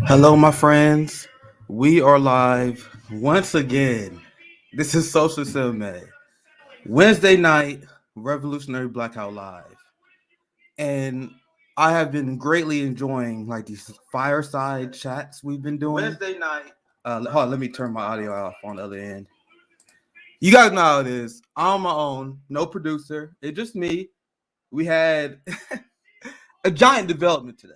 Hello, my friends. We are live once again. This is SocialistMMA. Wednesday night, Revolutionary Blackout Live. And I have been greatly enjoying like these fireside chats we've been doing. Wednesday night. Hold on, let me turn my audio off on the other end. You guys know how it is. I'm on my own, no producer. It's just me. We had a giant development today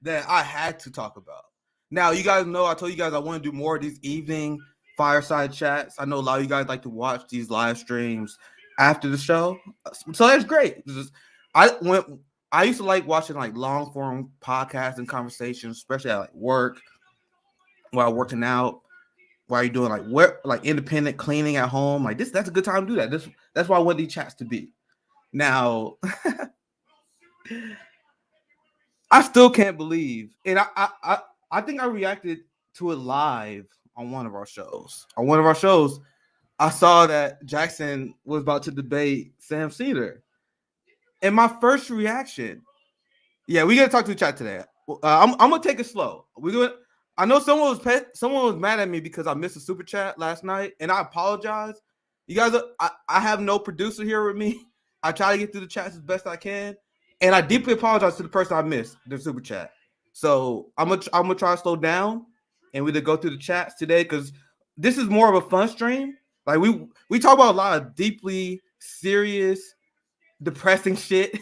that I had to talk about. Now, you guys know I told you guys I want to do more of these evening fireside chats. I know a lot of you guys like to watch these live streams after the show, so that's great. I used to like watching like long form podcasts and conversations, especially at like work, while working out, while you're doing like independent cleaning at home. Like that's a good time to do that. That's why I want these chats to be. Now, I still can't believe, and I think I reacted to it live on one of our shows. On one of our shows, I saw that Jackson was about to debate Sam Seder, and my first reaction, yeah, we gotta talk to the chat today. I'm gonna take it slow. I know someone was mad at me because I missed a super chat last night, and I apologize. You guys, I have no producer here with me. I try to get through the chats as best I can. And I deeply apologize to the person I missed the super chat. So I'm gonna try to slow down and we to go through the chats today because this is more of a fun stream. Like we talk about a lot of deeply serious, depressing shit.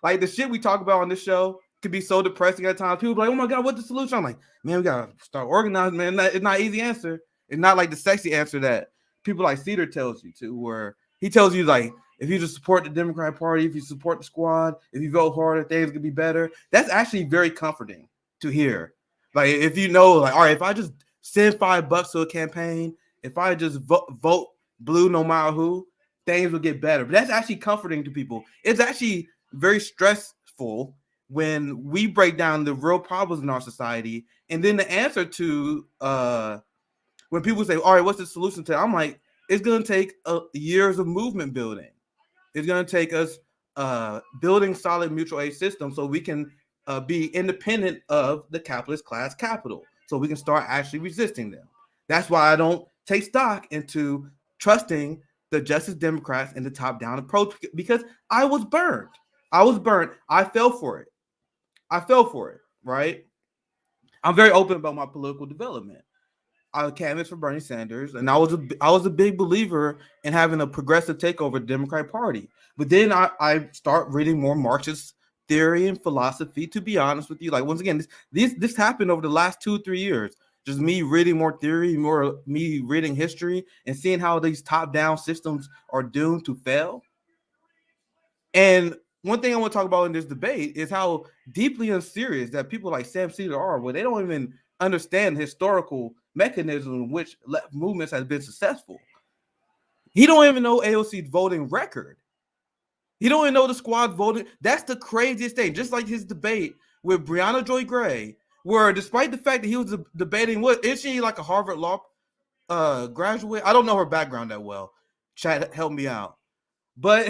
Like the shit we talk about on this show could be so depressing at times. People be like, "Oh my god, what's the solution?" I'm like, "Man, we gotta start organizing, man. It's not an easy answer. It's not like the sexy answer that people like Cedar tells you to, where he tells you like." If you just support the Democratic Party, if you support the squad, if you vote harder, things could be better. That's actually very comforting to hear. Like if you know, like, all right, if I just send $5 to a campaign, if I just vote blue no matter who, things will get better. But that's actually comforting to people. It's actually very stressful when we break down the real problems in our society, and then the answer to when people say, all right, what's the solution to it? I'm like, it's gonna take years of movement building. It's going to take us building solid mutual aid systems so we can be independent of the capitalist class capital, so we can start actually resisting them. That's why I don't take stock into trusting the Justice Democrats and the top-down approach, because I was burned. I fell for it. Right? I'm very open about my political development. I canvassed for Bernie Sanders, and I was a big believer in having a progressive takeover of the Democratic Party. But then I start reading more Marxist theory and philosophy. To be honest with you, like once again, this happened over the last 2-3 years. Just me reading more theory, more me reading history, and seeing how these top-down systems are doomed to fail. And one thing I want to talk about in this debate is how deeply unserious that people like Sam Seder are, where they don't even understand the historical mechanism in which left movements has been successful. He don't even know AOC's voting record. He don't even know the squad voting. That's the craziest thing. Just like his debate with Breonna Joy Gray, where despite the fact that he was debating, is she like a Harvard Law graduate? I don't know her background that well. Chat, help me out. But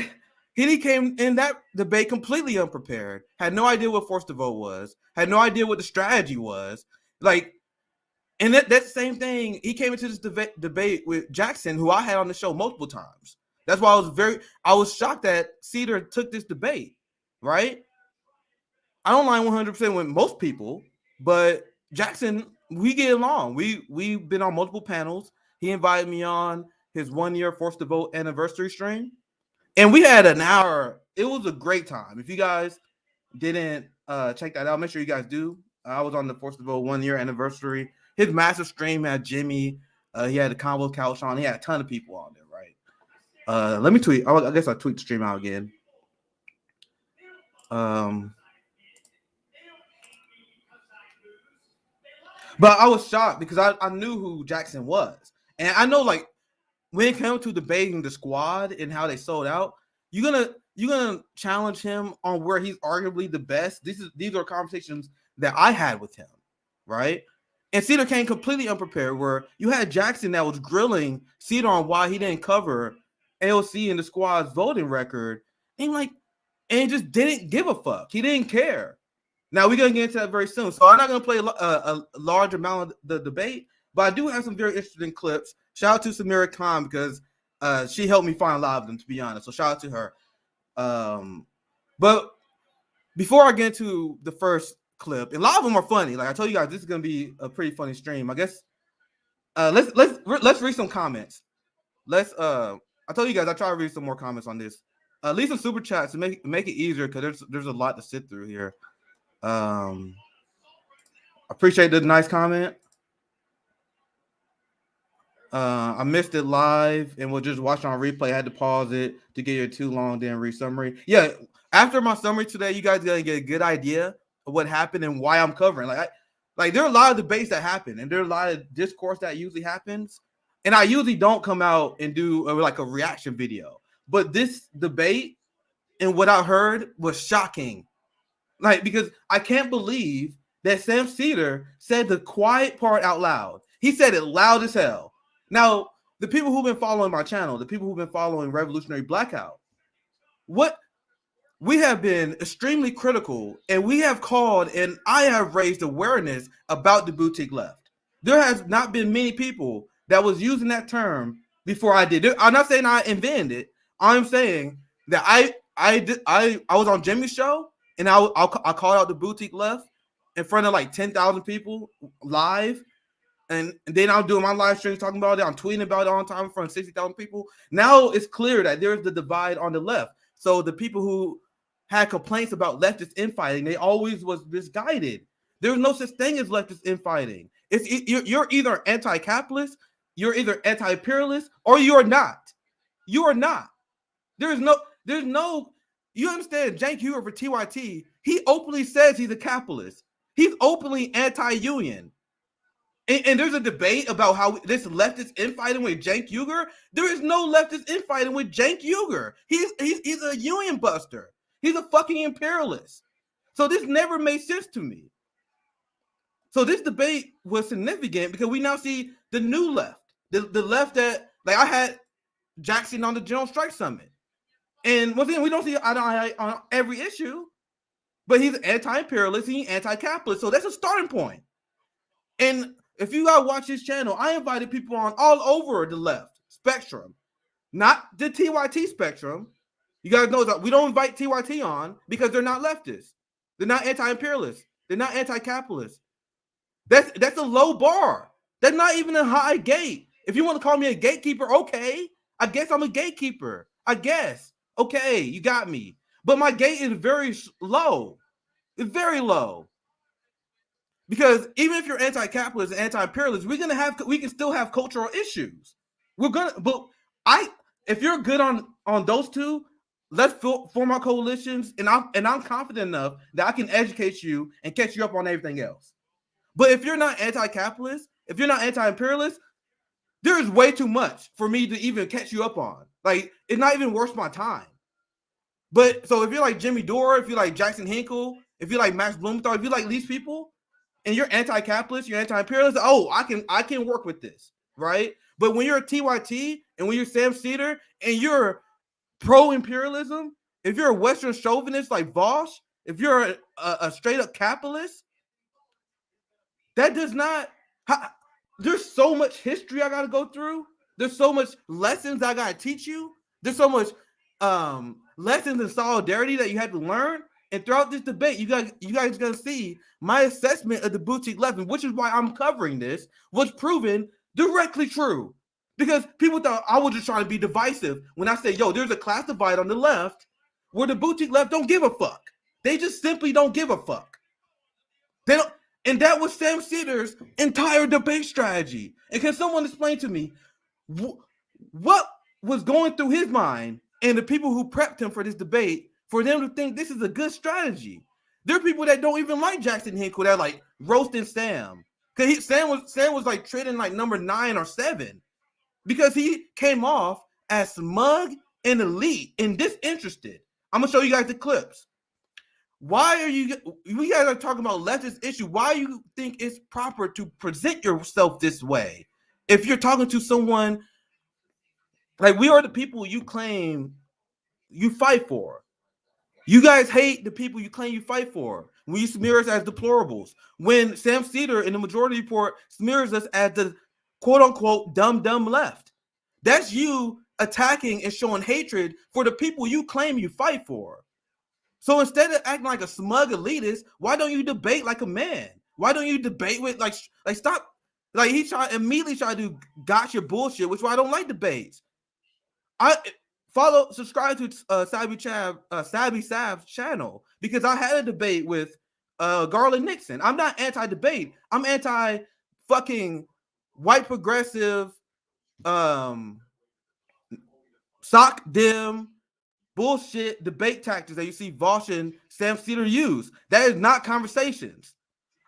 he came in that debate completely unprepared, had no idea what forced the vote was, had no idea what the strategy was. Like, and that same thing, he came into this debate with Jackson, who I had on the show multiple times. That's why I was shocked that Cedar took this debate, right? I don't line 100% with most people, but Jackson, we get along. We've been on multiple panels. He invited me on his 1-year forced to vote anniversary stream, and we had an hour. It was a great time. If you guys didn't check that out, make sure you guys do. I was on the forced to vote 1-year anniversary. His massive stream had Jimmy. He had the combo couch on. He had a ton of people on there, right? Let me tweet. I guess I'll tweet the stream out again. But I was shocked because I knew who Jackson was. And I know, like, when it comes to debating the squad and how they sold out, you're gonna challenge him on where he's arguably the best. These are conversations that I had with him, right? And Cedar came completely unprepared, where you had Jackson that was grilling Cedar on why he didn't cover AOC and the squad's voting record, and just didn't give a fuck. He didn't care. Now we're gonna get into that very soon. So I'm not gonna play a large amount of the debate, but I do have some very interesting clips. Shout out to Samira Khan because she helped me find a lot of them, to be honest. So shout out to her. But before I get into the first clip, and a lot of them are funny. Like I told you guys, this is gonna be a pretty funny stream. I guess let's read some comments. I told you guys I try to read some more comments on this. Leave some super chats to make it easier because there's a lot to sit through here. Appreciate the nice comment. I missed it live and we'll just watch on replay. I had to pause it to get it too long, then read summary. Yeah, after my summary today, you guys gonna get a good idea of what happened and why I'm covering. Like there are a lot of debates that happen, and there are a lot of discourse that usually happens. And I usually don't come out and do like a reaction video, but this debate and what I heard was shocking. Like, because I can't believe that Sam Seder said the quiet part out loud. He said it loud as hell. Now, the people who've been following my channel, the people who've been following Revolutionary Blackout, what we have been extremely critical, and we have called, and I have raised awareness about the boutique left. There has not been many people that was using that term before I did. I'm not saying I invented it. I'm saying that I was on Jimmy's show, and I called out the boutique left in front of like 10,000 people live. And then I'm doing my live streams talking about it. I'm tweeting about it all the time in front of 60,000 people. Now it's clear that there's the divide on the left. So the people who had complaints about leftist infighting, they always was misguided. There's no such thing as leftist infighting. You're either anti-capitalist, you're either anti-imperialist, or you're not. You are not. There's no. You understand? Cenk Uygur for TYT, he openly says he's a capitalist. He's openly anti-union. And there's a debate about how this leftist infighting with Cenk Uygur. There is no leftist infighting with Cenk Uygur. He's a union buster. He's a fucking imperialist. So this never made sense to me. So this debate was significant because we now see the new left, the left that, like, I had Jackson on the General Strike Summit, and once again, we don't see eye on every issue, but he's anti-imperialist, he's anti-capitalist. So that's a starting point. And if you gotta watch his channel, I invited people on all over the left spectrum, not the TYT spectrum. You guys know that we don't invite TYT on because they're not leftists. They're not anti-imperialists. They're not anti-capitalists. That's a low bar. That's not even a high gate. If you want to call me a gatekeeper, okay. I guess I'm a gatekeeper. I guess. Okay, you got me. But my gate is very low. It's very low. Because even if you're anti-capitalist and anti-imperialist, we can still have cultural issues. If you're good on those two, let's form our coalitions, and I'm confident enough that I can educate you and catch you up on everything else. But if you're not anti-capitalist, if you're not anti-imperialist, there is way too much for me to even catch you up on. Like, it's not even worth my time. But so if you're like Jimmy Dore, if you're like Jackson Hinkle, if you're like Max Blumenthal, if you like these people, and you're anti-capitalist, you're anti-imperialist, I can work with this, right? But when you're a TYT and when you're Sam Seder and you're pro-imperialism, if you're a Western chauvinist like Vosh, if you're a straight-up capitalist, that does not. There's so much history I got to go through. There's so much lessons I got to teach you. There's so much lessons in solidarity that you had to learn. And throughout this debate, you guys are going to see my assessment of the boutique left, which is why I'm covering this, was proven directly true. Because people thought I was just trying to be divisive when I said, yo, there's a class divide on the left where the boutique left don't give a fuck. They just simply don't give a fuck. They don't. And that was Sam Seder's entire debate strategy. And can someone explain to me what was going through his mind and the people who prepped him for this debate for them to think this is a good strategy? There are people that don't even like Jackson Hinkle that like roasting Sam. Because Sam was like trading like number 9 or 7 because he came off as smug and elite and disinterested. I'm going to show you guys the clips. Why are we guys are talking about leftist issue? Why do you think it's proper to present yourself this way? If you're talking to someone like we are the people you claim you fight for. You guys hate the people you claim you fight for. when you smear us as deplorables, when Sam Seder in the Majority Report smears us as the quote-unquote dumb left. That's you attacking and showing hatred for the people you claim you fight for. So instead of acting like a smug elitist, why don't you debate like a man? Why don't you debate with like stop? Like he immediately try to do gotcha bullshit, which is why I don't like debates. I subscribe to Sabby Sav's channel because I had a debate with Garland Nixon. I'm not anti-debate. I'm anti-fucking white progressive, sock dim bullshit debate tactics that you see Vosh and Sam Seder use. That is not conversations.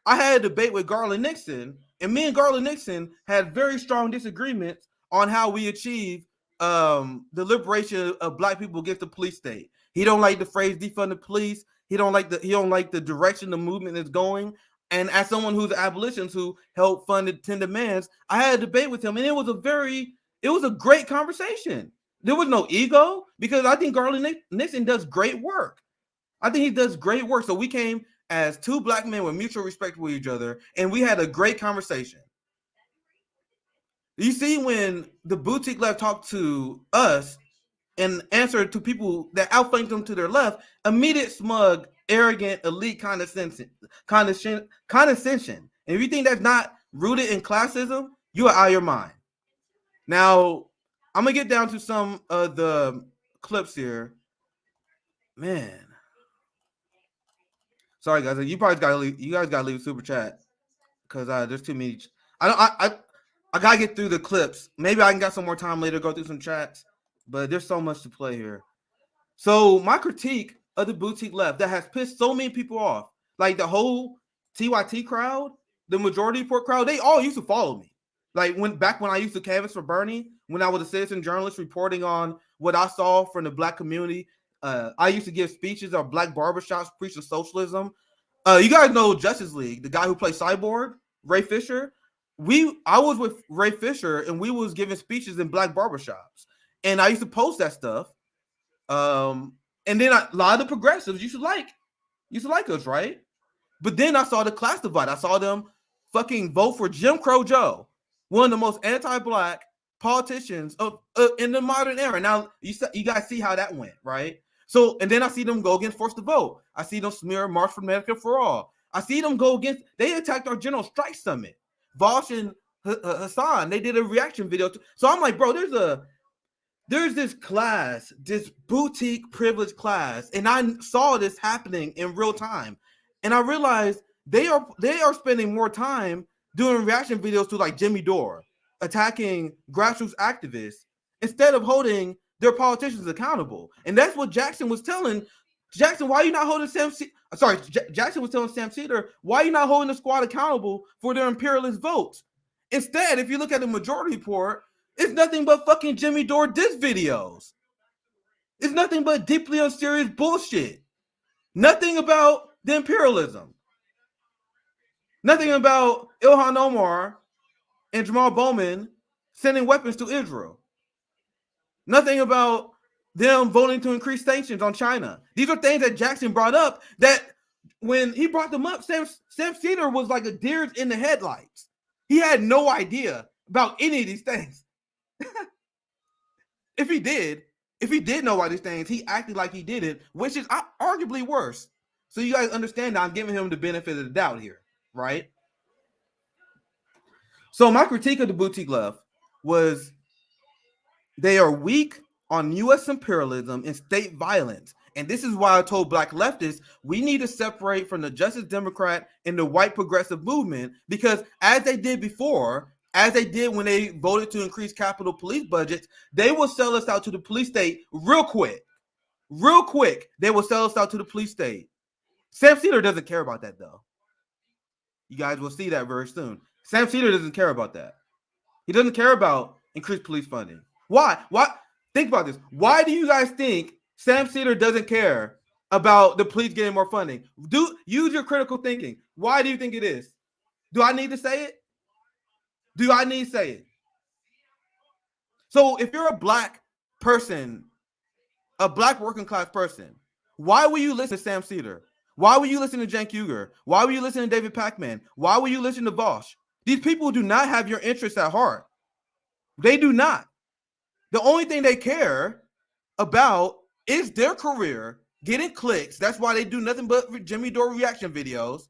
I had a debate with Garland Nixon, and me and Garland Nixon had very strong disagreements on how we achieve the liberation of black people against the police state. He don't like the phrase defund the police. He don't like the direction the movement is going. And as someone who's an abolitionist who helped fund the 10 demands, I had a debate with him, and it was a great conversation. There was no ego because I think Garland Nixon does great work. I think he does great work. So we came as two black men with mutual respect for each other, and we had a great conversation. You see, when the boutique left talked to us and answered to people that outflanked them to their left, immediate smug, arrogant, elite condescension. And if you think that's not rooted in classism, you are out of your mind. Now, I'm gonna get down to some of the clips here. Man, sorry guys, you guys gotta leave a super chat because there's too many. I gotta get through the clips. Maybe I can get some more time later to go through some chats, but there's so much to play here. So my critique of the boutique left that has pissed so many people off, like the whole TYT crowd, the Majority Report crowd, they all used to follow me. Like when I used to canvass for Bernie, when I was a citizen journalist reporting on what I saw from the black community, I used to give speeches at black barbershops preaching socialism. You guys know Justice League, the guy who played Cyborg, Ray Fisher. I was with Ray Fisher and we was giving speeches in black barbershops, and I used to post that stuff. And then a lot of the progressives used to like us, right? But then I saw the class divide. I saw them fucking vote for Jim Crow Joe, one of the most anti-black politicians in the modern era. Now you guys see how that went, right? So, and then I see them go against Force to Vote. I see them smear March for America for All. I see them go against. They attacked our General Strike Summit. Vosh and Hassan, they did a reaction video. So I'm like, bro, there's this class, this boutique privileged class, and I saw this happening in real time, and I realized they are spending more time doing reaction videos to like Jimmy Dore, attacking grassroots activists instead of holding their politicians accountable. And that's what Jackson was telling Jackson. Why are you not holding Jackson was telling Sam Seder, why are you not holding the squad accountable for their imperialist votes? Instead, if you look at the Majority Report, it's nothing but fucking Jimmy Dore diss videos. It's nothing but deeply unserious bullshit. Nothing about the imperialism. Nothing about Ilhan Omar and Jamal Bowman sending weapons to Israel. Nothing about them voting to increase sanctions on China. These are things that Jackson brought up that when he brought them up, Sam Seder was like a deer in the headlights. He had no idea about any of these things. If he did know about these things, he acted like he did it, which is arguably worse. So you guys understand that I'm giving him the benefit of the doubt here, right? So my critique of the boutique left was they are weak on U.S. imperialism and state violence. And this is why I told black leftists we need to separate from the Justice Democrat and the white progressive movement, because as they did before, as they did when they voted to increase Capitol Police budgets, they will sell us out to the police state real quick. Real quick, they will sell us out to the police state. Sam Seder doesn't care about that, though. You guys will see that very soon. Sam Seder doesn't care about that. He doesn't care about increased police funding. Why? Think about this. Why do you guys think Sam Seder doesn't care about the police getting more funding? Use your critical thinking. Why do you think it is? Do I need to say it? Do I need to say it? So if you're a black person, a black working class person, why will you listen to Sam Seder? Why were you listening to Cenk Uygur? Why were you listening to David Pacman? Why were you listening to Vosh? These people do not have your interests at heart. They do not. The only thing they care about is their career, getting clicks. That's why they do nothing but Jimmy Dore reaction videos.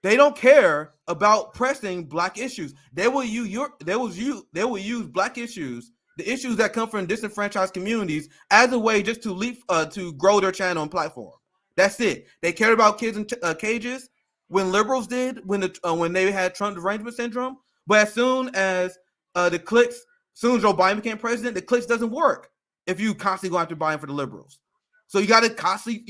They don't care about pressing black issues. They will use black issues, the issues that come from disenfranchised communities, as a way just to grow their channel and platform. That's it. They cared about kids in cages when liberals did, when they had Trump derangement syndrome. But as soon as as soon as Joe Biden became president, the clicks doesn't work if you constantly go after Biden for the liberals. So you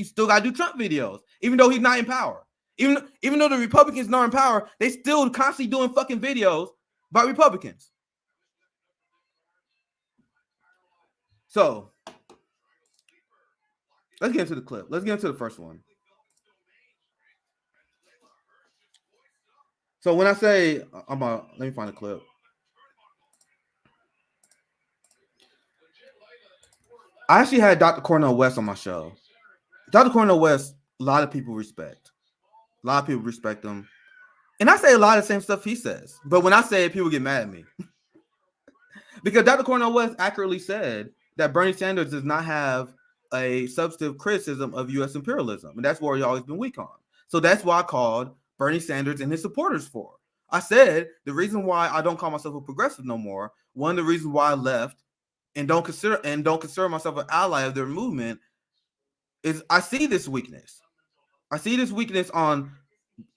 still gotta do Trump videos, even though he's not in power. Even though the Republicans are in power, they still constantly doing fucking videos by Republicans. So let's get into the clip. Let's get into the first one. So when I say let me find the clip. I actually had Dr. Cornel West on my show. Dr. Cornel West, a lot of people respect. A lot of people respect him. And I say a lot of the same stuff he says. But when I say it, people get mad at me. Because Dr. Cornel West accurately said that Bernie Sanders does not have a substantive criticism of U.S. imperialism. And that's where he's always been weak on. So that's why I called Bernie Sanders and his supporters for. I said the reason why I don't call myself a progressive no more, one of the reasons why I left and don't consider myself an ally of their movement, is I see this weakness. I see this weakness on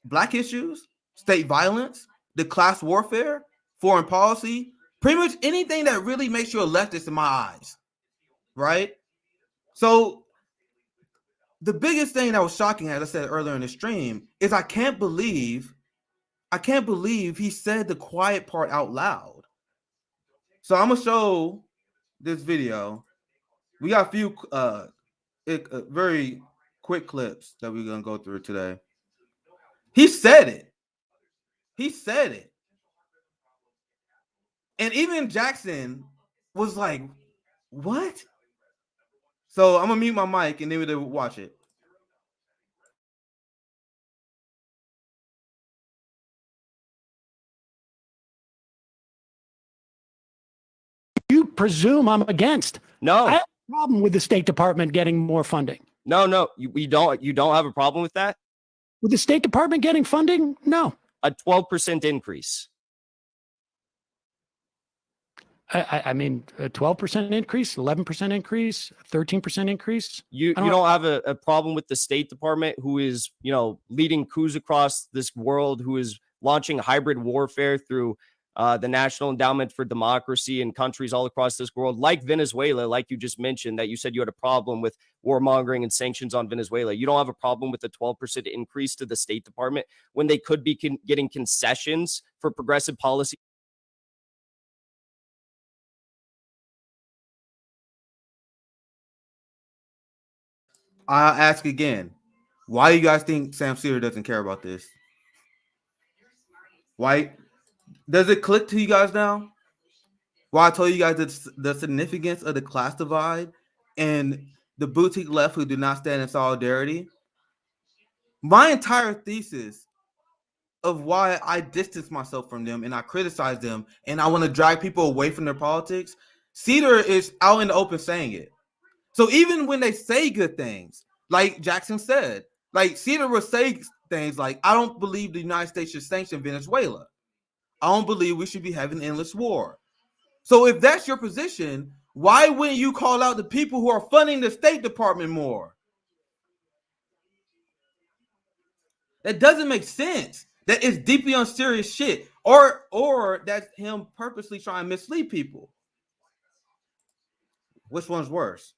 black issues, state violence, the class warfare, foreign policy, pretty much anything that really makes you a leftist in my eyes, right? So the biggest thing that was shocking, as I said earlier in the stream, is I can't believe he said the quiet part out loud. So I'm gonna show this video. We got a few very quick clips that we're gonna go through today. He said it. And even Jackson was like, what? So I'm gonna mute my mic and then we'll watch it. You presume I'm against. No, I have a problem with the State Department getting more funding. no, you don't have a problem with that? With the State Department getting funding? No. A 12% increase. I mean, a 12% increase, 11% increase, 13% increase. You don't have a problem with the State Department, who is, leading coups across this world, who is launching hybrid warfare through the National Endowment for Democracy in countries all across this world, like Venezuela, like you just mentioned, that you said you had a problem with warmongering and sanctions on Venezuela. You don't have a problem with the 12% increase to the State Department when they could be getting concessions for progressive policy. I'll ask again. Why do you guys think Sam Seder doesn't care about this? Why? Does it click to you guys now? Why I told you guys the significance of the class divide and the boutique left who do not stand in solidarity? My entire thesis of why I distance myself from them and I criticize them and I want to drag people away from their politics, Seder is out in the open saying it. So even when they say good things, like Jackson said, like Seder will say things like, I don't believe the United States should sanction Venezuela. I don't believe we should be having an endless war. So if that's your position, why wouldn't you call out the people who are funding the State Department more? That doesn't make sense. That is deeply unserious shit. Or that's him purposely trying to mislead people. Which one's worse?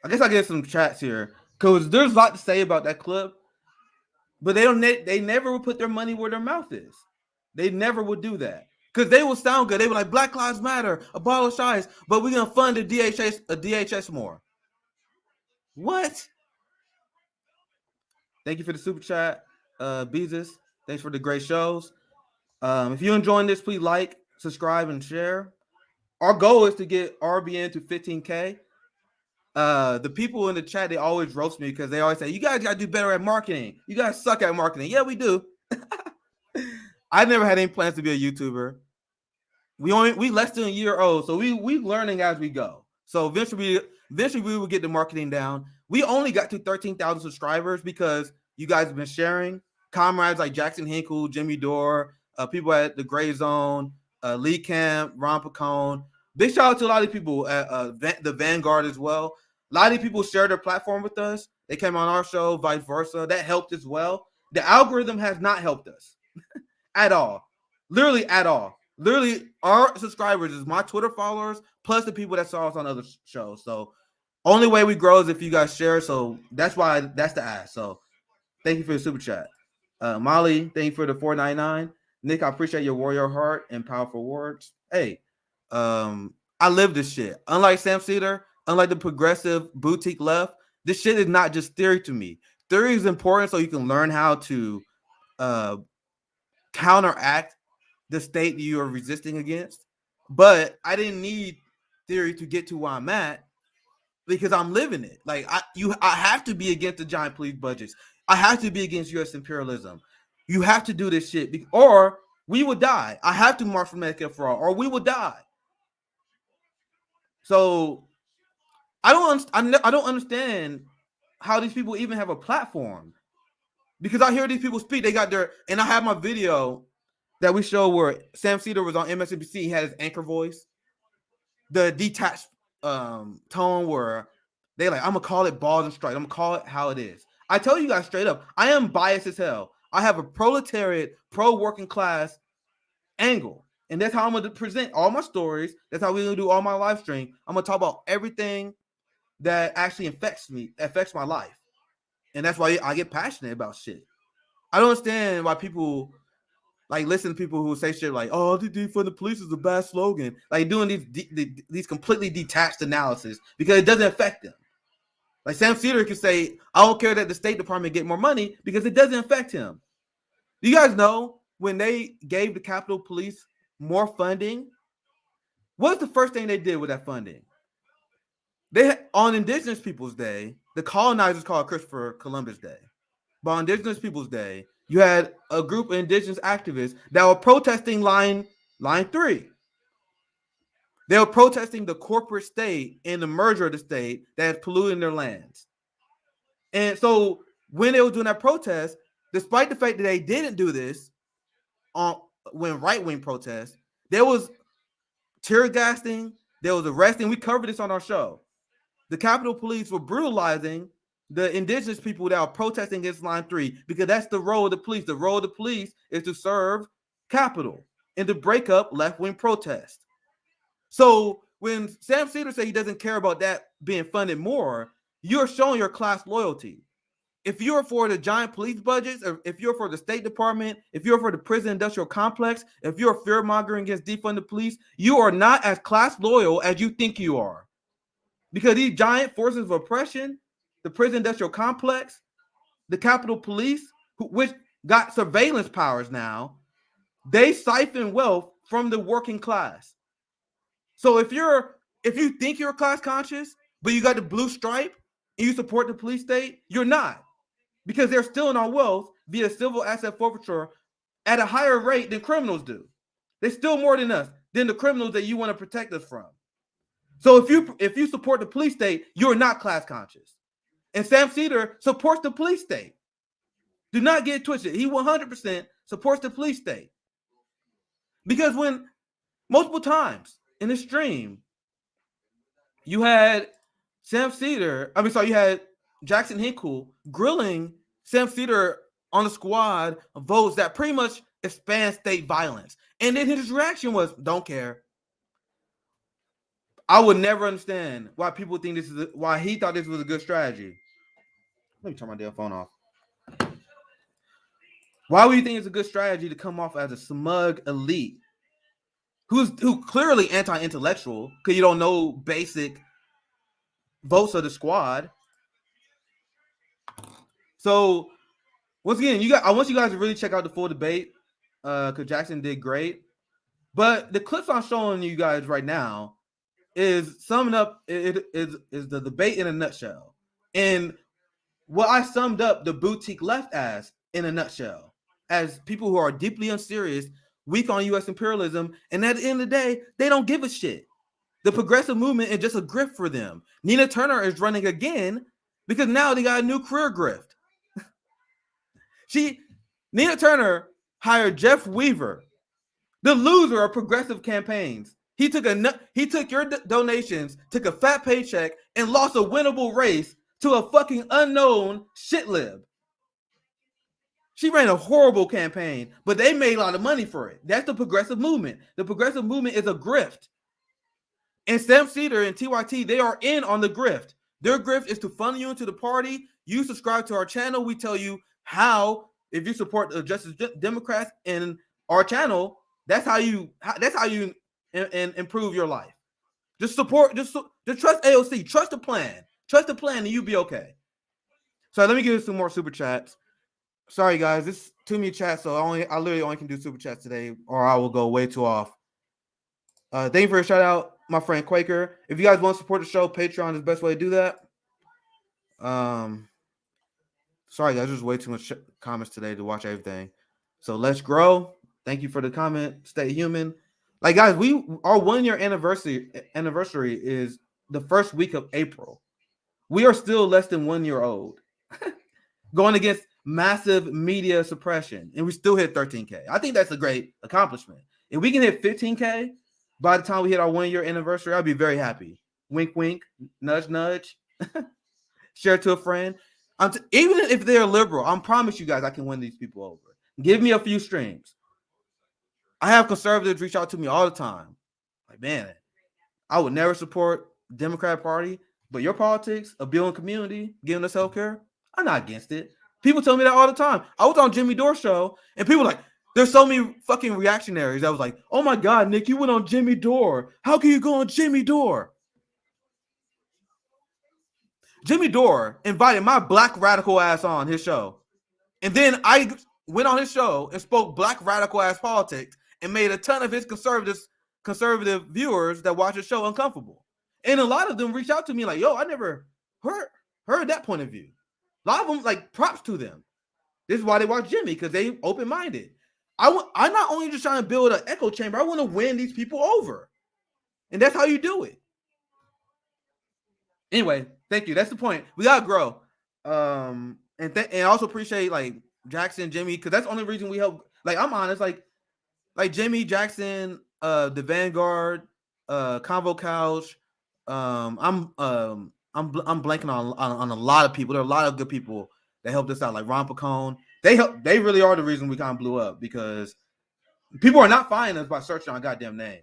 I guess I get some chats here because there's a lot to say about that clip, but they never would put their money where their mouth is. They never would do that because they will sound good. They were like, Black Lives Matter, abolish ICE, but we're gonna fund the DHS more. What? Thank you for the super chat, Beezus. Thanks for the great shows. If you're enjoying this, please like, subscribe, and share. Our goal is to get RBN to 15K. The people in the chat, they always roast me because they always say, you guys got to do better at marketing. You guys suck at marketing. Yeah, we do. I never had any plans to be a YouTuber. We less than a year old, so we learning as we go. So eventually we will get the marketing down. We only got to 13,000 subscribers because you guys have been sharing. Comrades like Jackson Hinkle, Jimmy Dore, people at the Gray Zone, Lee Camp, Ron Pacone. Big shout out to a lot of people at the Vanguard as well. A lot of people share their platform with us. They came on our show, vice versa. That helped as well. The algorithm has not helped us at all. Literally at all. Literally, our subscribers is my Twitter followers plus the people that saw us on other shows. So only way we grow is if you guys share. So that's why that's the ask. So thank you for the super chat. Molly, thank you for the $4.99. Nick, I appreciate your warrior heart and powerful words. Hey, I live this shit. Unlike Sam Seder, unlike the progressive boutique left, this shit is not just theory to me. Theory is important so you can learn how to counteract the state that you are resisting against. But I didn't need theory to get to where I'm at because I'm living it. Like I have to be against the giant police budgets. I have to be against U.S. imperialism. You have to do this shit, or we will die. I have to march for Medicare for all, or we will die. So I don't understand how these people even have a platform, because I hear these people speak. They got their, and I have my video that we show where Sam Seder was on MSNBC. He had his anchor voice, the detached tone where they like, I'm gonna call it balls and strikes. I'm gonna call it how it is. I tell you guys straight up, I am biased as hell. I have a proletariat, pro-working class angle. And that's how I'm gonna present all my stories. That's how we're gonna do all my live stream. I'm gonna talk about everything that actually affects my life. And that's why I get passionate about shit. I don't understand why people like listen to people who say shit like, "Oh, defund the police is a bad slogan." Like doing these completely detached analysis because it doesn't affect them. Like Sam Seder can say, "I don't care that the State Department get more money," because it doesn't affect him. Do you guys know when they gave the Capitol Police more funding, what's the first thing they did with that funding? They on Indigenous Peoples Day, the colonizers called Christopher Columbus Day. But on Indigenous Peoples Day, you had a group of indigenous activists that were protesting line 3. They were protesting the corporate state and the merger of the state that is polluting their lands. And so when they were doing that protest, despite the fact that they didn't do this when right-wing protests, there was tear gassing, there was arresting. We covered this on our show. The Capitol Police were brutalizing the indigenous people that are protesting against line 3 because that's the role of the police. The role of the police is to serve Capitol and to break up left-wing protests. So when Sam Seder said he doesn't care about that being funded more, you're showing your class loyalty. If you're for the giant police budgets, or if you're for the State Department, if you're for the prison industrial complex, if you're fear-mongering against defund the police, you are not as class loyal as you think you are. Because these giant forces of oppression, the prison industrial complex, the Capitol Police, which got surveillance powers now, they siphon wealth from the working class. So if you think you're class conscious, but you got the blue stripe and you support the police state, you're not. Because they're stealing our wealth via civil asset forfeiture at a higher rate than criminals do. They steal more than us, than the criminals that you want to protect us from. So if you support the police state, you're not class conscious. And Sam Seder supports the police state. Do not get twisted. He 100% supports the police state. Because when multiple times in the stream, you had you had Jackson Hinkle grilling Sam Seder on the squad of votes that pretty much expand state violence. And then his reaction was, don't care. I would never understand why people think why he thought this was a good strategy. Let me turn my damn phone off. Why would you think it's a good strategy to come off as a smug elite who clearly anti-intellectual because you don't know basic votes of the squad? So once again, I want you guys to really check out the full debate because Jackson did great. But the clips I'm showing you guys right now is summing up. It is the debate in a nutshell, and what I summed up the boutique left as in a nutshell, as people who are deeply unserious, weak on U.S. imperialism, and at the end of the day, they don't give a shit. The progressive movement is just a grift for them. Nina Turner is running again because now they got a new career grift. Nina Turner hired Jeff Weaver, the loser of progressive campaigns. He took your donations, took a fat paycheck, and lost a winnable race to a fucking unknown shit lib. She ran a horrible campaign, but they made a lot of money for it. That's the progressive movement. The progressive movement is a grift. And Sam Seder and TYT, they are in on the grift. Their grift is to funnel you into the party. You subscribe to our channel. We tell you how, if you support the Justice Democrats in our channel, that's how you improve your life. Just support, just trust AOC, trust the plan, and you'll be okay. So let me give you some more super chats. Sorry guys, this is too many chats, so I literally only can do super chats today, or I will go way too off. Thank you for a shout out, my friend Quaker. If you guys want to support the show, Patreon is the best way to do that. Sorry guys, there's way too much comments today to watch everything. So let's grow. Thank you for the comment. Stay human. Like guys, our 1 year anniversary is the first week of April. We are still less than 1 year old, going against massive media suppression, and we still hit 13K. I think that's a great accomplishment. If we can hit 15K by the time we hit our 1 year anniversary, I'll be very happy. Wink, wink, nudge, nudge. Share it to a friend. Even if they're liberal, I promise you guys I can win these people over. Give me a few streams. I have conservatives reach out to me all the time. Like, man, I would never support the Democrat Party, but your politics, a building community, giving us healthcare, I'm not against it. People tell me that all the time. I was on Jimmy Dore's show, and people were like, there's so many fucking reactionaries. I was like, oh my God, Nick, you went on Jimmy Dore. How can you go on Jimmy Dore? Jimmy Dore invited my black radical ass on his show. And then I went on his show and spoke black radical ass politics and made a ton of his conservative viewers that watch his show uncomfortable. And a lot of them reached out to me like, yo, I never heard that point of view. A lot of them, like, props to them. This is why they watch Jimmy, because they open-minded. I'm not only just trying to build an echo chamber, I want to win these people over. And that's how you do it. Anyway, thank you. That's the point. We gotta grow. And also appreciate like Jackson, Jimmy, because that's the only reason we help. Like, I'm honest, like Jimmy, Jackson, the Vanguard, Convo Couch. I'm blanking on a lot of people. There are a lot of good people that helped us out, like Ron Pacone. They really are the reason we kind of blew up, because people are not finding us by searching our goddamn name.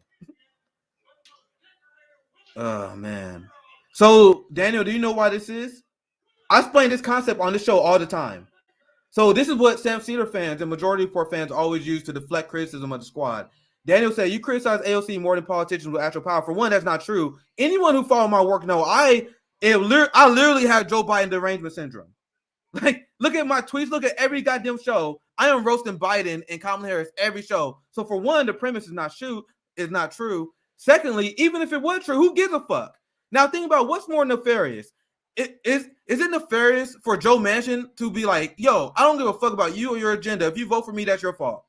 Oh man. So Daniel, do you know why this is? I explain this concept on this show all the time. So this is what Sam Seder fans and Majority Report fans always use to deflect criticism of the squad. Daniel said, you criticize AOC more than politicians with actual power. For one, that's not true. Anyone who follow my work know I literally have Joe Biden derangement syndrome. Like, look at my tweets. Look at every goddamn show. I am roasting Biden and Kamala Harris every show. So for one, the premise is not true. Secondly, even if it was true, who gives a fuck? Now think about what's more nefarious. Is it nefarious for Joe Manchin to be like, yo, I don't give a fuck about you or your agenda. If you vote for me, that's your fault.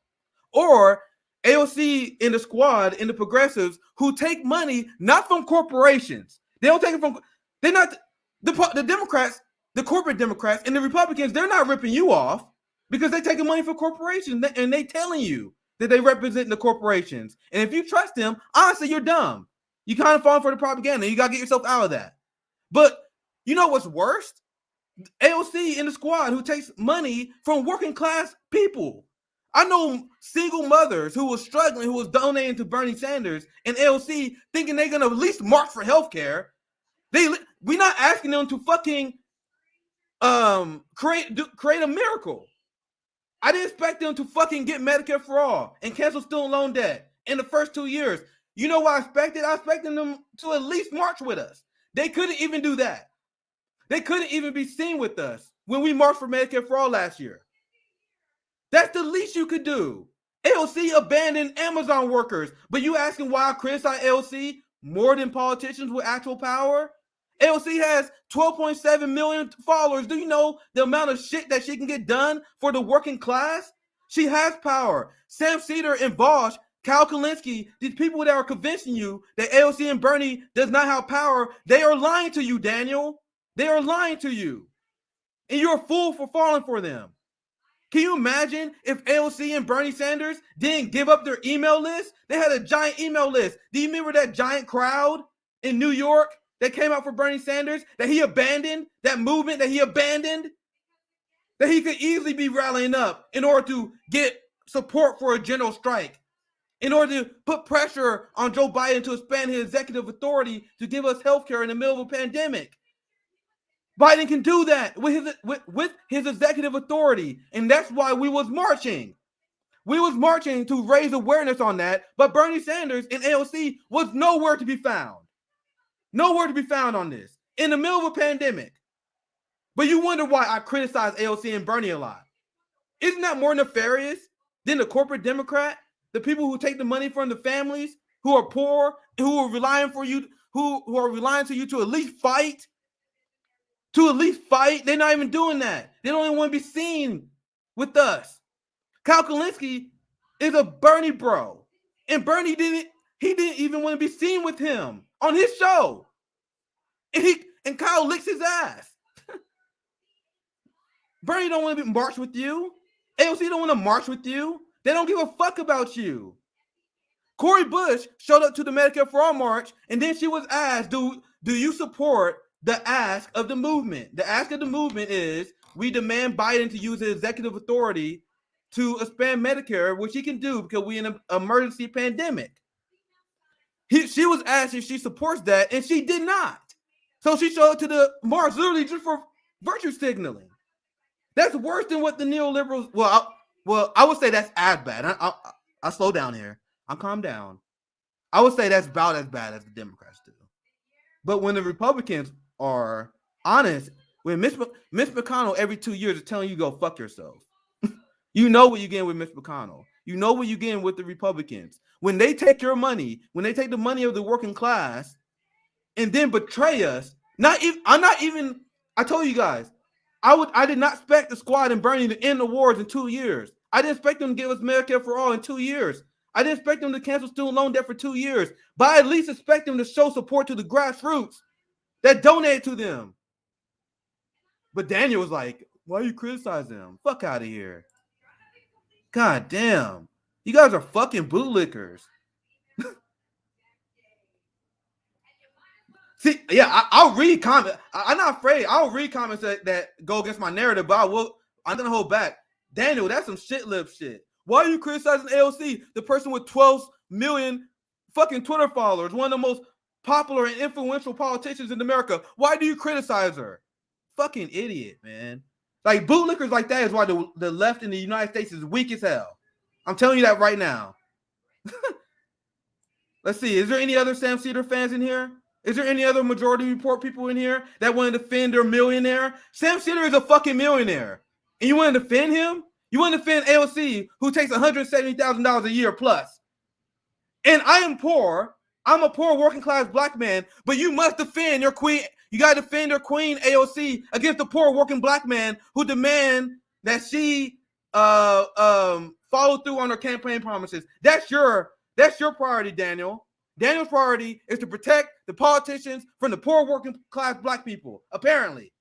Or AOC in the squad, in the progressives, who take money not from corporations. They don't take it from, they're not, the Democrats, the corporate Democrats and the Republicans, they're not ripping you off because they're taking money from corporations and they telling you that they represent the corporations. And if you trust them, honestly, you're dumb. You kind of fall for the propaganda. You got to get yourself out of that. But you know what's worse? AOC in the squad who takes money from working class people. I know single mothers who was struggling, who was donating to Bernie Sanders and AOC thinking they're going to at least march for healthcare. We're not asking them to fucking create a miracle. I didn't expect them to fucking get Medicare for all and cancel student loan debt in the first 2 years. You know what I expected? I expected them to at least march with us. They couldn't even do that. They couldn't even be seen with us when we marched for Medicare for all last year. That's the least you could do. AOC abandoned Amazon workers, but you asking why I criticize AOC more than politicians with actual power? AOC has 12.7 million followers. Do you know the amount of shit that she can get done for the working class? She has power. Sam Seder and Bosch, Kyle Kalinske, these people that are convincing you that AOC and Bernie does not have power, they are lying to you, Daniel. They are lying to you. And you're a fool for falling for them. Can you imagine if AOC and Bernie Sanders didn't give up their email list? They had a giant email list. Do you remember that giant crowd in New York that came out for Bernie Sanders, that he abandoned, that movement that he abandoned, that he could easily be rallying up in order to get support for a general strike, in order to put pressure on Joe Biden to expand his executive authority to give us health care in the middle of a pandemic? Biden can do that with his executive authority, and that's why we was marching. We was marching to raise awareness on that, but Bernie Sanders and AOC was nowhere to be found. Nowhere to be found on this, in the middle of a pandemic. But you wonder why I criticize AOC and Bernie a lot. Isn't that more nefarious than the corporate Democrat? The people who take the money from the families, who are poor, who are relying for you, who are relying to you to at least fight? To at least fight? They're not even doing that. They don't even want to be seen with us. Kyle Kalinske is a Bernie bro. And Bernie didn't even want to be seen with him on his show. And Kyle licks his ass. Bernie don't want to march with you. AOC don't want to march with you. They don't give a fuck about you. Cori Bush showed up to the Medicare for All march, and then she was asked, do you support the ask of the movement? The ask of the movement is, we demand Biden to use his executive authority to expand Medicare, which he can do because we're in an emergency pandemic. She was asked if she supports that, and she did not. So she showed up to the march literally just for virtue signaling. That's worse than what the neoliberals. I would say that's as bad. I slow down here. I'll calm down. I would say that's about as bad as the Democrats do. But when the Republicans are honest, when Mitch McConnell every 2 years is telling you go fuck yourself, you know what you're getting with Mitch McConnell. You know what you're getting with the Republicans. When they take your money, when they take the money of the working class, and then betray us. I told you guys, I did not expect the Squad and Bernie to end the wars in 2 years. I didn't expect them to give us Medicare for All in 2 years. I didn't expect them to cancel student loan debt for 2 years. But I at least expect them to show support to the grassroots that donated to them. But Daniel was like, why are you criticizing them? Fuck out of here. God damn. You guys are fucking bootlickers. See, yeah, I'll read comments. I'm not afraid. I'll read comments that go against my narrative, but I'm going to hold back. Daniel, that's some shit lip shit. Why are you criticizing AOC, the person with 12 million fucking Twitter followers, one of the most popular and influential politicians in America? Why do you criticize her? Fucking idiot, man. Like, bootlickers like that is why the left in the United States is weak as hell. I'm telling you that right now. Let's see. Is there any other Sam Seder fans in here? Is there any other Majority Report people in here that want to defend their millionaire? Sam Seder is a fucking millionaire. And you want to defend him? You want to defend AOC, who takes $170,000 a year plus. And I am poor. I'm a poor working class black man, but you must defend your queen. You got to defend your queen, AOC, against the poor working black man who demand that she follow through on her campaign promises. That's your priority, Daniel. Daniel's priority is to protect the politicians from the poor working class black people, apparently.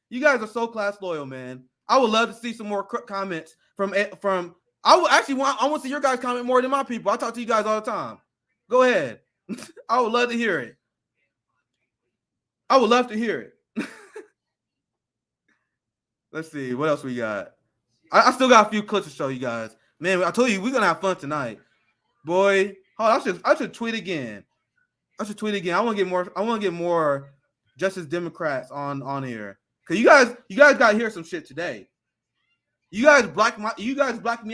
You guys are so class loyal, man. I would love to see some more comments from I want to see your guys comment more than my people. I talk to you guys all the time. Go ahead. I would love to hear it. I would love to hear it. Let's see. What else we got? I still got a few clips to show you guys. Man, I told you we're going to have fun tonight. Boy, I should tweet again. I want to get more Justice Democrats on here. Cause you guys got to hear some shit today. You guys blacked me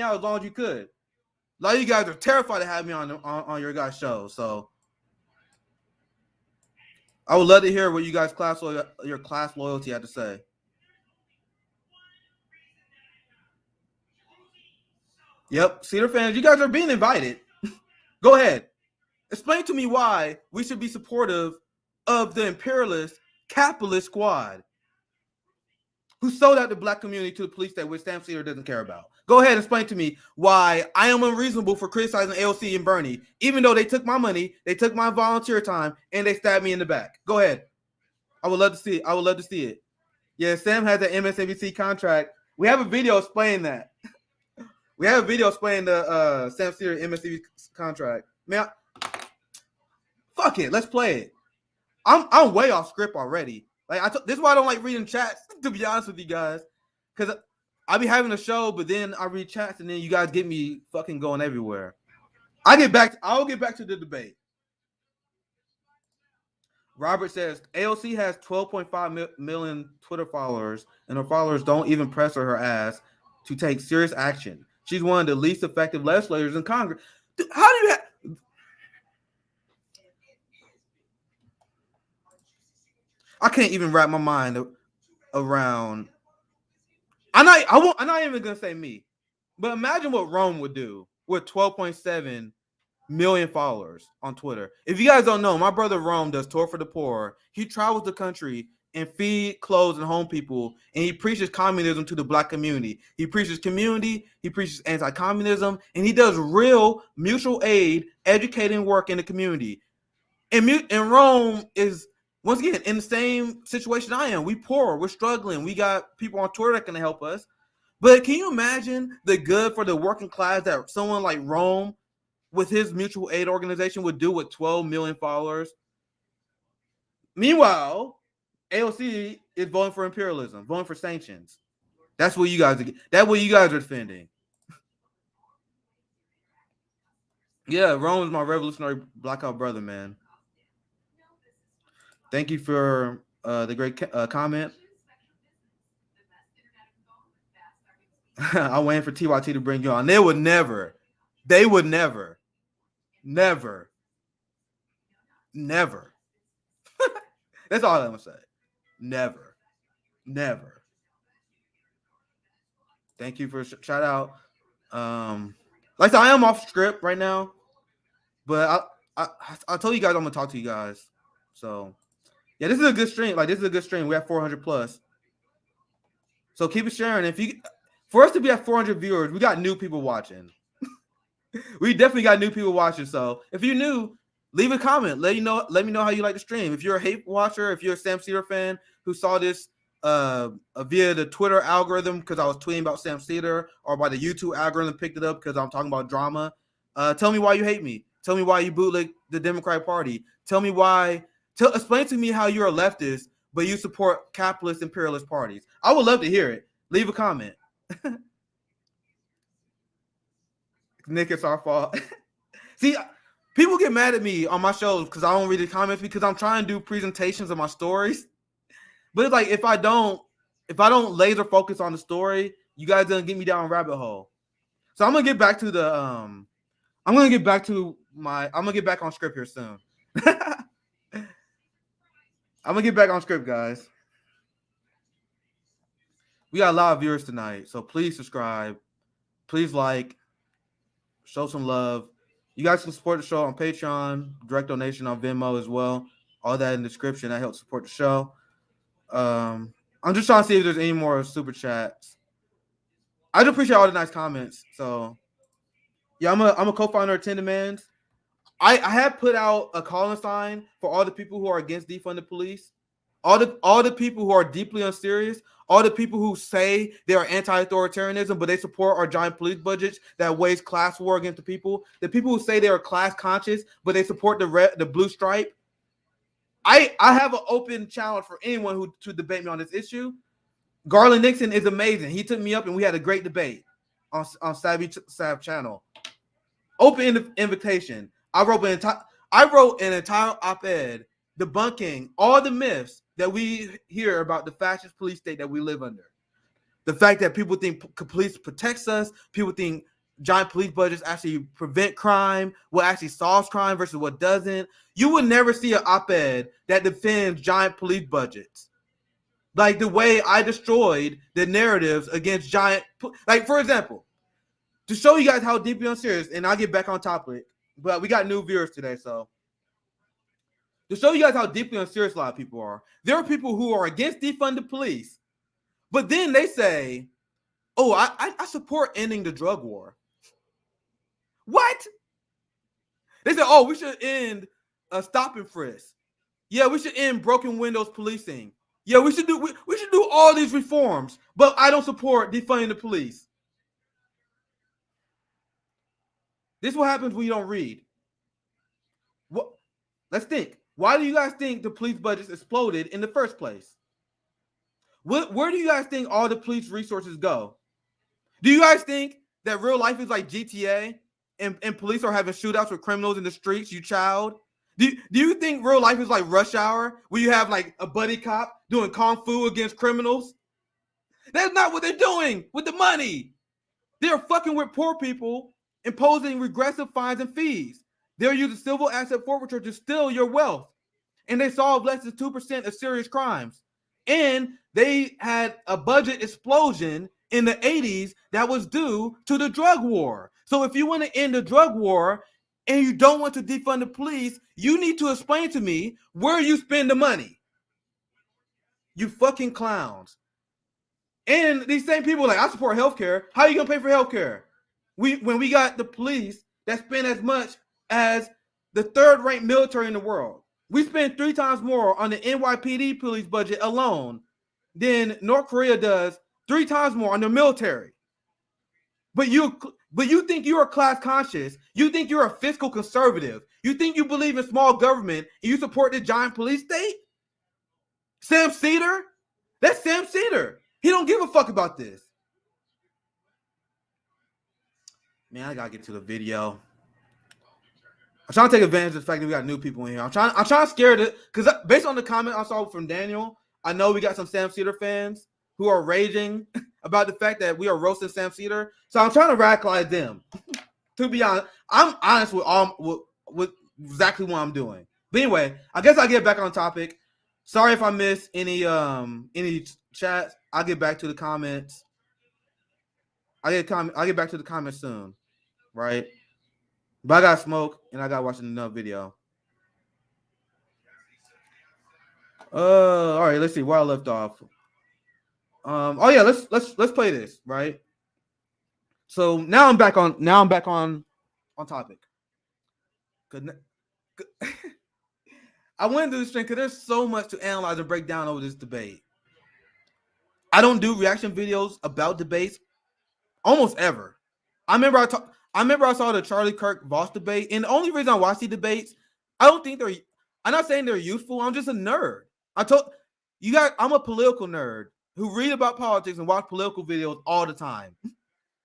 out as long as you could. A lot of you guys are terrified to have me on your guys' show. So I would love to hear what you guys your class loyalty had to say. Yep, Cedar fans, you guys are being invited. Go ahead. Explain to me why we should be supportive of the imperialist capitalist squad who sold out the black community to the police state, which Sam Cedar doesn't care about. Go ahead and explain to me why I am unreasonable for criticizing AOC and Bernie, even though they took my money, they took my volunteer time, and they stabbed me in the back. Go ahead. I would love to see it. I would love to see it. Yeah, Sam has an MSNBC contract. We have a video explaining that. We have a video explaining the Sam Cedar MSNBC contract. Man, fuck it. Let's play it. I'm way off script already. Like this is why I don't like reading chats, to be honest with you guys, because I be having a show, but then I read chats, and then you guys get me fucking going everywhere. I'll get back to the debate. Robert says AOC has 12.5 million Twitter followers, and her followers don't even press her ass to take serious action. She's one of the least effective legislators in Congress. Dude, how do you have? I can't even wrap my mind around. I'm not even gonna say me, but imagine what Rome would do with 12.7 million followers on Twitter. If you guys don't know, my brother Rome does Tour for the Poor. He travels the country and feed, clothes, and home people, and he preaches communism to the black community. He preaches community, he preaches anti-communism, and he does real mutual aid, educating work in the community. And Rome is, once again, in the same situation I am. We poor, we're struggling. We got people on Twitter that can help us. But can you imagine the good for the working class that someone like Rome with his mutual aid organization would do with 12 million followers? Meanwhile, AOC is voting for imperialism, voting for sanctions. That's what you guys are defending. Yeah, Rome is my revolutionary blackout brother, man. Thank you for the great comment. I'm waiting for TYT to bring you on. They would never. That's all I'm gonna say. Never. Thank you for shout out. Like I said, I am off script right now, but I told you guys I'm gonna talk to you guys. So yeah, this is a good stream. We have 400 plus. So keep it sharing. For us to be at 400 viewers, we got new people watching. We definitely got new people watching. So if you're new, leave a comment. Let me know how you like the stream. If you're a hate watcher, if you're a Sam Cedar fan who saw this via the Twitter algorithm because I was tweeting about Sam Cedar, or by the YouTube algorithm picked it up because I'm talking about drama, tell me why you hate me. Tell me why you bootleg the Democratic Party. Tell me why. Explain to me how you're a leftist, but you support capitalist imperialist parties. I would love to hear it. Leave a comment. Nick, it's our fault. See, people get mad at me on my shows because I don't read the comments because I'm trying to do presentations of my stories. But it's like if I don't laser focus on the story, you guys don't get me down a rabbit hole. So I'm gonna get back on script here soon. I'm gonna get back on script, guys. We got a lot of viewers tonight, so please subscribe, please like, show some love. You guys can support the show on Patreon, direct donation on Venmo as well. All that in the description. That helps support the show. I'm just trying to see if there's any more super chats. I do appreciate all the nice comments. So yeah, I'm a co-founder of 10 Demands. I have put out a calling sign for all the people who are against defund the police, all the people who are deeply unserious, all the people who say they are anti-authoritarianism, but they support our giant police budgets that wage class war against the people who say they are class conscious, but they support the blue stripe. I have an open challenge for anyone to debate me on this issue. Garland Nixon is amazing. He took me up and we had a great debate on Savvy Sav channel. Open invitation. I wrote an entire op-ed debunking all the myths that we hear about the fascist police state that we live under. The fact that people think police protects us, people think giant police budgets actually prevent crime, what actually solves crime versus what doesn't. You would never see an op-ed that defends giant police budgets. Like the way I destroyed the narratives against giant, like for example, to show you guys how deeply unserious, and I'll get back on topic, but we got new viewers today, so to show you guys how deeply unserious a lot of people are, there are people who are against defund the police, but then they say, oh, I support ending the drug war. What? They said, oh, we should end stop and frisk. Yeah, we should end broken windows policing. Yeah, we should do all these reforms, but I don't support defunding the police. This is what happens when you don't read. What? Let's think. Why do you guys think the police budgets exploded in the first place? Where do you guys think all the police resources go? Do you guys think that real life is like GTA and police are having shootouts with criminals in the streets, you child? Do you think real life is like Rush Hour, where you have like a buddy cop doing kung fu against criminals? That's not what they're doing with the money. They're fucking with poor people, imposing regressive fines and fees. They're using civil asset forfeiture to steal your wealth. And they solve less than 2% of serious crimes. And they had a budget explosion in the 80s that was due to the drug war. So if you want to end the drug war and you don't want to defund the police, you need to explain to me where you spend the money. You fucking clowns. And these same people like, I support healthcare. How are you going to pay for healthcare? When we got the police that spend as much as the third-ranked military in the world. We spend 3 times more on the NYPD police budget alone than North Korea does, 3 times more on the military. But you think you are class conscious. You think you're a fiscal conservative. You think you believe in small government and you support the giant police state? Sam Seder? That's Sam Seder. He don't give a fuck about this. Man, I gotta get to the video. I'm trying to take advantage of the fact that we got new people in here. I'm trying to scare it because based on the comment I saw from Daniel, I know we got some Sam Seder fans who are raging about the fact that we are roasting Sam Seder. So I'm trying to radicalize them. To be honest, I'm honest with exactly what I'm doing. But anyway, I guess I'll get back on topic. Sorry if I missed any chats. I'll get back to the comments. I'll get back to the comments soon, right? But I got smoke and I got watching another video. All right, let's see where I left off. Oh yeah, let's play this, right? So now I'm back on topic. I went through this thing because there's so much to analyze and break down over this debate. I don't do reaction videos about debates almost ever. I remember I saw the Charlie Kirk Voss debate, and the only reason I watch these debates, I'm not saying they're useful. I'm just a nerd. I'm a political nerd who read about politics and watch political videos all the time.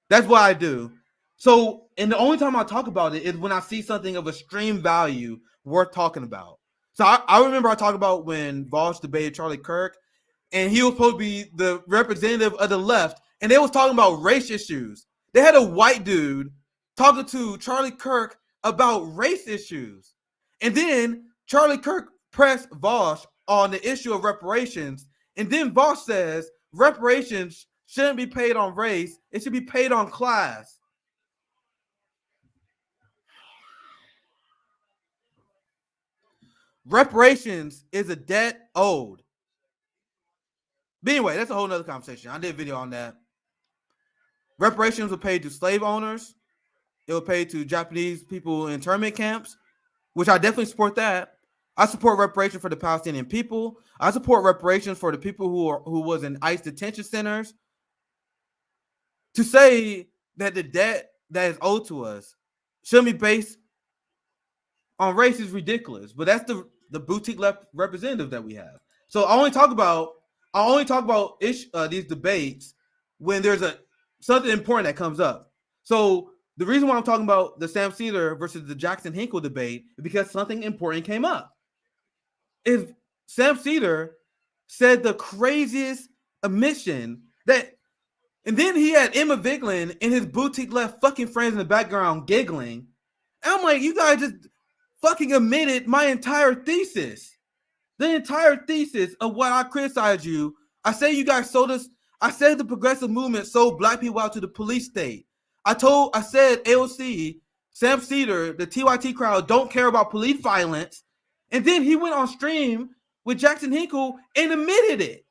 That's what I do. So, and the only time I talk about it is when I see something of extreme value worth talking about. So I remember I talked about when Voss debated Charlie Kirk, and he was supposed to be the representative of the left, and they was talking about race issues. They had a white dude talking to Charlie Kirk about race issues. And then Charlie Kirk pressed Voss on the issue of reparations. And then Voss says reparations shouldn't be paid on race. It should be paid on class. Reparations is a debt owed. But anyway, that's a whole nother conversation. I did a video on that. Reparations were paid to slave owners. It was paid to Japanese people in internment camps, which I definitely support that. I support reparations for the Palestinian people. I support reparations for the people who was in ICE detention centers. To say that the debt that is owed to us shouldn't be based on race is ridiculous. But that's the boutique left representative that we have. So I only talk about these debates when there's something important that comes up. So the reason why I'm talking about the Sam Seder versus the Jackson Hinkle debate is because something important came up. If Sam Seder said the craziest admission that, and then he had Emma Vigeland and his boutique left fucking friends in the background giggling. And I'm like, you guys just fucking admitted my entire thesis. The entire thesis of what I criticize you. I say you guys sold us. I said the progressive movement sold black people out to the police state. I said AOC, Sam Seder, the TYT crowd don't care about police violence. And then he went on stream with Jackson Hinkle and admitted it.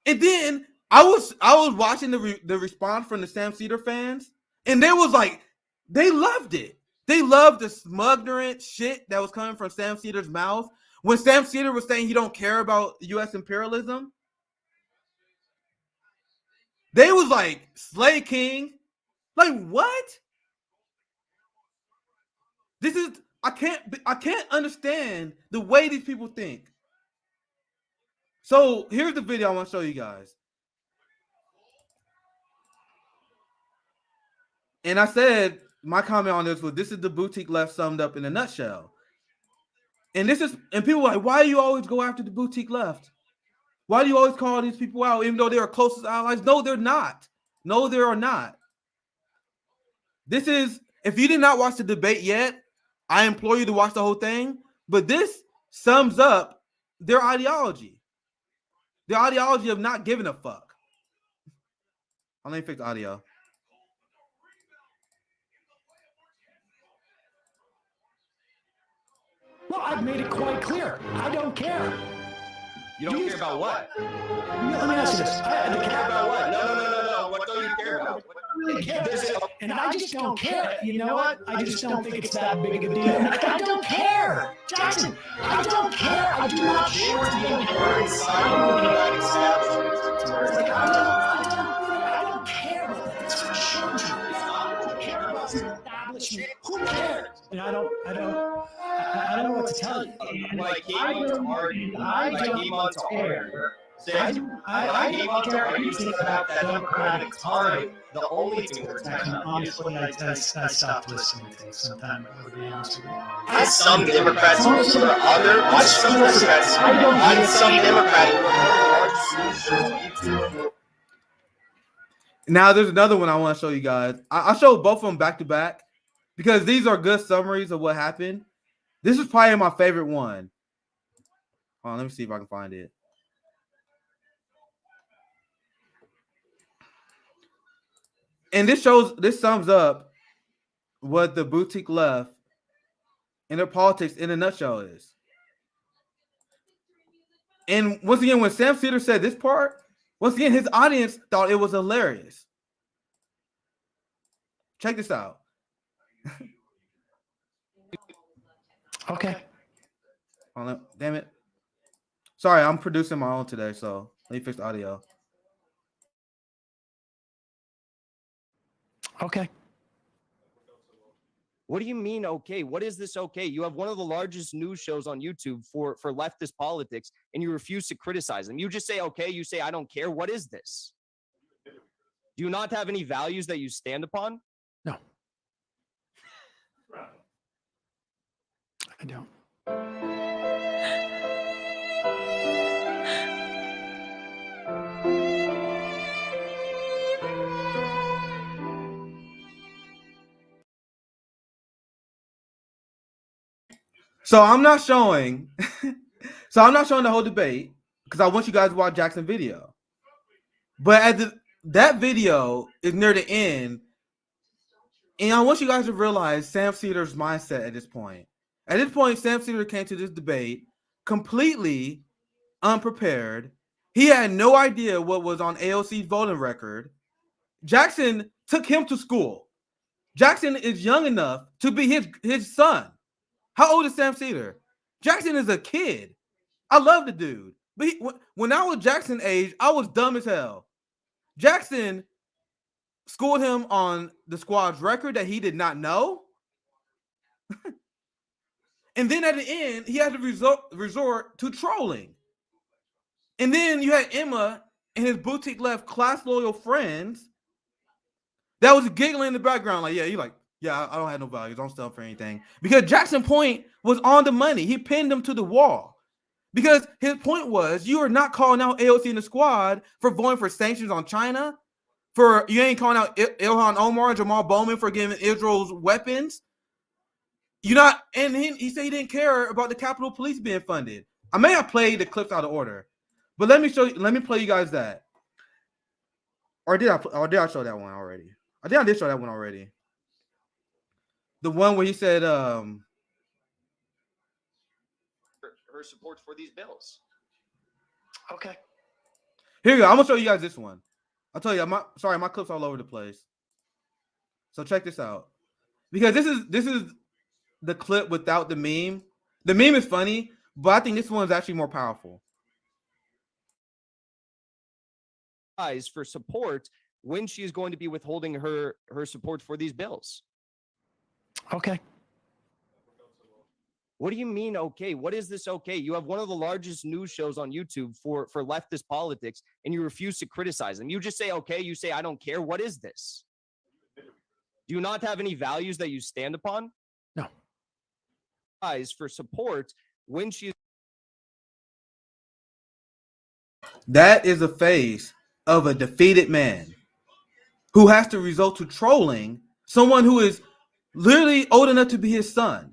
And then I was watching the response from the Sam Seder fans, and they was like, they loved it. They loved the smuggerant shit that was coming from Sam Seder's mouth. When Sam Seder was saying he don't care about U.S. imperialism, they was like, Slay King. Like, what? This is, I can't understand the way these people think. So here's the video I want to show you guys. And I said, my comment on this was, this is the boutique left summed up in a nutshell. And people are like, why do you always go after the boutique left? Why do you always call these people out, even though they're our closest allies? No, they're not. No, they are not. This is, if you did not watch the debate yet, I implore you to watch the whole thing. But this sums up their ideology. The ideology of not giving a fuck. Let me fix the audio. Well, I've made it quite clear. I don't care. You don't care about what? Let me ask you this. I care about what? No. What don't you care about? really care. And I just don't care. You know what? I just don't think it's that big of a deal. I don't care. Jackson, I don't care. I do not care to be on the side of the United States. I don't care about that. It's for children. I don't care about the establishment. Who cares? And I don't know what to tell you. Like I came on to air. I came on to air using about that Democratic time. The only thing we're talking about. Honestly, I stopped listening to you sometime ago, to be honest with you. Some Democrats or other, some Democrats, some Democratic. Now there's another one I want to show you guys. I'll show both of them back to back because these are good summaries of what happened. This is probably my favorite one. Hold on, let me see if I can find it. And this sums up what the boutique left and their politics in a nutshell is. And once again, when Sam Seder said this part, once again, his audience thought it was hilarious. Check this out. Okay. Oh, damn it. Sorry, I'm producing my own today, so let me fix the audio. Okay. What do you mean, okay? What is this okay? You have one of the largest news shows on YouTube for leftist politics, and you refuse to criticize them. You just say, okay, you say, I don't care. What is this? Do you not have any values that you stand upon? No. I don't. So I'm not showing the whole debate because I want you guys to watch Jackson's video. But that video is near the end, and I want you guys to realize Sam Seder's mindset at this point. At this point, Sam Seder came to this debate completely unprepared. He had no idea what was on AOC's voting record. Jackson took him to school. Jackson is young enough to be his son. How old is Sam Seder? Jackson is a kid. I love the dude. But when I was Jackson's age, I was dumb as hell. Jackson schooled him on the squad's record that he did not know. And then at the end, he had to resort to trolling. And then you had Emma and his boutique left class loyal friends that was giggling in the background like, yeah, I don't have no values. Don't stand for anything. Because Jackson's point was on the money. He pinned them to the wall. Because his point was, you are not calling out AOC in the squad for voting for sanctions on China. You ain't calling out Ilhan Omar and Jamal Bowman for giving Israel's weapons. You're not, and he said he didn't care about the Capitol Police being funded. I may have played the clips out of order, but let me play you guys that. Or did I show that one already? I think I did show that one already. The one where he said, her support for these bills. Okay. Here you go. I'm gonna show you guys this one. I'll tell you, my clip's all over the place. So check this out. Because this is the clip without the meme. The meme is funny, but I think this one is actually more powerful. For support when she is going to be withholding her support for these bills. Okay. What do you mean, okay? What is this okay? You have one of the largest news shows on YouTube for leftist politics, and you refuse to criticize them. You just say, okay, you say, I don't care. What is this? Do you not have any values that you stand upon? No. For support when she... That is a face of a defeated man who has to resort to trolling someone who is literally old enough to be his son.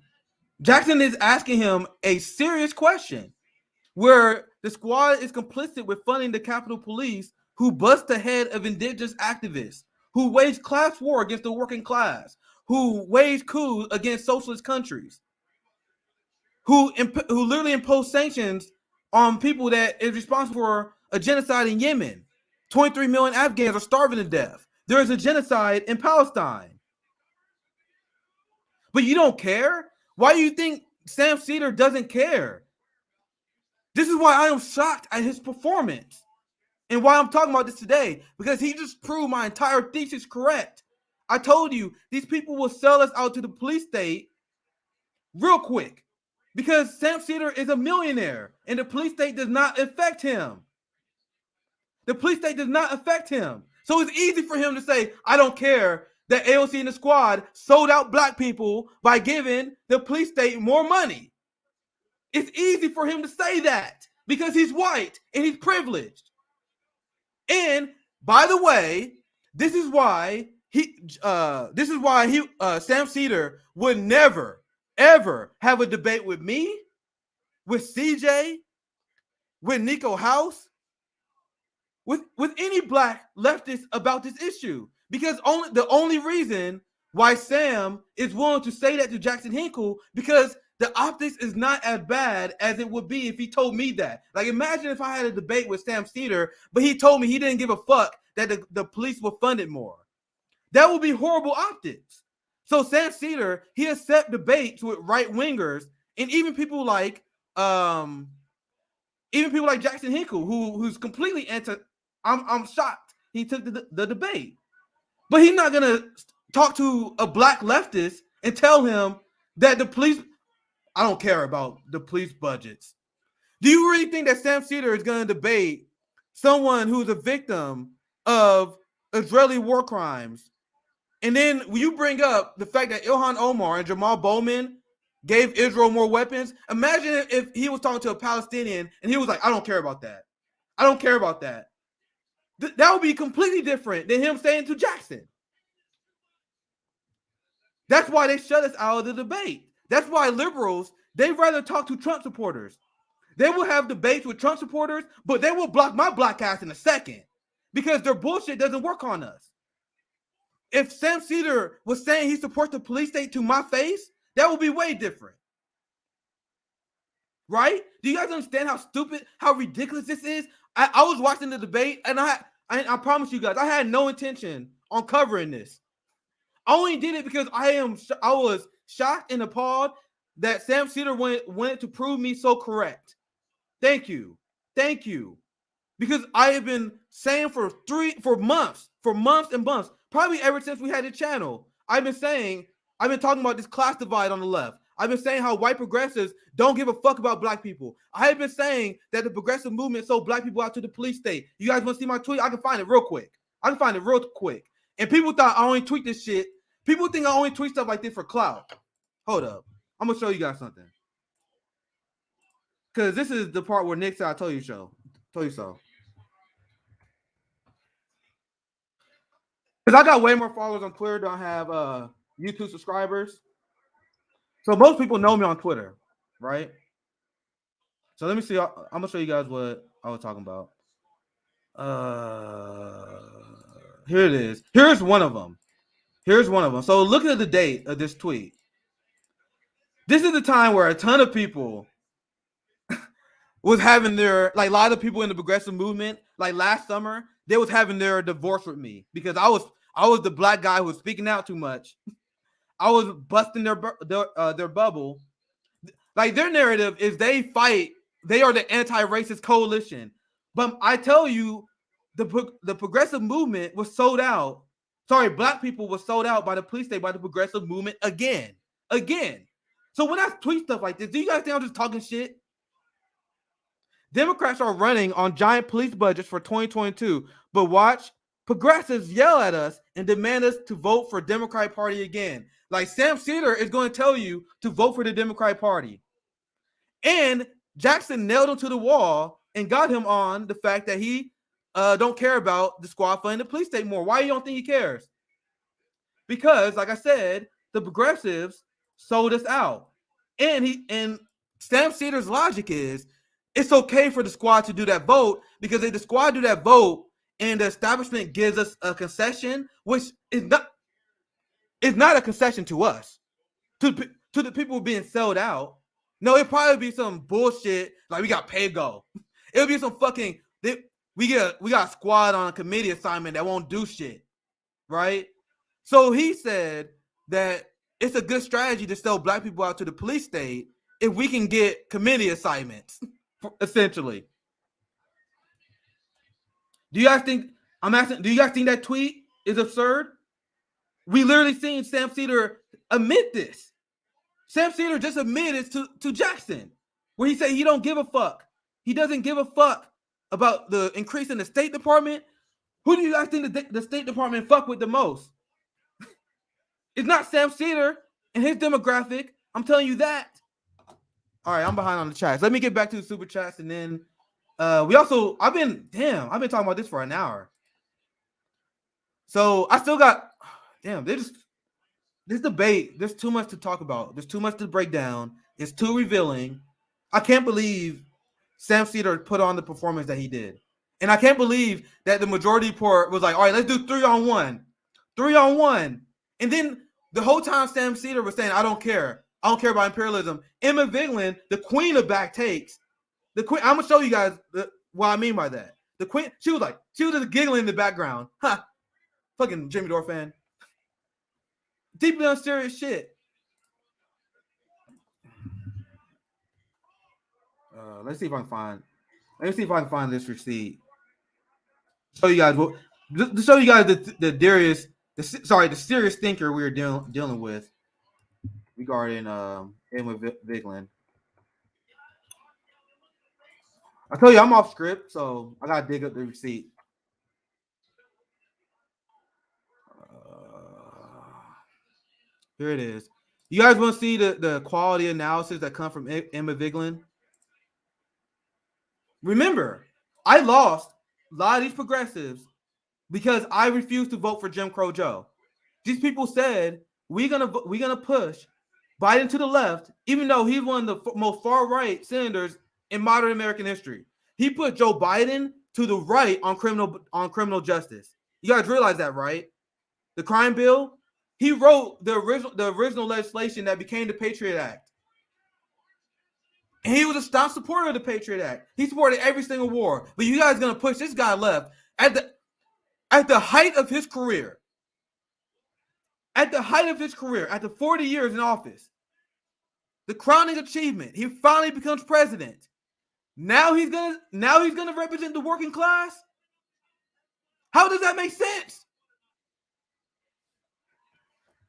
Jackson is asking him a serious question where the squad is complicit with funding the Capitol Police, who bust the head of indigenous activists, who wage class war against the working class, who wage coups against socialist countries, who literally impose sanctions on people that is responsible for a genocide in Yemen. 23 million Afghans are starving to death. There is a genocide in Palestine. But you don't care? Why do you think Sam Seder doesn't care? This is why I am shocked at his performance and why I'm talking about this today, because he just proved my entire thesis correct. I told you, these people will sell us out to the police state real quick because Sam Seder is a millionaire and the police state does not affect him. The police state does not affect him. So it's easy for him to say, I don't care that AOC and the squad sold out black people by giving the police state more money. It's easy for him to say that because he's white and he's privileged. And by the way, this is why Sam Seder would never, ever have a debate with me, with CJ, with Nico House, with any black leftist about this issue. Because the only reason why Sam is willing to say that to Jackson Hinkle, because the optics is not as bad as it would be if he told me that. Like, imagine if I had a debate with Sam Seder, but he told me he didn't give a fuck that the police were funded more. That would be horrible optics. So Sam Seder, he accepts debates with right-wingers and even people like Jackson Hinkle, who's completely anti. I'm shocked he took the debate. But he's not gonna talk to a black leftist and tell him that the police, I don't care about the police budgets. Do you really think that Sam Seder is gonna debate someone who's a victim of Israeli war crimes? And then when you bring up the fact that Ilhan Omar and Jamal Bowman gave Israel more weapons, imagine if he was talking to a Palestinian and he was like, I don't care about that. I don't care about that. That would be completely different than him saying to Jackson. That's why they shut us out of the debate. That's why liberals, they'd rather talk to Trump supporters. They will have debates with Trump supporters, but they will block my black ass in a second because their bullshit doesn't work on us. If Sam Seder was saying he supports the police state to my face, that would be way different. Right? Do you guys understand how stupid, how ridiculous this is? I was watching the debate, and I promise you guys, I had no intention on covering this. I only did it because I was shocked and appalled that Sam Seder wanted to prove me so correct. Thank you. Because I have been saying for months and months, probably ever since we had the channel, I've been talking about this class divide on the left. I've been saying how white progressives don't give a fuck about black people. I have been saying that the progressive movement sold black people out to the police state. You guys want to see my tweet? I can find it real quick. And people thought I only tweet this shit. People think I only tweet stuff like this for clout. Hold up. I'm going to show you guys something. Because this is the part where Nick said, I told you so. Because I got way more followers on Twitter than I have YouTube subscribers. So most people know me on Twitter, right? So let me see. I'm going to show you guys what I was talking about. Here it is. Here's one of them. Here's one of them. So look at the date of this tweet. This is the time where a ton of people was having their, like, a lot of people in the progressive movement, like last summer, they was having their divorce with me because I was the black guy who was speaking out too much. I was busting their bubble. Like, their narrative is they are the anti-racist coalition. But I tell you, the progressive movement was sold out. Sorry, black people was sold out by the police state, by the progressive movement again. So when I tweet stuff like this, do you guys think I'm just talking shit? Democrats are running on giant police budgets for 2022, but watch, progressives yell at us and demand us to vote for Democratic Party again. Like, Sam Seder is going to tell you to vote for the Democratic Party. And Jackson nailed him to the wall and got him on the fact that he don't care about the squad funding the police state more. Why you don't think he cares? Because, like I said, the progressives sold us out. And Sam Seder's logic is, it's okay for the squad to do that vote, because if the squad do that vote and the establishment gives us a concession, which is not a concession to us, to the people being sold out. No, it'd probably be some bullshit like we got pay-go. It'll be some fucking we got a squad on a committee assignment that won't do shit, right? So he said that it's a good strategy to sell black people out to the police state if we can get committee assignments, essentially. Do you guys think that tweet is absurd? We literally seen Sam Seder admit this. Sam Seder just admitted to Jackson, where he said he don't give a fuck. He doesn't give a fuck about the increase in the State Department. Who do you guys think the State Department fuck with the most? It's not Sam Seder and his demographic. I'm telling you that. All right, I'm behind on the chats. Let me get back to the super chats, and then I've been talking about this for an hour. So I still got this debate. There's too much to talk about. There's too much to break down. It's too revealing. I can't believe Sam Seder put on the performance that he did. And I can't believe that the majority report was like, all right, let's do 3-on-1. 3-on-1. And then the whole time Sam Seder was saying, I don't care. I don't care about imperialism. Emma Vigeland, the queen of back takes, I'm going to show you guys what I mean by that. The queen, she was just giggling in the background. Huh. Fucking Jimmy Dore fan. Deeply unserious shit. Let me see if I can find this receipt. Show you guys the serious thinker we were dealing with regarding Emma Vigeland. I tell you, I'm off script, so I gotta dig up the receipt. Here it is. You guys want to see the quality analysis that come from Emma Vigeland? Remember, I lost a lot of these progressives because I refused to vote for Jim Crow Joe. These people said we're gonna push Biden to the left, even though he's one of the most far-right senators in modern American history. He put Joe Biden to the right on criminal justice. You guys realize that, right? The crime bill. He wrote the original legislation that became the Patriot Act. And he was a staunch supporter of the Patriot Act. He supported every single war. But you guys are going to push this guy left at the height of his career. At the height of his career, after 40 years in office, the crowning achievement, he finally becomes president. Now he's gonna represent the working class? How does that make sense?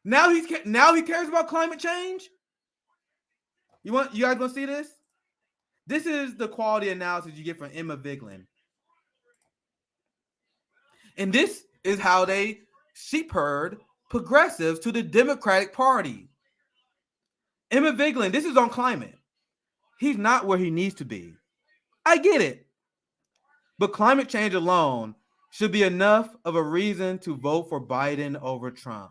Now he cares about climate change? You guys want to see this? This is the quality analysis you get from Emma Vigeland. And this is how they sheep-herd progressives to the Democratic Party. Emma Vigeland, this is on climate. He's not where he needs to be. I get it. But climate change alone should be enough of a reason to vote for Biden over Trump.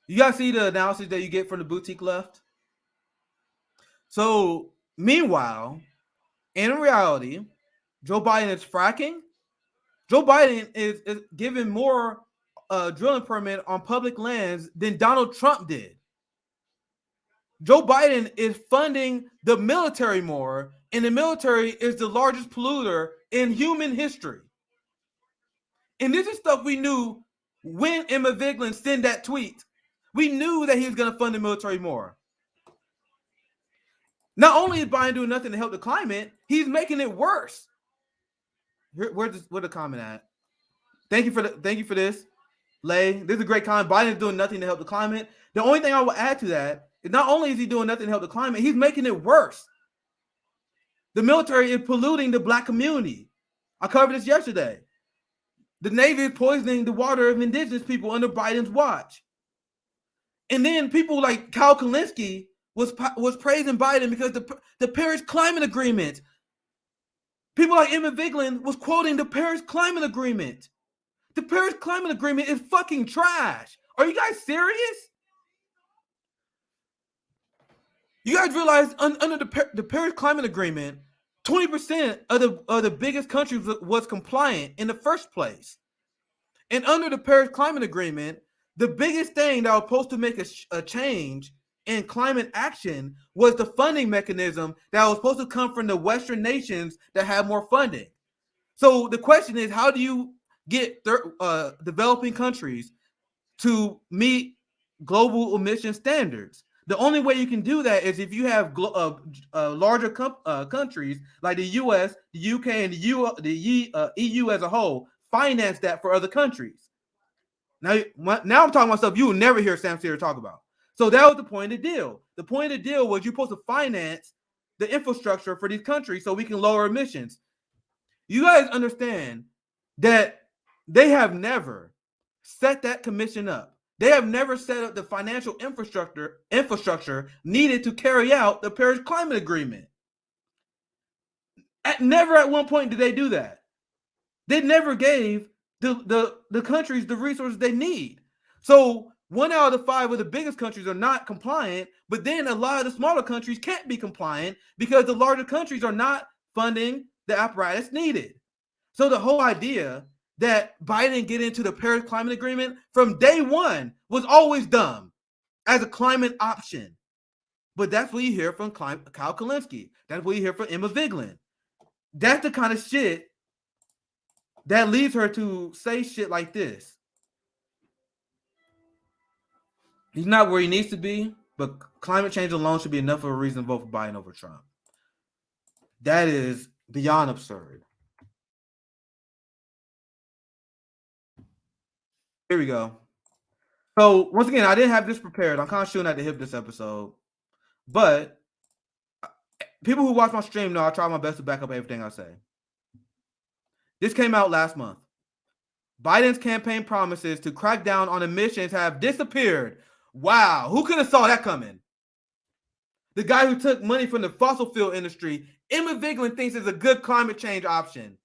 You guys see the analysis that you get from the boutique left? So meanwhile, in reality, Joe Biden is fracking. Joe Biden is giving more drilling permit on public lands than Donald Trump did. Joe Biden is funding the military more, and the military is the largest polluter in human history. And this is stuff we knew when Emma Vigeland sent that tweet. We knew that he was going to fund the military more. Not only is Biden doing nothing to help the climate, he's making it worse. Where's the comment at? Thank you for this, Lay. This is a great comment. Biden is doing nothing to help the climate. The only thing I will add to that is not only is he doing nothing to help the climate, he's making it worse. The military is polluting the Black community. I covered this yesterday. The Navy is poisoning the water of indigenous people under Biden's watch. And then people like Kyle Kalinske was praising Biden because the Paris Climate Agreement. People like Emma Vigeland was quoting the Paris Climate Agreement. The Paris Climate Agreement is fucking trash. Are you guys serious? You guys realize under the Paris Climate Agreement, 20% of the biggest countries was compliant in the first place. And under the Paris Climate Agreement, the biggest thing that was supposed to make a change in climate action was the funding mechanism that was supposed to come from the Western nations that have more funding. So the question is, how do you get developing countries to meet global emission standards? The only way you can do that is if you have larger countries like the U.S., the U.K., and the EU as a whole finance that for other countries. Now I'm talking about stuff you will never hear Sam Seder talk about. So that was the point of the deal. The point of the deal was you're supposed to finance the infrastructure for these countries so we can lower emissions. You guys understand that they have never set that commission up. They have never set up the financial infrastructure needed to carry out the Paris Climate Agreement. Never at one point did they do that. They never gave the countries the resources they need. So 1 out of the 5 of the biggest countries are not compliant, but then a lot of the smaller countries can't be compliant because the larger countries are not funding the apparatus needed. So the whole idea that Biden get into the Paris Climate Agreement from day one was always dumb as a climate option. But that's what you hear from Kyle Kalinske. That's what you hear from Emma Vigeland. That's the kind of shit that leads her to say shit like this. He's not where he needs to be, but climate change alone should be enough of a reason to vote for Biden over Trump. That is beyond absurd. Here we go. So once again, I didn't have this prepared. I'm kind of shooting at the hip this episode. But people who watch my stream know I try my best to back up everything I say. This came out last month. Biden's campaign promises to crack down on emissions have disappeared. Wow, who could have saw that coming? The guy who took money from the fossil fuel industry, Emma Vigeland, thinks is a good climate change option.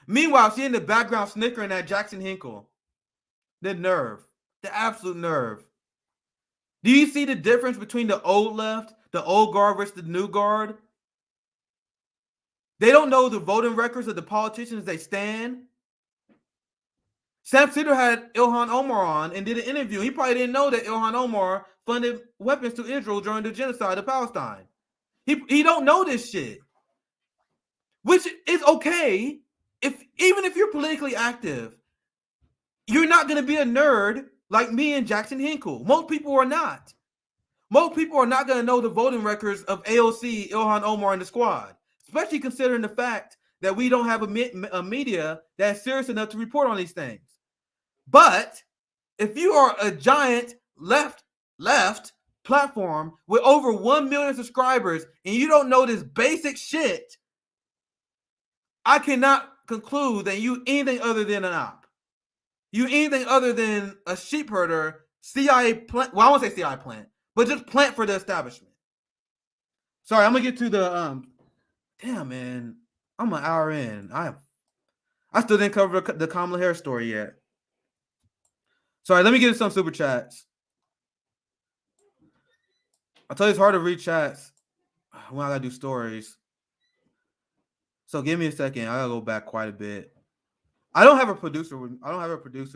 Meanwhile, she in the background snickering at Jackson Hinkle. The nerve, the absolute nerve. Do you see the difference between the old left, the old guard versus the new guard? They don't know the voting records of the politicians they stand. Sam Seder had Ilhan Omar on and did an interview. He probably didn't know that Ilhan Omar funded weapons to Israel during the genocide of Palestine. He don't know this shit. Which is okay. Even if you're politically active, you're not going to be a nerd like me and Jackson Hinkle. Most people are not. Most people are not going to know the voting records of AOC, Ilhan Omar, and the squad, especially considering the fact that we don't have a media that's serious enough to report on these things. But if you are a giant left platform with over 1 million subscribers and you don't know this basic shit, I cannot conclude that you anything other than an op. You anything other than a sheep herder, CIA plant. Well, I won't say CIA plant, but just plant for the establishment. Sorry, I'm gonna get to the damn man. I'm an hour in. I still didn't cover the Kamala Harris story yet. Sorry, let me get to some super chats. I tell you, it's hard to read chats when I gotta do stories. So give me a second. I gotta go back quite a bit. I don't have a producer.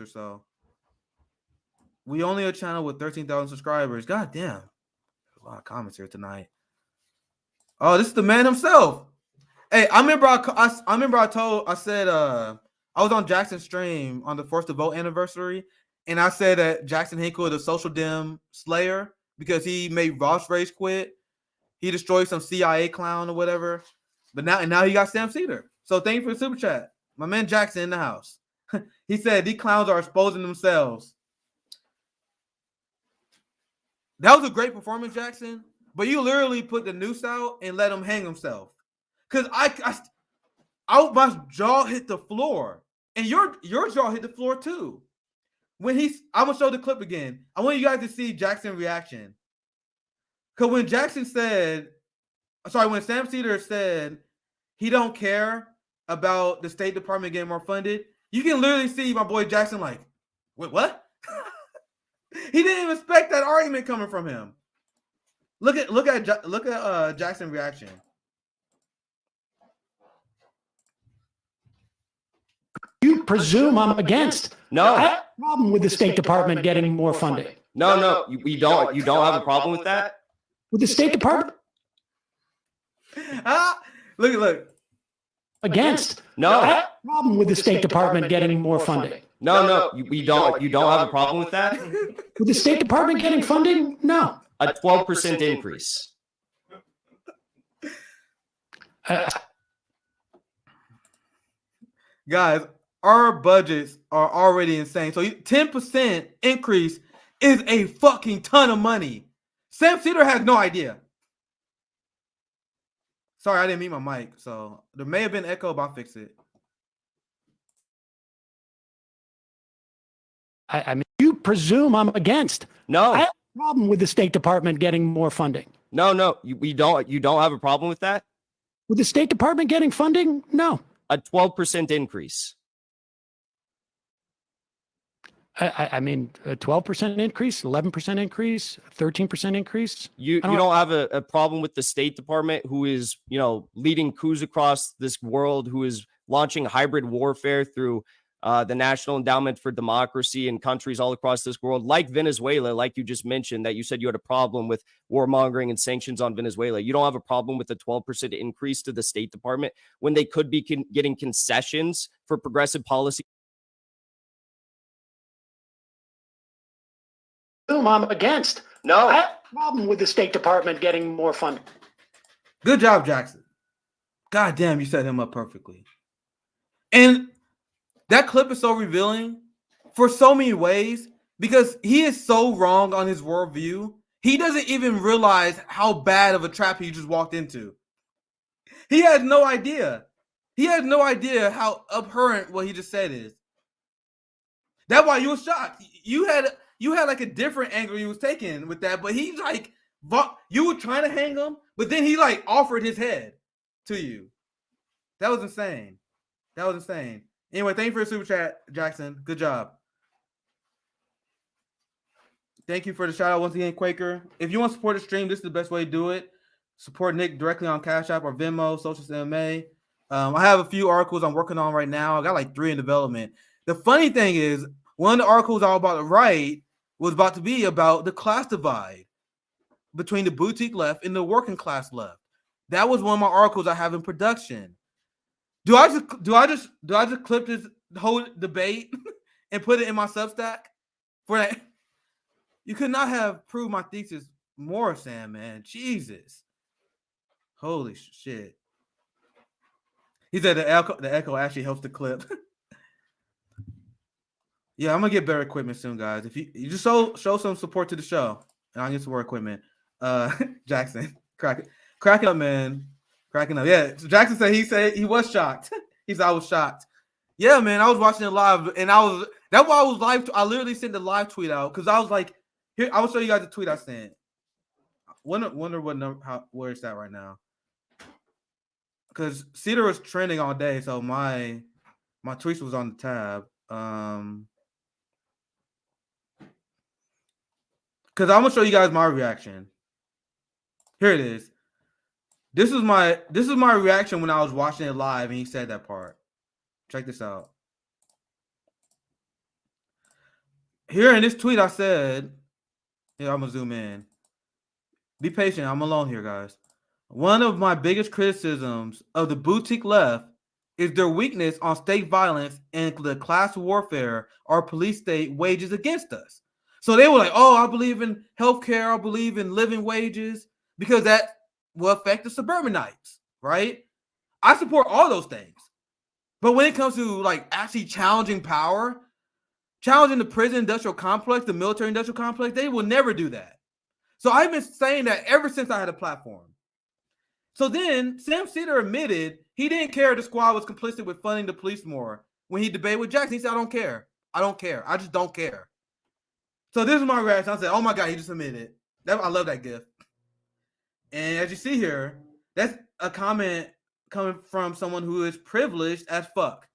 So we only a channel with 13,000 subscribers. God damn, a lot of comments here tonight. Oh, this is the man himself. Hey, I remember I said I was on Jackson's stream on the Force to Vote anniversary, and I said that Jackson Hinkle is a social dem slayer because he made Ross Rage quit. He destroyed some CIA clown or whatever. But now he got Sam Seder. So thank you for the super chat. My man Jackson in the house. He said these clowns are exposing themselves. That was a great performance, Jackson. But you literally put the noose out and let him hang himself. Cause my jaw hit the floor, and your jaw hit the floor too. I'm gonna show the clip again. I want you guys to see Jackson's reaction. Cause when Sam Seder said he don't care about the State Department getting more funded, you can literally see my boy Jackson like, wait, what? He didn't even expect that argument coming from him. Look at Jackson's reaction. You presume I'm against. No. I have a problem with the State Department getting more funding. No, we don't. You don't have a problem with that? With the State Department? Look. Against. No. I have a problem with the State Department getting more funding. No, we don't. You don't have a problem with that? With the State Department getting funding? No. A 12% increase. Guys, our budgets are already insane. So 10% increase is a fucking ton of money. Sam Seder has no idea. Sorry, I didn't mute my mic. So there may have been echo, but I'll fix it. I mean, you presume I'm against. No. I have a problem with the State Department getting more funding. No, we don't. You don't have a problem with that? With the State Department getting funding? No. A 12% increase. I mean, a 12% increase, 11% increase, 13% increase. You don't have a problem with the State Department, who is, leading coups across this world, who is launching hybrid warfare through the National Endowment for Democracy in countries all across this world, like Venezuela, like you just mentioned, that you said you had a problem with warmongering and sanctions on Venezuela. You don't have a problem with a 12% increase to the State Department when they could be getting concessions for progressive policy. I'm against. No. I have a problem with the State Department getting more funding. Good job, Jackson. God damn, you set him up perfectly. And that clip is so revealing for so many ways because he is so wrong on his worldview. He doesn't even realize how bad of a trap he just walked into. He has no idea. He has no idea how abhorrent what he just said is. That's why you were shocked. You had like a different angle you was taking with that, but he's like, you were trying to hang him, but then he like offered his head to you. That was insane. Anyway, thank you for your super chat, Jackson. Good job. Thank you for the shout out once again, Quaker. If you want to support the stream, this is the best way to do it. Support Nick directly on Cashapp or Venmo, SocialistMMA. I have a few articles I'm working on right now. I got like 3 in development. The funny thing is, one of the articles I was about to write was about to be about the class divide between the boutique left and the working class left. That was one of my articles I have in production. Do I just clip this whole debate and put it in my Substack for that? You could not have proved my thesis more, Sam, man. Jesus. Holy shit. He said the echo actually helps the clip. Yeah, I'm gonna get better equipment soon, guys. If you just show some support to the show, and I'll get some more equipment. Jackson, cracking up, man. Cracking up. Yeah. So Jackson said he was shocked. He said I was shocked. Yeah, man. I was watching it live, and that's why I was live. I literally sent the live tweet out because I was like, here, I will show you guys the tweet I sent. Wonder what number, where it's at right now. Because Seder was trending all day, so my tweets was on the tab. Because I'm gonna show you guys my reaction. Here it is. This is my reaction when I was watching it live and he said that part. Check this out. Here in this tweet, I said, here, I'm gonna zoom in. Be patient. I'm alone here, guys. One of my biggest criticisms of the boutique left is their weakness on state violence and the class warfare our police state wages against us. So they were like, oh, I believe in healthcare. I believe in living wages because that will affect the suburbanites, right? I support all those things. But when it comes to like actually challenging power, challenging the prison industrial complex, the military industrial complex, they will never do that. So I've been saying that ever since I had a platform. So then Sam Seder admitted he didn't care the squad was complicit with funding the police more when he debated with Jackson. He said, I don't care. I don't care. I just don't care. So this is my reaction. I said, oh my God, he just admitted. I love that gift. And as you see here, that's a comment coming from someone who is privileged as fuck.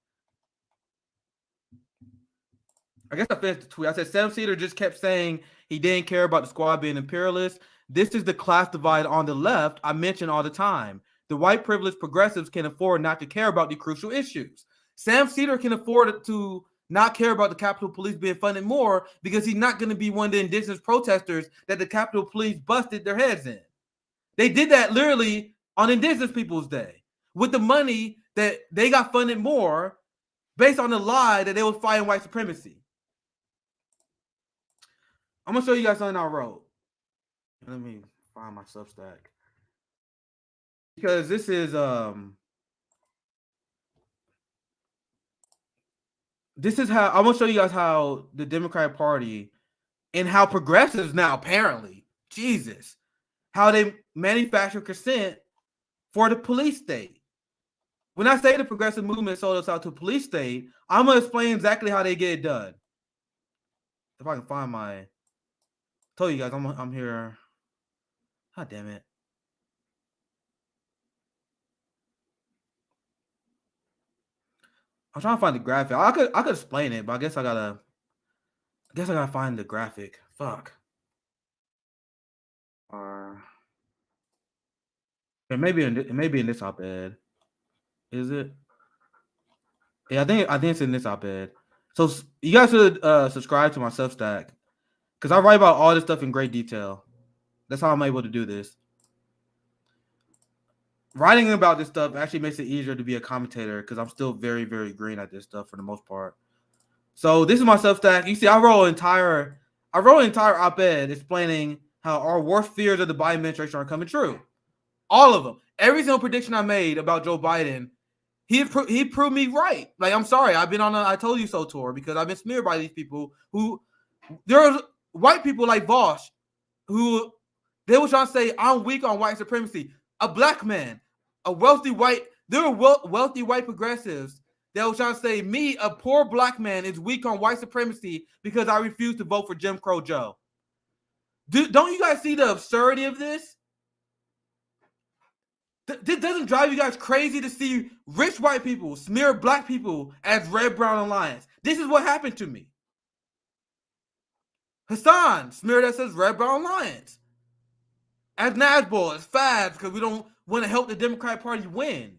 I guess I finished the tweet. I said, Sam Seder just kept saying he didn't care about the squad being imperialist. This is the class divide on the left I mention all the time. The white privileged progressives can afford not to care about the crucial issues. Sam Seder can afford to not care about the Capitol Police being funded more because he's not going to be one of the indigenous protesters that the Capitol Police busted their heads in. They did that literally on Indigenous Peoples Day with the money that they got funded more based on the lie that they were fighting white supremacy. I'm going to show you guys something I wrote. Let me find my Substack. Because this is how I'm going to show you guys how the Democratic Party and how progressives now apparently, Jesus, how they manufacture consent for the police state. When I say the progressive movement sold us out to police state, I'm going to explain exactly how they get it done. If I can find my... told you guys I'm here. God damn it. I'm trying to find the graphic. I could explain it, but I guess I gotta find the graphic. Fuck. Or it may be in this op-ed. Is it? Yeah, I think it's in this op-ed. So you guys should subscribe to my Substack because I write about all this stuff in great detail. That's how I'm able to do this. Writing about this stuff actually makes it easier to be a commentator because I'm still very, very green at this stuff for the most part. So this is my Substack. You see, I wrote an entire op-ed explaining how our worst fears of the Biden administration are coming true. All of them. Every single prediction I made about Joe Biden, he proved me right. Like, I'm sorry, I've been on a I told you so tour because I've been smeared by these people who there's white people like Vosh who they were trying to say I'm weak on white supremacy. A black man, a wealthy white, there were wealthy white progressives that were trying to say me, a poor black man, is weak on white supremacy because I refuse to vote for Jim Crow Joe. Don't you guys see the absurdity of this? This doesn't drive you guys crazy to see rich white people smear black people as Red Brown Alliance. This is what happened to me. Hassan smeared us as Red Brown Alliance. As Nazbol, as Fabs, because we don't want to help the Democratic Party win.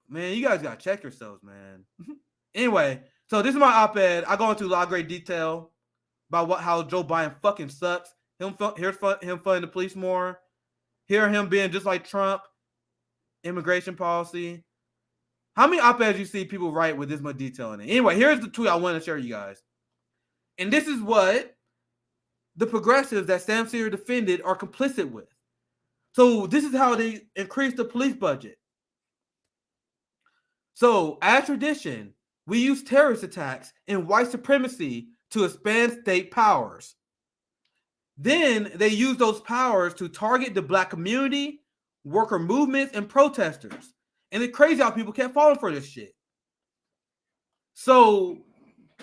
Man, you guys got to check yourselves, man. Anyway, so this is my op-ed. I go into a lot of great detail about how Joe Biden fucking sucks. Here's him funding the police more. Hear him being just like Trump, immigration policy. How many op-eds you see people write with this much detail in it? Anyway, here's the tweet I want to share you guys. And this is what the progressives that Sam Seder defended are complicit with. So this is how they increase the police budget. So as tradition, we use terrorist attacks and white supremacy to expand state powers. Then they use those powers to target the black community, worker movements, and protesters. And it's crazy how people kept falling for this shit. So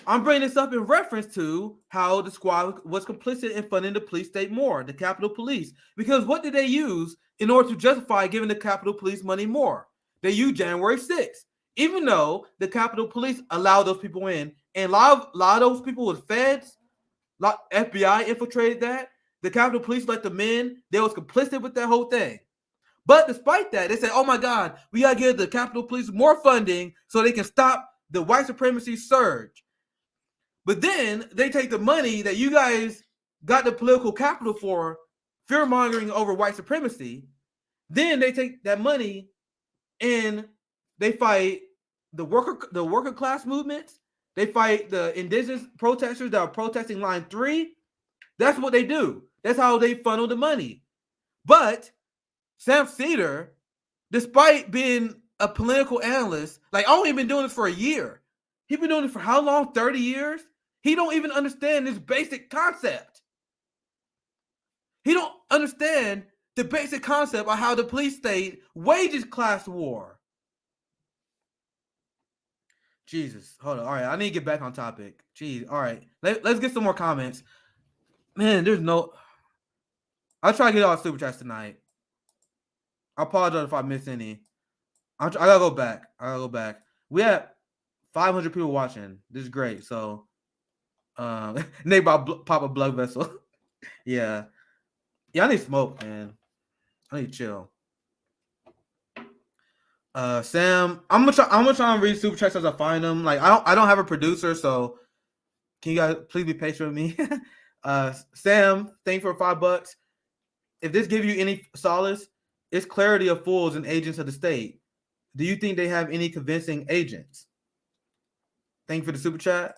I'm bringing this up in reference to how the squad was complicit in funding the police state more, the Capitol Police. Because what did they use in order to justify giving the Capitol Police money more? They used January 6th. Even though the Capitol Police allowed those people in, and a lot of those people with feds, FBI infiltrated that. the Capitol Police let them in. They was complicit with that whole thing. But despite that, they said, oh my God, we got to give the Capitol Police more funding so they can stop the white supremacy surge. But then they take the money that you guys got the political capital for, fear-mongering over white supremacy. Then they take that money and they fight the worker class movements. They fight the indigenous protesters that are protesting Line 3. That's what they do. That's how they funnel the money. But Sam Seder, despite being a political analyst, like only been doing this for a year. He's been doing it for how long? 30 years? He don't even understand this basic concept. He don't understand the basic concept of how the police state wages class war. Jesus, hold on. All right, I need to get back on topic. Jeez, all right. Let's get some more comments. Man, there's no... I'll try to get all super chats tonight. I apologize if I miss any. I gotta go back. We have 500 people watching. This is great. So, Nate pop a blood vessel. Yeah, I need smoke, man. I need to chill. Sam, I'm gonna try and read super chats as I find them. Like I don't have a producer, so can you guys please be patient with me? Sam, thank you for $5. If this gives you any solace, it's clarity of fools and agents of the state. Do you think they have any convincing agents? Thank you for the super chat.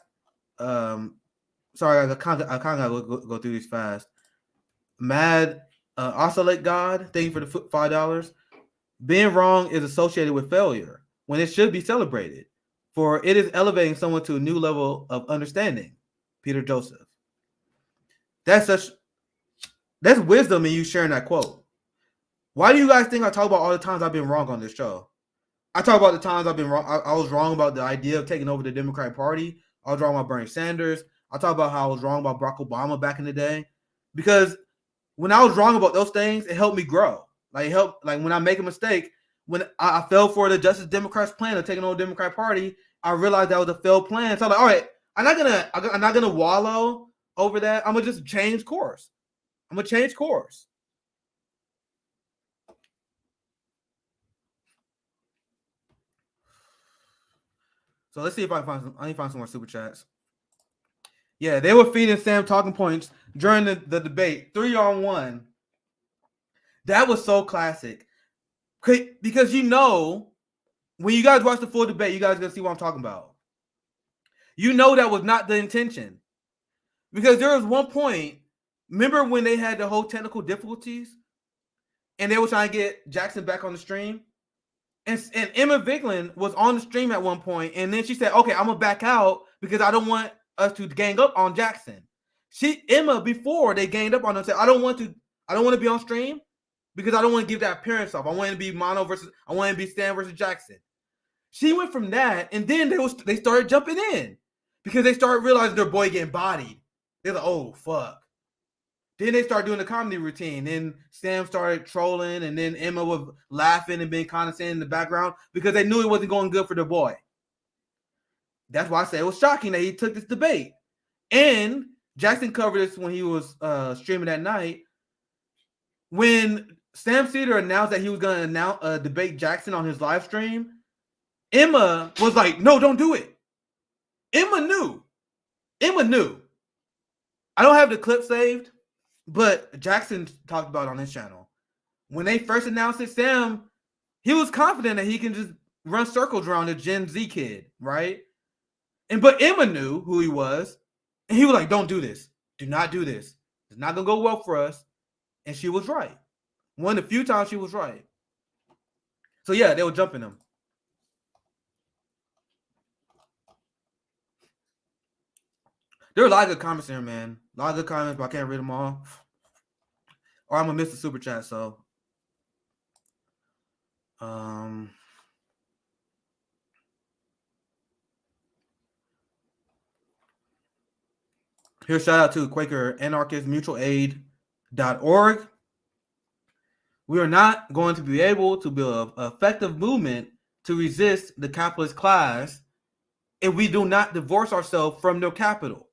Sorry, I kind of gotta go through these fast. Mad Oscillate God, thank you for the $5. Being wrong is associated with failure when it should be celebrated, for it is elevating someone to a new level of understanding. Peter Joseph. That's wisdom in you sharing that quote. Why do you guys think I talk about all the times I've been wrong on this show? I talk about the times I've been wrong. I was wrong about the idea of taking over the Democratic Party. I was wrong about Bernie Sanders. I talk about how I was wrong about Barack Obama back in the day. Because when I was wrong about those things, it helped me grow. Like when I make a mistake, when I fell for the Justice Democrats plan of taking over the Democratic Party, I realized that was a failed plan. So I'm like, all right, I'm not gonna wallow over that. I'm gonna just change course. So let's see if I need to find some more super chats. Yeah, they were feeding Sam talking points during the debate, 3-on-1. That was so classic. Because when you guys watch the full debate, you guys are going to see what I'm talking about. That was not the intention. Because there was one point, remember when they had the whole technical difficulties? And they were trying to get Jackson back on the stream? And Emma Vigeland was on the stream at one point, and then she said, okay, I'm going to back out because I don't want us to gang up on Jackson. Emma, before they ganged up on her, said, I don't want to be on stream because I don't want to give that appearance off. I want to be I want to be Stan versus Jackson. She went from that, and then they started jumping in because they started realizing their boy getting bodied. They're like, oh, fuck. Then they started doing the comedy routine. Then Sam started trolling, and then Emma was laughing and being condescending in the background because they knew it wasn't going good for their boy. That's why I say it was shocking that he took this debate. And Jackson covered this when he was streaming that night. When Sam Seder announced that he was going to debate Jackson on his live stream, Emma was like, no, don't do it. Emma knew. I don't have the clip saved, but Jackson talked about it on his channel. When they first announced it, Sam, he was confident that he can just run circles around a Gen Z kid, right? But Emma knew who he was, and he was like, don't do this. Do not do this. It's not going to go well for us. And she was right. One of the few times she was right. So, yeah, they were jumping him. There are a lot of good comments here, man. A lot of good comments, but I can't read them all. Or I'm going to miss the super chat, so. Here, shout out to Quaker Anarchist Mutual Aid.org. We are not going to be able to build an effective movement to resist the capitalist class if we do not divorce ourselves from their capital.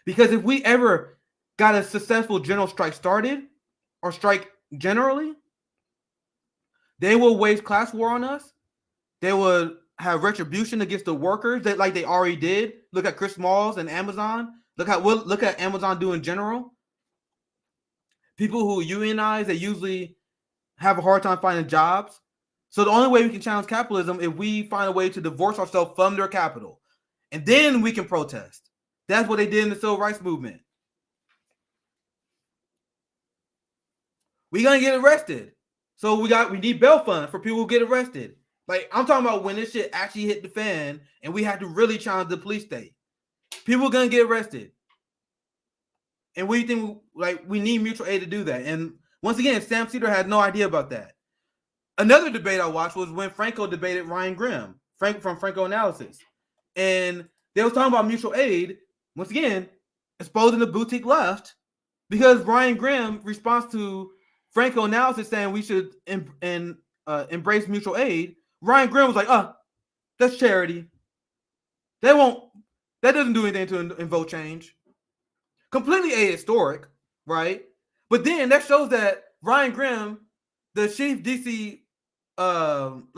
Because if we ever got a successful general strike started, or strike generally, they will wage class war on us. They would have retribution against the workers that like they already did. Look at Chris Smalls and Amazon. Look at Amazon do in general. People who unionize, they usually have a hard time finding jobs. So the only way we can challenge capitalism is if we find a way to divorce ourselves from their capital. And then we can protest. That's what they did in the civil rights movement. We're gonna get arrested. So we need bail funds for people who get arrested. Like, I'm talking about when this shit actually hit the fan and we have to really challenge the police state. People are gonna get arrested. And we think like we need mutual aid to do that. And once again, Sam Seder had no idea about that. Another debate I watched was when Franco debated Ryan Grimm, from Franco Analysis. And they was talking about mutual aid, once again, exposing the boutique left, because Ryan Grimm responds to Franco Analysis saying we should embrace mutual aid. Ryan Grimm was like, that's charity. That doesn't do anything to invoke change. Completely ahistoric, right? But then that shows that Ryan Grimm, the chief DC,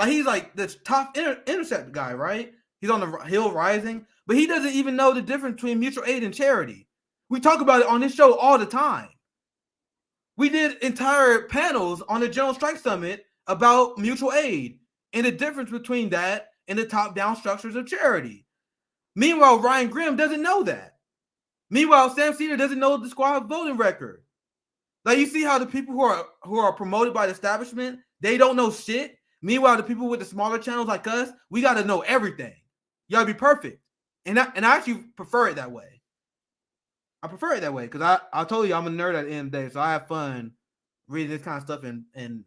he's like the top intercept guy, right? He's on the Hill Rising, but he doesn't even know the difference between mutual aid and charity. We talk about it on this show all the time. We did entire panels on the General Strike Summit about mutual aid and the difference between that and the top-down structures of charity. Meanwhile, Ryan Grimm doesn't know that. Meanwhile, Sam Seder doesn't know the squad voting record. Like, you see how the people who are promoted by the establishment, they don't know shit. Meanwhile, the people with the smaller channels like us, we got to know everything. You got to be perfect. And I actually prefer it that way. I prefer it that way because I told you I'm a nerd at the end of the day, so I have fun reading this kind of stuff and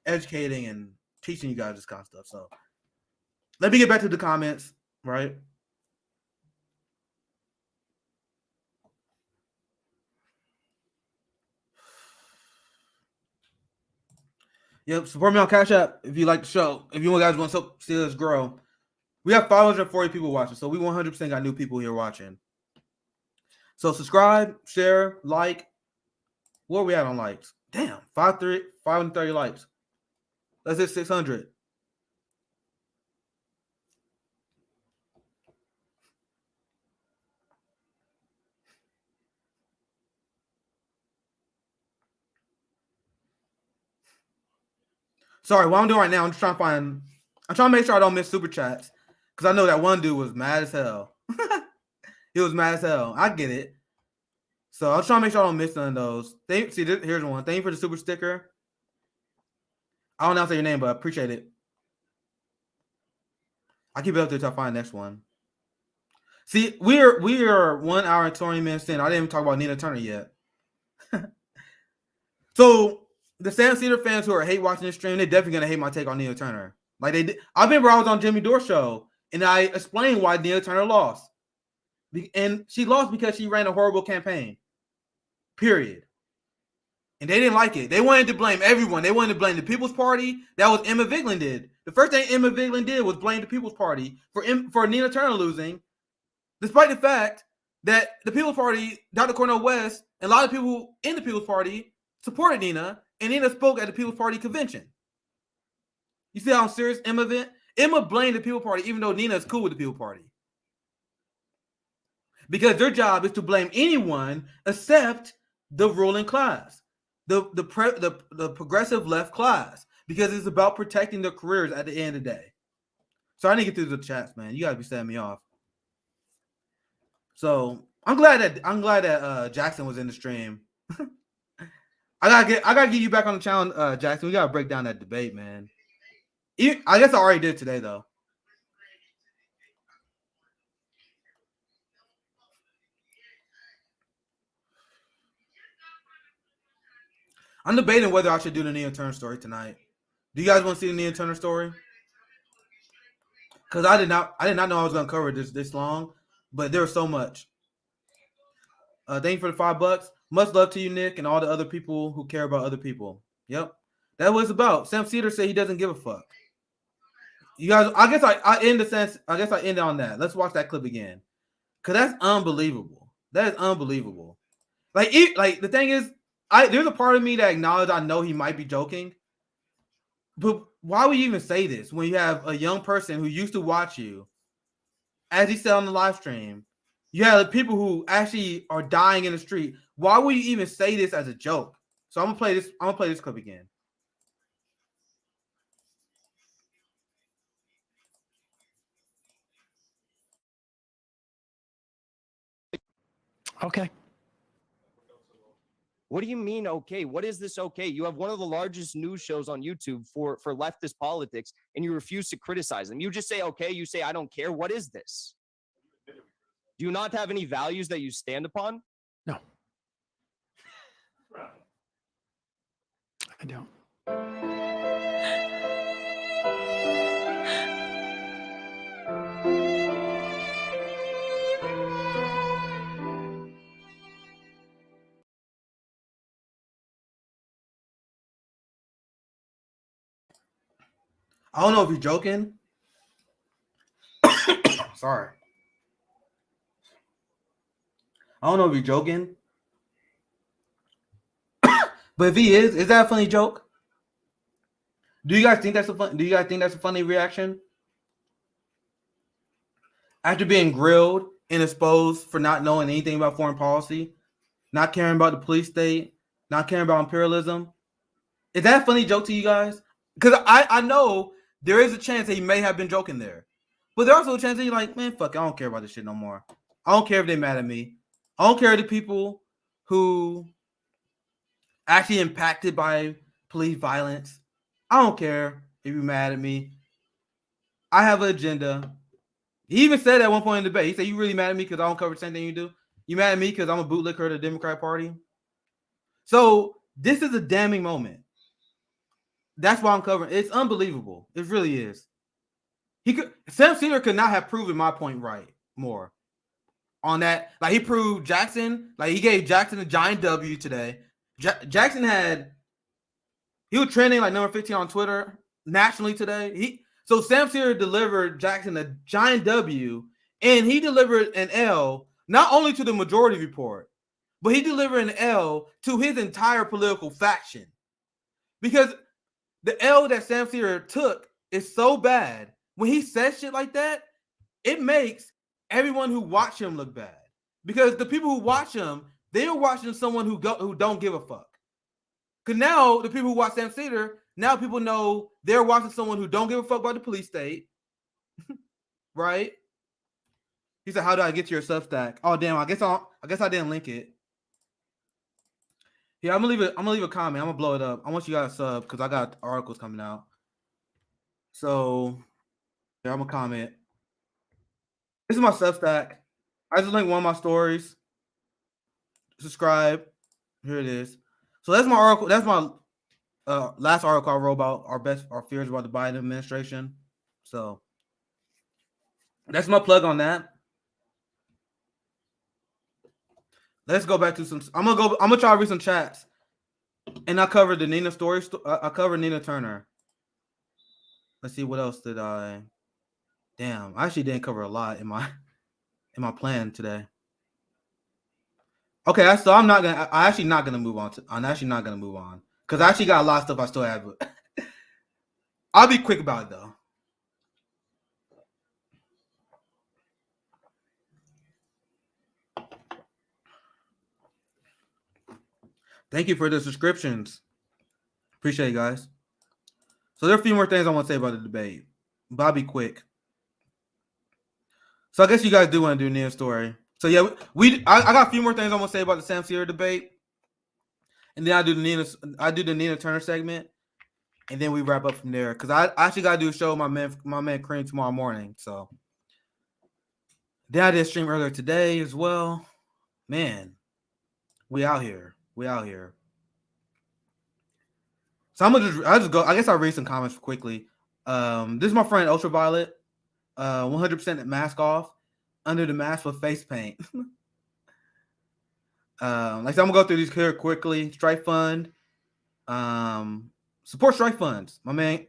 educating and teaching you guys this kind of stuff. So let me get back to the comments, right? Yep, support me on Cashapp if you like the show. If you guys want to see us grow. We have 540 people watching, so we 100% got new people here watching. So subscribe, share, like. Where are we at on likes? Damn, 530 likes. Let's hit 600. Sorry, what I'm doing right now, I'm trying to make sure I don't miss super chats because I know that one dude was mad as hell. He was mad as hell. I get it. So I was trying to make sure I don't miss none of those. Here's one. Thank you for the super sticker. I don't know how to say your name, but I appreciate it. I'll keep it up there until I find the next one. See, we are 1 hour and 20 minutes in. I didn't even talk about Nina Turner yet. So the Sam Seder fans who are hate watching this stream, they're definitely gonna hate my take on Nina Turner. Like they did. I remember I was on Jimmy Dore's show and I explained why Nina Turner lost. And she lost because she ran a horrible campaign. Period. And they didn't like it. They wanted to blame everyone. They wanted to blame the People's Party. That was Emma Vigeland did. The first thing Emma Vigeland did was blame the People's Party for Nina Turner losing, despite the fact that the People's Party, Dr. Cornel West, and a lot of people in the People's Party supported Nina, and Nina spoke at the People's Party convention. You see how serious Emma went? Emma blamed the People's Party, even though Nina is cool with the People's Party. Because their job is to blame anyone except the ruling class, the progressive left class, because it's about protecting their careers at the end of the day. So I need to get through the chats, man. You gotta be setting me off. So I'm glad that Jackson was in the stream. I gotta get you back on the channel, Jackson. We gotta break down that debate, man. I guess I already did today, though. I'm debating whether I should do the Nina Turner story tonight. Do you guys want to see the Nina Turner story? Because I did not know I was gonna cover this long, but there was so much. Thank you for the $5. Much love to you, Nick, and all the other people who care about other people. Yep, that's what it's about. Sam Seder said he doesn't give a fuck. You guys, I guess I end on that. Let's watch that clip again. Cause that's unbelievable. That is unbelievable. Like the thing is, there's a part of me that acknowledges I know he might be joking. But why would you even say this when you have a young person who used to watch you, as he said on the live stream? You have people who actually are dying in the street. Why would you even say this as a joke? So I'm gonna play this. I'm gonna play this clip again. Okay. What do you mean, okay? What is this okay? You have one of the largest news shows on YouTube for leftist politics, and you refuse to criticize them. You just say, okay, you say, I don't care. What is this? Do you not have any values that you stand upon? No. I don't. I don't know if you're joking. Sorry. I don't know if you're joking. But if he is that a funny joke? Do you guys think that's a funny reaction? After being grilled and exposed for not knowing anything about foreign policy, not caring about the police state, not caring about imperialism, is that a funny joke to you guys? Because I know there is a chance that he may have been joking there. But there's also a chance that you're like, man, fuck, I don't care about this shit no more. I don't care if they're mad at me. I don't care if the people who actually impacted by police violence. I don't care if you're mad at me. I have an agenda. He even said at one point in the debate, he said, you really mad at me because I don't cover the same thing you do? You mad at me because I'm a bootlicker of the Democrat Party? So this is a damning moment. That's why I'm covering. It's unbelievable. It really is. Sam Seder could not have proven my point right more on that. Like he proved Jackson, like he gave Jackson a giant W today. Jackson he was trending like number 15 on Twitter nationally today. So Sam Seder delivered Jackson a giant W, and he delivered an L not only to the majority report, but he delivered an L to his entire political faction. Because the L that Sam Seder took is so bad. When he says shit like that, it makes everyone who watch him look bad. Because the people who watch him, they are watching someone who don't give a fuck. Because now the people who watch Sam Seder, now people know they're watching someone who don't give a fuck about the police state. Right? He said, how do I get to your Substack? Oh damn, I guess I didn't link it. Yeah, I'm gonna leave a comment. I'm gonna blow it up. I want you guys to sub because I got articles coming out. So yeah, I'm gonna comment. This is my Substack. I just linked one of my stories. Subscribe. Here it is. So that's my article. That's my last article I wrote about our fears about the Biden administration. So that's my plug on that. Let's go back to some. I'm gonna try to read some chats, and I covered the Nina story. I covered Nina Turner. Let's see what else did I. Damn, I actually didn't cover a lot in my plan today. Okay, so I'm actually not gonna move on because I actually got a lot of stuff I still have. I'll be quick about it though. Thank you for the subscriptions. Appreciate it, guys. So there are a few more things I want to say about the debate, but I'll be quick. So I guess you guys do want to do Nina's story. So yeah, I got a few more things I want to say about the Sam Seder debate, and then I do the Nina Turner segment, and then we wrap up from there because I actually got to do a show with my man Cream tomorrow morning. So then I did a stream earlier today as well. Man, we out here. So I'll just go. I guess I'll read some comments quickly. This is my friend Ultraviolet. 100% mask off. Under the mask with face paint. So I'm gonna go through these here quickly. Strike Fund. Support strike funds. My man,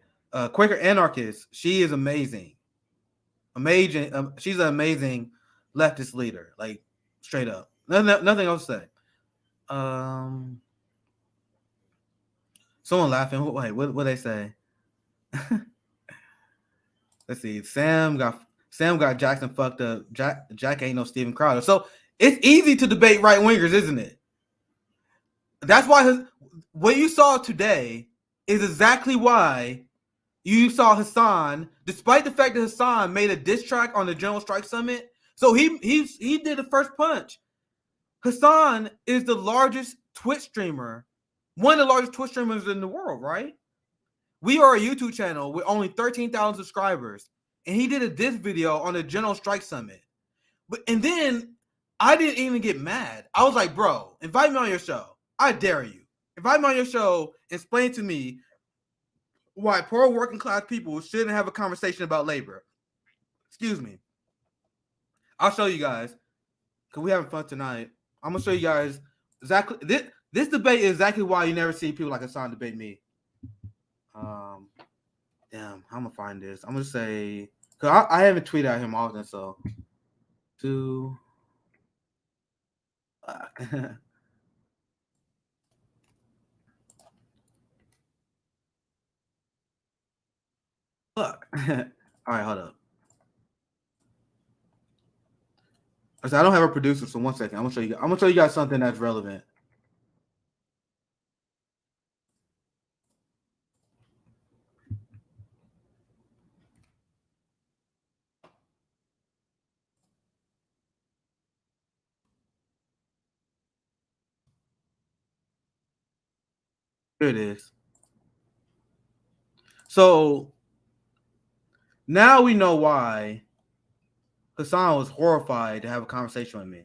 Quaker Anarchist. She is amazing. She's an amazing leftist leader, like straight up. Nothing else to say. Someone laughing. Wait, what they say? Let's see. Sam got Jackson fucked up. Jack ain't no Steven Crowder. So it's easy to debate right wingers, isn't it? That's why what you saw today is exactly why you saw Hassan, despite the fact that Hassan made a diss track on the General Strike Summit. So he did the first punch. Hassan is the largest Twitch streamer, one of the largest Twitch streamers in the world, right? We are a YouTube channel with only 13,000 subscribers, and he did a diss video on the General Strike Summit. And then I didn't even get mad. I was like, bro, invite me on your show. I dare you. Invite me on your show and explain to me why poor working class people shouldn't have a conversation about labor. Excuse me. I'll show you guys, because we're having fun tonight. I'm going to show you guys exactly. This debate is exactly why you never see people like Hassan debate me. Damn, I'm going to find this. I'm going to say, because I haven't tweeted at him often, so. Look. All right, hold up. I don't have a producer, so 1 second. I'm gonna show you guys something that's relevant. Here it is. So now we know why Hassan was horrified to have a conversation with me.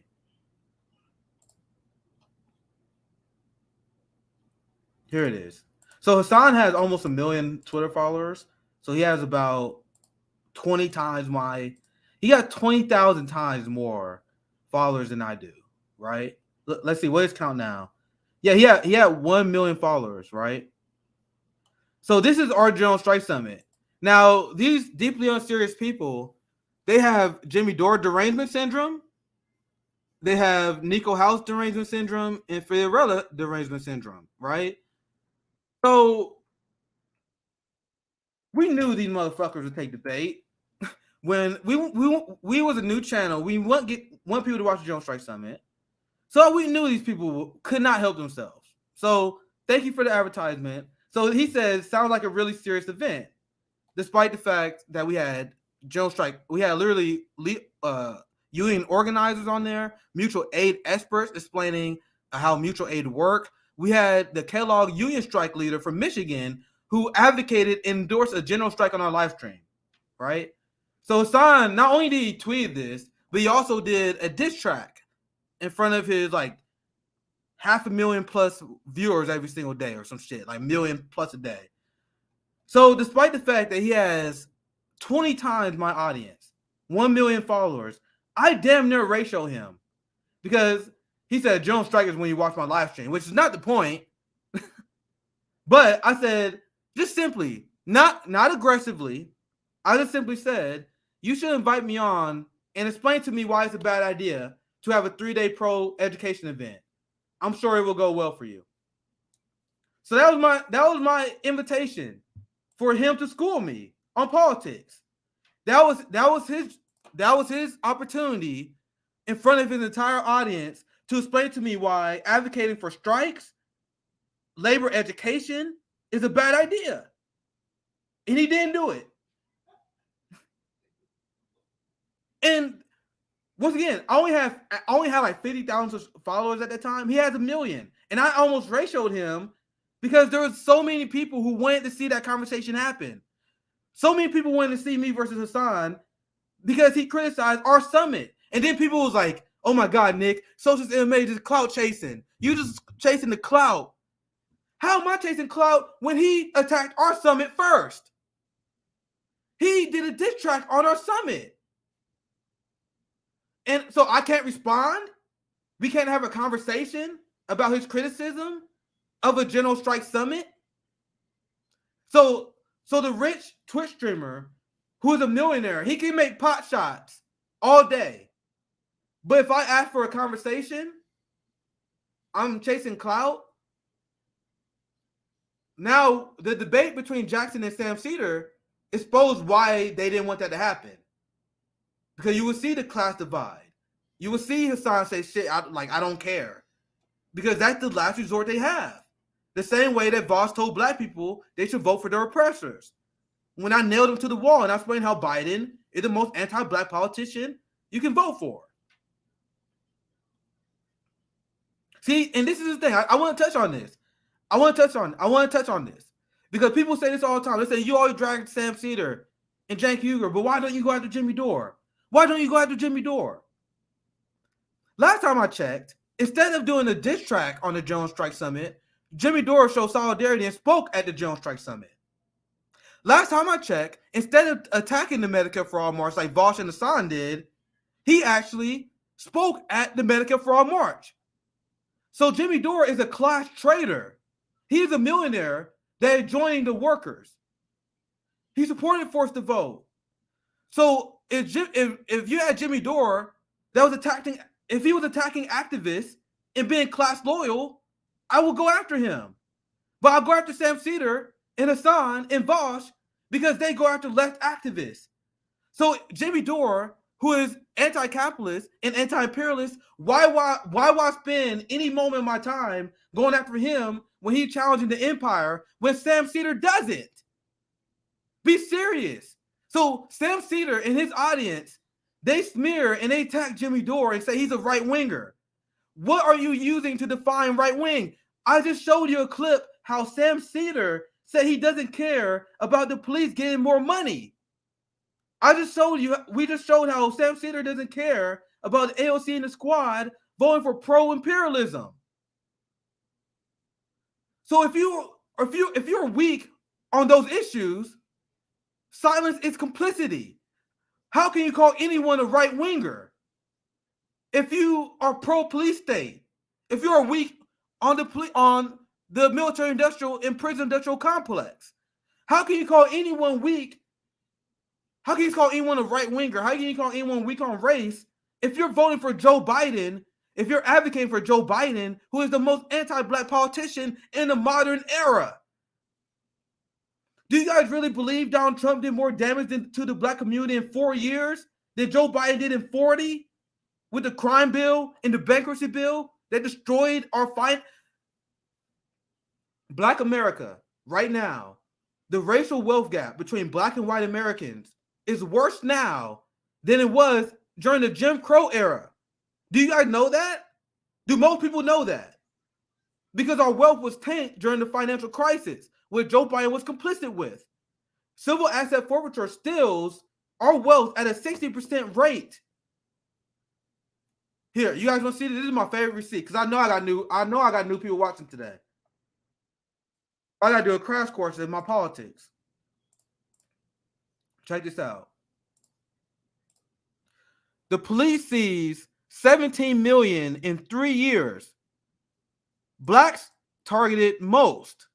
Here it is. So Hassan has almost 1 million Twitter followers. So he has about 20 times he got 20,000 times more followers than I do, right? Let's see, what is count now? Yeah, he had 1 million followers, right? So this is our General Strike Summit. Now, these deeply unserious people, they have Jimmy Dore derangement syndrome. They have Nico House derangement syndrome and Fiorella derangement syndrome, right? So we knew these motherfuckers would take the bait. When we was a new channel, we want people to watch the General Strike Summit. So we knew these people could not help themselves. So thank you for the advertisement. So he says, sounds like a really serious event, despite the fact that we had General Strike. We had literally union organizers on there, mutual aid experts explaining how mutual aid work. We had the Kellogg union strike leader from Michigan who advocated and endorsed a general strike on our live stream, right? So Hassan, not only did he tweet this, but he also did a diss track in front of his like 500,000 plus viewers every single day or some shit, like 1 million plus a day. So despite the fact that he has 20 times my audience, 1 million followers, I damn near ratio him because he said General Strike is when you watch my live stream, which is not the point. But I said, just simply, not aggressively, I just simply said, you should invite me on and explain to me why it's a bad idea to have a 3-day pro education event. I'm sure it will go well for you. So that was my invitation for him to school me on politics. That was his opportunity in front of his entire audience to explain to me why advocating for strikes, labor education is a bad idea. And he didn't do it. And once again, I only had like 50,000 followers at that time. He has 1 million. And I almost ratioed him because there was so many people who wanted to see that conversation happen. So many people wanted to see me versus Hassan because he criticized our summit. And then people was like, oh my God, Nick, SocialistMMA just clout chasing. You just chasing the clout. How am I chasing clout when he attacked our summit first? He did a diss track on our summit. And so I can't respond. We can't have a conversation about his criticism of a General Strike Summit. So the rich Twitch streamer who is a millionaire, he can make pot shots all day. But if I ask for a conversation, I'm chasing clout. Now, the debate between Jackson and Sam Seder exposed why they didn't want that to happen. Because you would see the class divide. You would see Hassan say shit I don't care. Because that's the last resort they have. The same way that Voss told black people they should vote for their oppressors. When I nailed him to the wall and I explained how Biden is the most anti-black politician you can vote for. See, and this is the thing. I want to touch on this. I want to touch on this. Because people say this all the time. They say, you always drag Sam Seder and Cenk Uygur, but why don't you go after Jimmy Dore? Why don't you go after Jimmy Dore? Last time I checked, instead of doing a diss track on the Jones Strike Summit, Jimmy Dore showed solidarity and spoke at the Jones Strike Summit. Last time I checked, instead of attacking the Medicare for All March like Voss and Hassan did, he actually spoke at the Medicare for All March. So Jimmy Dore is a class traitor. He is a millionaire that is joining the workers. He supported Forced to Vote. So if you had Jimmy Dore that was attacking, if he was attacking activists and being class loyal, I will go after him. But I'll go after Sam Seder and Hassan and Voss because they go after left activists. So Jimmy Dore, who is anti-capitalist and anti-imperialist, why spend any moment of my time going after him when he's challenging the empire when Sam Seder doesn't? Be serious. So Sam Seder and his audience, they smear and they attack Jimmy Dore and say he's a right-winger. What are you using to define right wing? I just showed you a clip how Sam Seder said he doesn't care about the police getting more money. We just showed how Sam Seder doesn't care about the AOC and the squad voting for pro-imperialism. So if you're weak on those issues, silence is complicity. How can you call anyone a right-winger? If you are pro-police state, if you are weak on the military-industrial and prison-industrial complex, how can you call anyone weak? How can you call anyone a right-winger? How can you call anyone weak on race if you're voting for Joe Biden, if you're advocating for Joe Biden, who is the most anti-black politician in the modern era? Do you guys really believe Donald Trump did more damage to the black community in 4 years than Joe Biden did in 40? With the crime bill and the bankruptcy bill that destroyed our fight? Black America, right now, the racial wealth gap between black and white Americans is worse now than it was during the Jim Crow era. Do you guys know that? Do most people know that? Because our wealth was tanked during the financial crisis, which Joe Biden was complicit with. Civil asset forfeiture steals our wealth at a 60% rate. Here, you guys want to see this? This is my favorite receipt because I know I got new people watching today. I gotta do a crash course in my politics. Check this out. The police sees 17 million in 3 years. Blacks targeted most.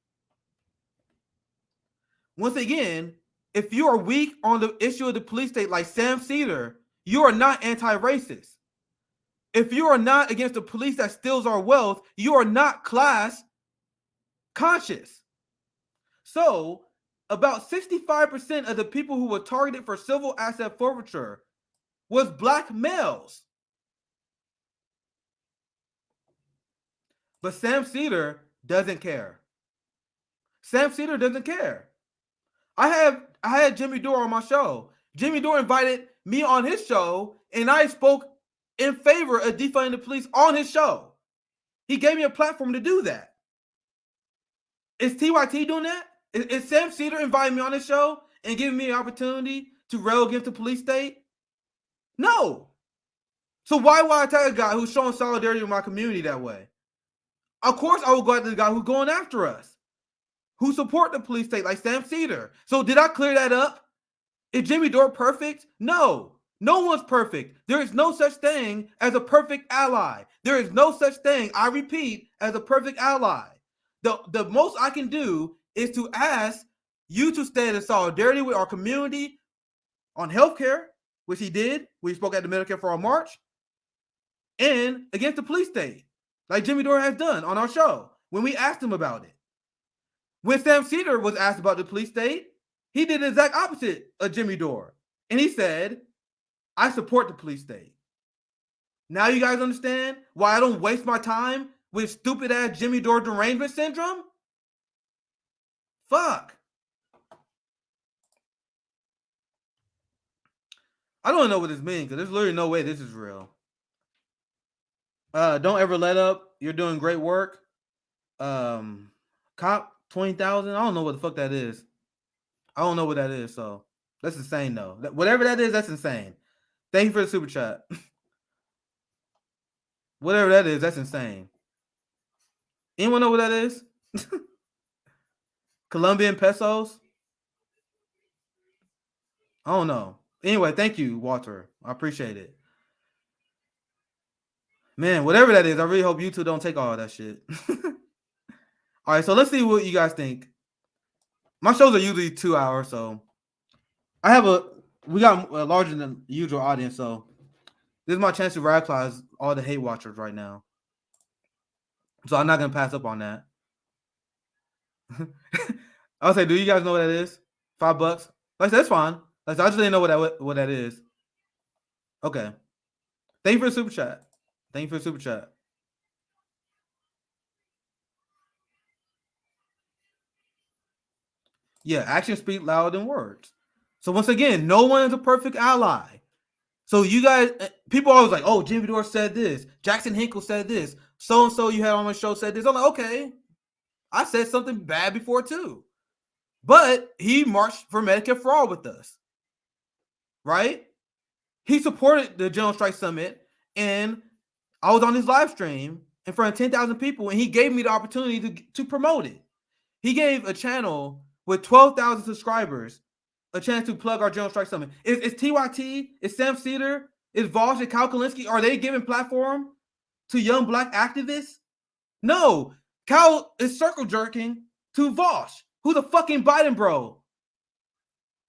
Once again, if you are weak on the issue of the police state like Sam Seder, you are not anti-racist. If you are not against the police that steals our wealth, you are not class conscious. So, about 65% of the people who were targeted for civil asset forfeiture was black males. But Sam Seder doesn't care. Sam Seder doesn't care. I had Jimmy Dore on my show. Jimmy Dore invited me on his show, and I spoke in favor of defunding the police on his show. He gave me a platform to do that. Is TYT doing that? Is Sam Seder inviting me on his show and giving me an opportunity to rail against the police state? No. So why would I attack a guy who's showing solidarity with my community that way? Of course I will go after the guy who's going after us, who support the police state like Sam Seder. So did I clear that up? Is Jimmy Dore perfect? No. No one's perfect. There is no such thing as a perfect ally. There is no such thing, I repeat, as a perfect ally. The most I can do is to ask you to stand in solidarity with our community on healthcare, which he did when he spoke at the Medicare for All March, and against the police state, like Jimmy Dore has done on our show when we asked him about it. When Sam Seder was asked about the police state, he did the exact opposite of Jimmy Dore. And he said, I support the police state. Now you guys understand why I don't waste my time with stupid ass Jimmy Dore derangement syndrome? Fuck. I don't know what this means because there's literally no way this is real. Don't ever let up. You're doing great work. Cop 20,000. I don't know what the fuck that is. I don't know what that is. So that's insane though. Whatever that is, that's insane. Thank you for the super chat. Whatever that is, that's insane. Anyone know what that is? Colombian pesos? I don't know. Anyway, thank you, Walter. I appreciate it. Man, whatever that is, I really hope you two don't take all that shit. All right, so let's see what you guys think. My shows are usually 2 hours, so we got a larger than usual audience, so this is my chance to radicalize all the hate watchers right now. So I'm not gonna pass up on that. I'll say, do you guys know what that is? $5? Like I said, that's fine. Like, I just didn't know what that is. Okay. Thank you for the super chat. Thank you for the super chat. Yeah, actions speak louder than words. So once again, no one is a perfect ally. So you guys, people are always like, oh, Jimmy Dore said this. Jackson Hinkle said this. So-and-so you had on my show said this. I'm like, okay. I said something bad before too. But he marched for Medicare for All with us. Right? He supported the General Strike Summit, and I was on his live stream in front of 10,000 people, and he gave me the opportunity to promote it. He gave a channel with 12,000 subscribers a chance to plug our General Strike Summit. Is TYT, is Sam Seder, is Vosh, and Cal Kalinske, are they giving platform to young black activists? No. Cal is circle jerking to Vosh, who's a fucking Biden bro.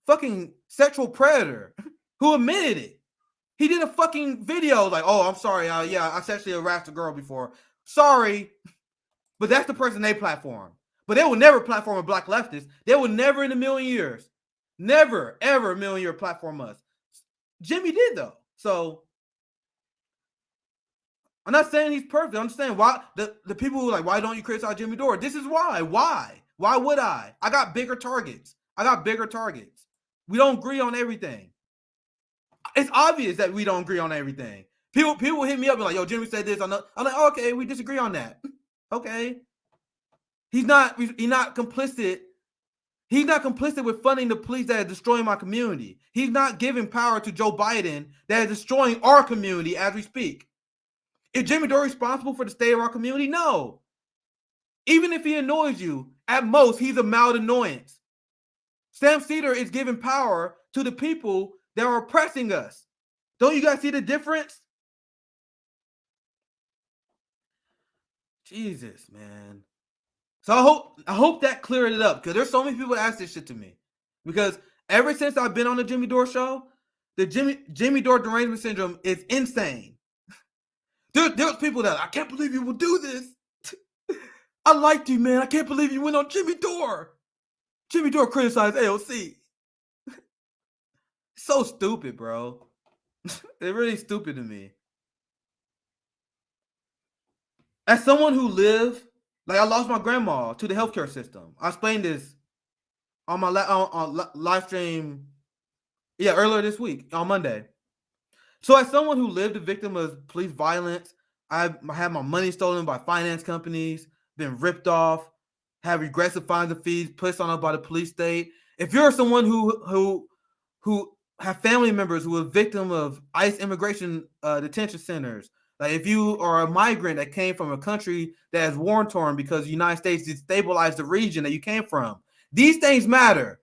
Fucking sexual predator who admitted it. He did a fucking video like, oh, I'm sorry. Yeah, I sexually harassed a girl before. Sorry. But that's the person they platform. But they will never platform a black leftist. They will never in a million years, never, ever a million year platform us. Jimmy did, though. So I'm not saying he's perfect. I'm just saying why the people who are like, why don't you criticize Jimmy Dore? This is why. Why? Why would I? I got bigger targets. We don't agree on everything. It's obvious that we don't agree on everything. People hit me up and like, yo, Jimmy said this. I'm like, oh, okay, we disagree on that. Okay. He's not complicit. He's not complicit with funding the police that are destroying my community. He's not giving power to Joe Biden that is destroying our community as we speak. Is Jimmy Dore responsible for the state of our community? No. Even if he annoys you, at most, he's a mild annoyance. Sam Seder is giving power to the people that are oppressing us. Don't you guys see the difference? Jesus, man. So I hope that cleared it up, because there's so many people that ask this shit to me. Because ever since I've been on the Jimmy Dore show, the Jimmy Dore derangement syndrome is insane. There's people that, I can't believe you will do this. I liked you, man. I can't believe you went on Jimmy Dore. Jimmy Dore criticized AOC. So stupid, bro. It's really stupid to me. As someone who lived, like, I lost my grandma to the healthcare system. I explained this on my live stream, earlier this week on Monday. So as someone who lived a victim of police violence, I had my money stolen by finance companies, been ripped off, have regressive fines and fees placed on us by the police state. If you're someone who have family members who are victim of ICE immigration detention centers, like if you are a migrant that came from a country that is war torn because the United States destabilized the region that you came from, these things matter.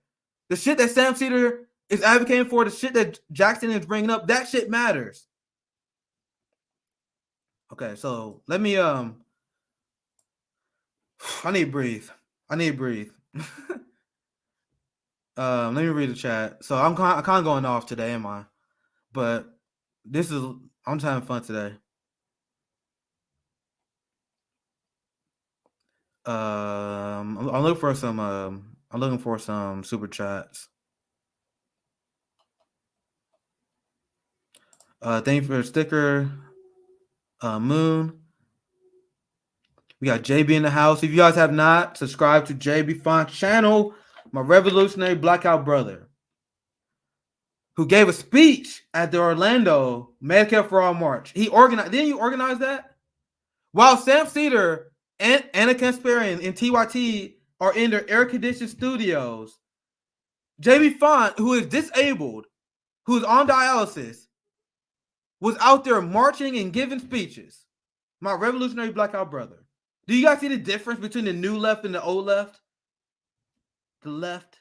The shit that Sam Seder is advocating for, the shit that Jackson is bringing up, that shit matters. Okay, so let me I need to breathe. Let me read the chat. So I'm kind of going off today, am I? But I'm just having fun today. I'm looking for some. I'm looking for some super chats. Thank you for the sticker, Moon. We got JB in the house. If you guys have not subscribed to JB Font's channel, my revolutionary blackout brother, who gave a speech at the Orlando Medicare for All March. He organized. Didn't you organize that? While Sam Seder and Anna Kasparian and TYT are in their air-conditioned studios, JB Font, who is disabled, who's on dialysis, was out there marching and giving speeches. My revolutionary blackout brother. Do you guys see the difference between the new left and the old left? The left.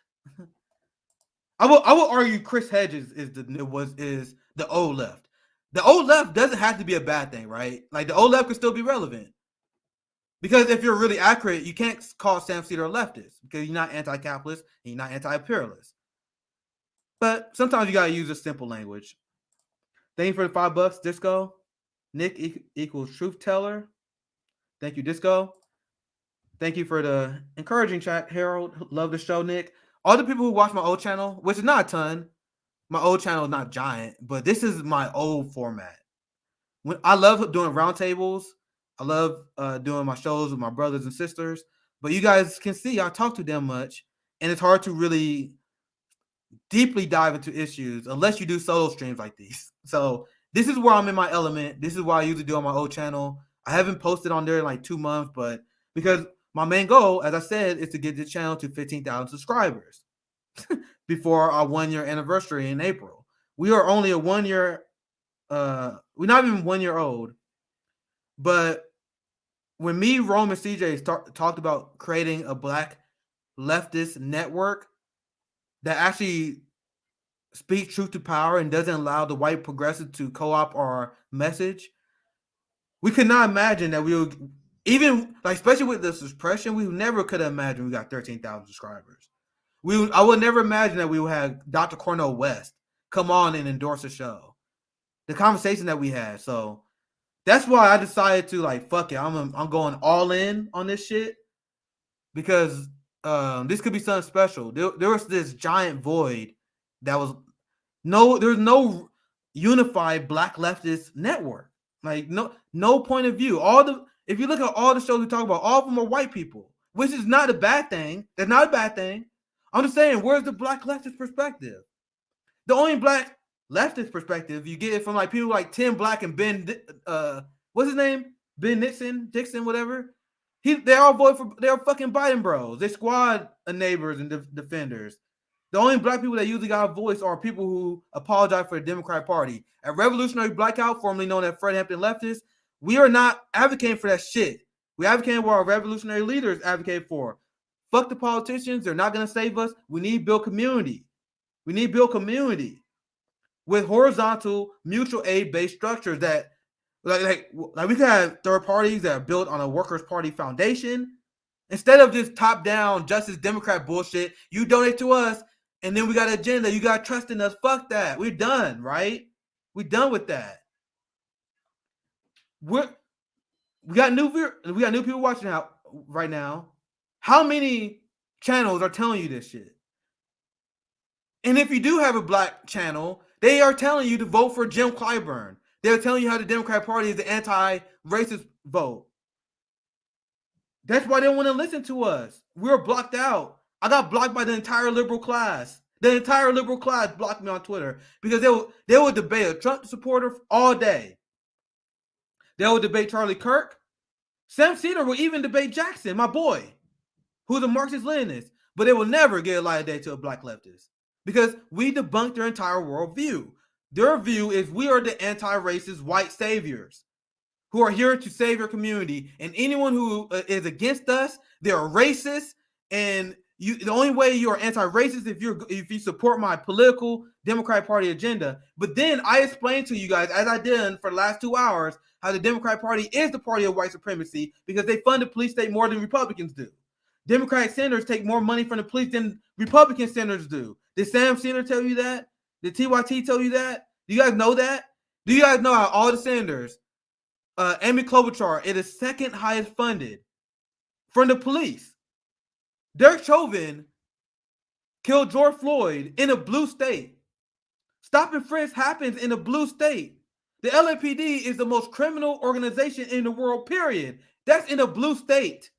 I will argue Chris Hedges is the old left. The old left doesn't have to be a bad thing, right? Like the old left could still be relevant. Because if you're really accurate, you can't call Sam Seder a leftist because you're not anti-capitalist and you're not anti-imperialist. But sometimes you gotta use a simple language. Thank you for the $5, Disco. Nick equals truth teller. Thank you, Disco. Thank you for the encouraging chat, Harold. Love the show, Nick. All the people who watch my old channel, which is not a ton. My old channel is not giant, but this is my old format. When I love doing roundtables. I love doing my shows with my brothers and sisters. But you guys can see I talk to them much, and it's hard to really deeply dive into issues unless you do solo streams like these. So this is where I'm in my element. This is what I usually do on my old channel. I haven't posted on there in like 2 months, but because my main goal, as I said, is to get the channel to 15,000 subscribers before our 1-year anniversary in April. We are only a 1 year, we're not even 1 year old. But when me, Rome, and CJ talked about creating a black leftist network that actually speaks truth to power and doesn't allow the white progressive to co-opt our message, we could not imagine that we would, even like, especially with the suppression, we never could have imagined we got 13,000 subscribers. I would never imagine that we would have Dr. Cornel West come on and endorse the show. The conversation that we had. So that's why I decided to, like, fuck it. I'm going all in on this shit because this could be something special. There was this giant void that was there's no unified black leftist network. Like no point of view. If you look at all the shows we talk about, all of them are white people, which is not a bad thing. That's not a bad thing. I'm just saying, where's the black leftist perspective? The only black leftist perspective you get it from like people like Tim Black and Ben what's his name? Ben Dixon, whatever. They all vote for, they're fucking Biden bros. They squad neighbors and defenders. The only black people that usually got a voice are people who apologize for the Democratic Party. At Revolutionary Blackout, formerly known as Fred Hampton Leftists, we are not advocating for that shit. We advocate what our revolutionary leaders advocate for. Fuck the politicians. They're not going to save us. We need to build community. We need to build community with horizontal mutual aid-based structures that like we could have third parties that are built on a Workers' Party foundation. Instead of just top-down Justice Democrat bullshit, you donate to us, and then we got an agenda. You got trust in us. Fuck that. We're done, right? We're done with that. We got new people watching out right now. How many channels are telling you this shit? And if you do have a black channel, they are telling you to vote for Jim Clyburn. They're telling you how the Democratic Party is the anti-racist vote. That's why they don't want to listen to us. We're blocked out. I got blocked by the entire liberal class. The entire liberal class blocked me on Twitter because they would debate a Trump supporter all day. They would debate Charlie Kirk. Sam Seder will even debate Jackson, my boy, who's a Marxist-Leninist. But they will never get a light of day to a black leftist because we debunked their entire worldview. Their view is we are the anti-racist white saviors who are here to save your community. And anyone who is against us, they're racist. And the only way you are anti-racist if you support my political Democratic Party agenda. But then I explained to you guys, as I did for the last 2 hours, how the Democratic Party is the party of white supremacy because they fund the police state more than Republicans do. Democratic senators take more money from the police than Republican senators do. Did Sam Seder tell you that? Did TYT tell you that? Do you guys know that? Do you guys know how all the senators, Amy Klobuchar, it is second highest funded from the police. Derek Chauvin killed George Floyd in a blue state. Stop and frisk happens in a blue state. The LAPD is the most criminal organization in the world, period. That's in a blue state.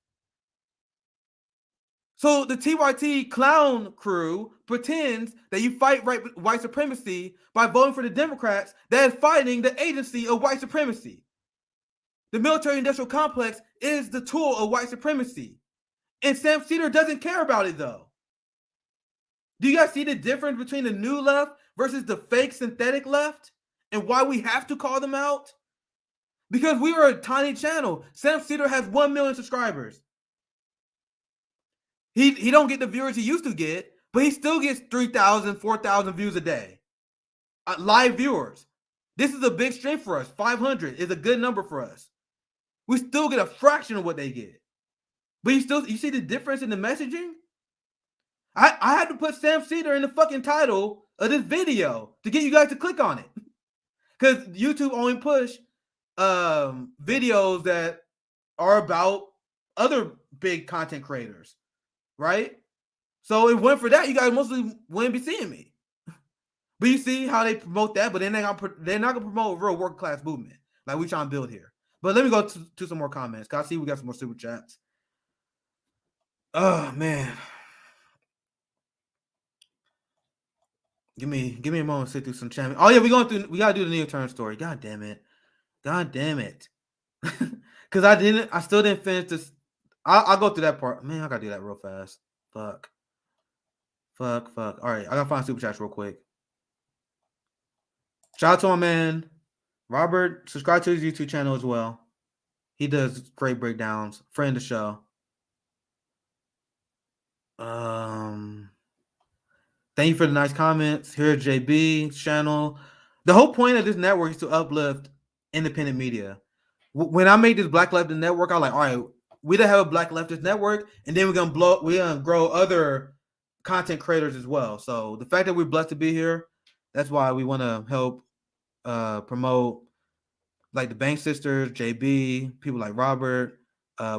So the TYT clown crew pretends that you fight white supremacy by voting for the Democrats that is fighting the agency of white supremacy. The military-industrial complex is the tool of white supremacy. And Sam Seder doesn't care about it, though. Do you guys see the difference between the new left versus the fake synthetic left and why we have to call them out? Because we are a tiny channel. Sam Seder has 1 million subscribers. He don't get the viewers he used to get, but he still gets 3,000, 4,000 views a day. Live viewers. This is a big stream for us. 500 is a good number for us. We still get a fraction of what they get. But you see the difference in the messaging? I had to put Sam Seder in the fucking title of this video to get you guys to click on it. Because YouTube only push videos that are about other big content creators, right? So it went for that. You guys mostly wouldn't be seeing me. But you see how they promote that, but they're not gonna promote a real working class movement like we trying to build here. But let me go to some more comments, because I see we got some more super chats. Oh man. Give me a moment to sit through some chat. Oh yeah, we gotta do the New York Turn story. God damn it. Cause I still didn't finish this. I'll go through that part. Man, I gotta do that real fast. Fuck. All right, I gotta find super chats real quick. Shout out to my man Robert. Subscribe to his YouTube channel as well. He does great breakdowns. Friend of the show. Thank you for the nice comments. Here's JB's channel. The whole point of this network is to uplift independent media. When I made this Black Leftist Network, I was like, all right, we don't have a Black Leftist Network, and then we're gonna grow other content creators as well. So the fact that we're blessed to be here, that's why we want to help promote like the Bank Sisters, JB, people like Robert,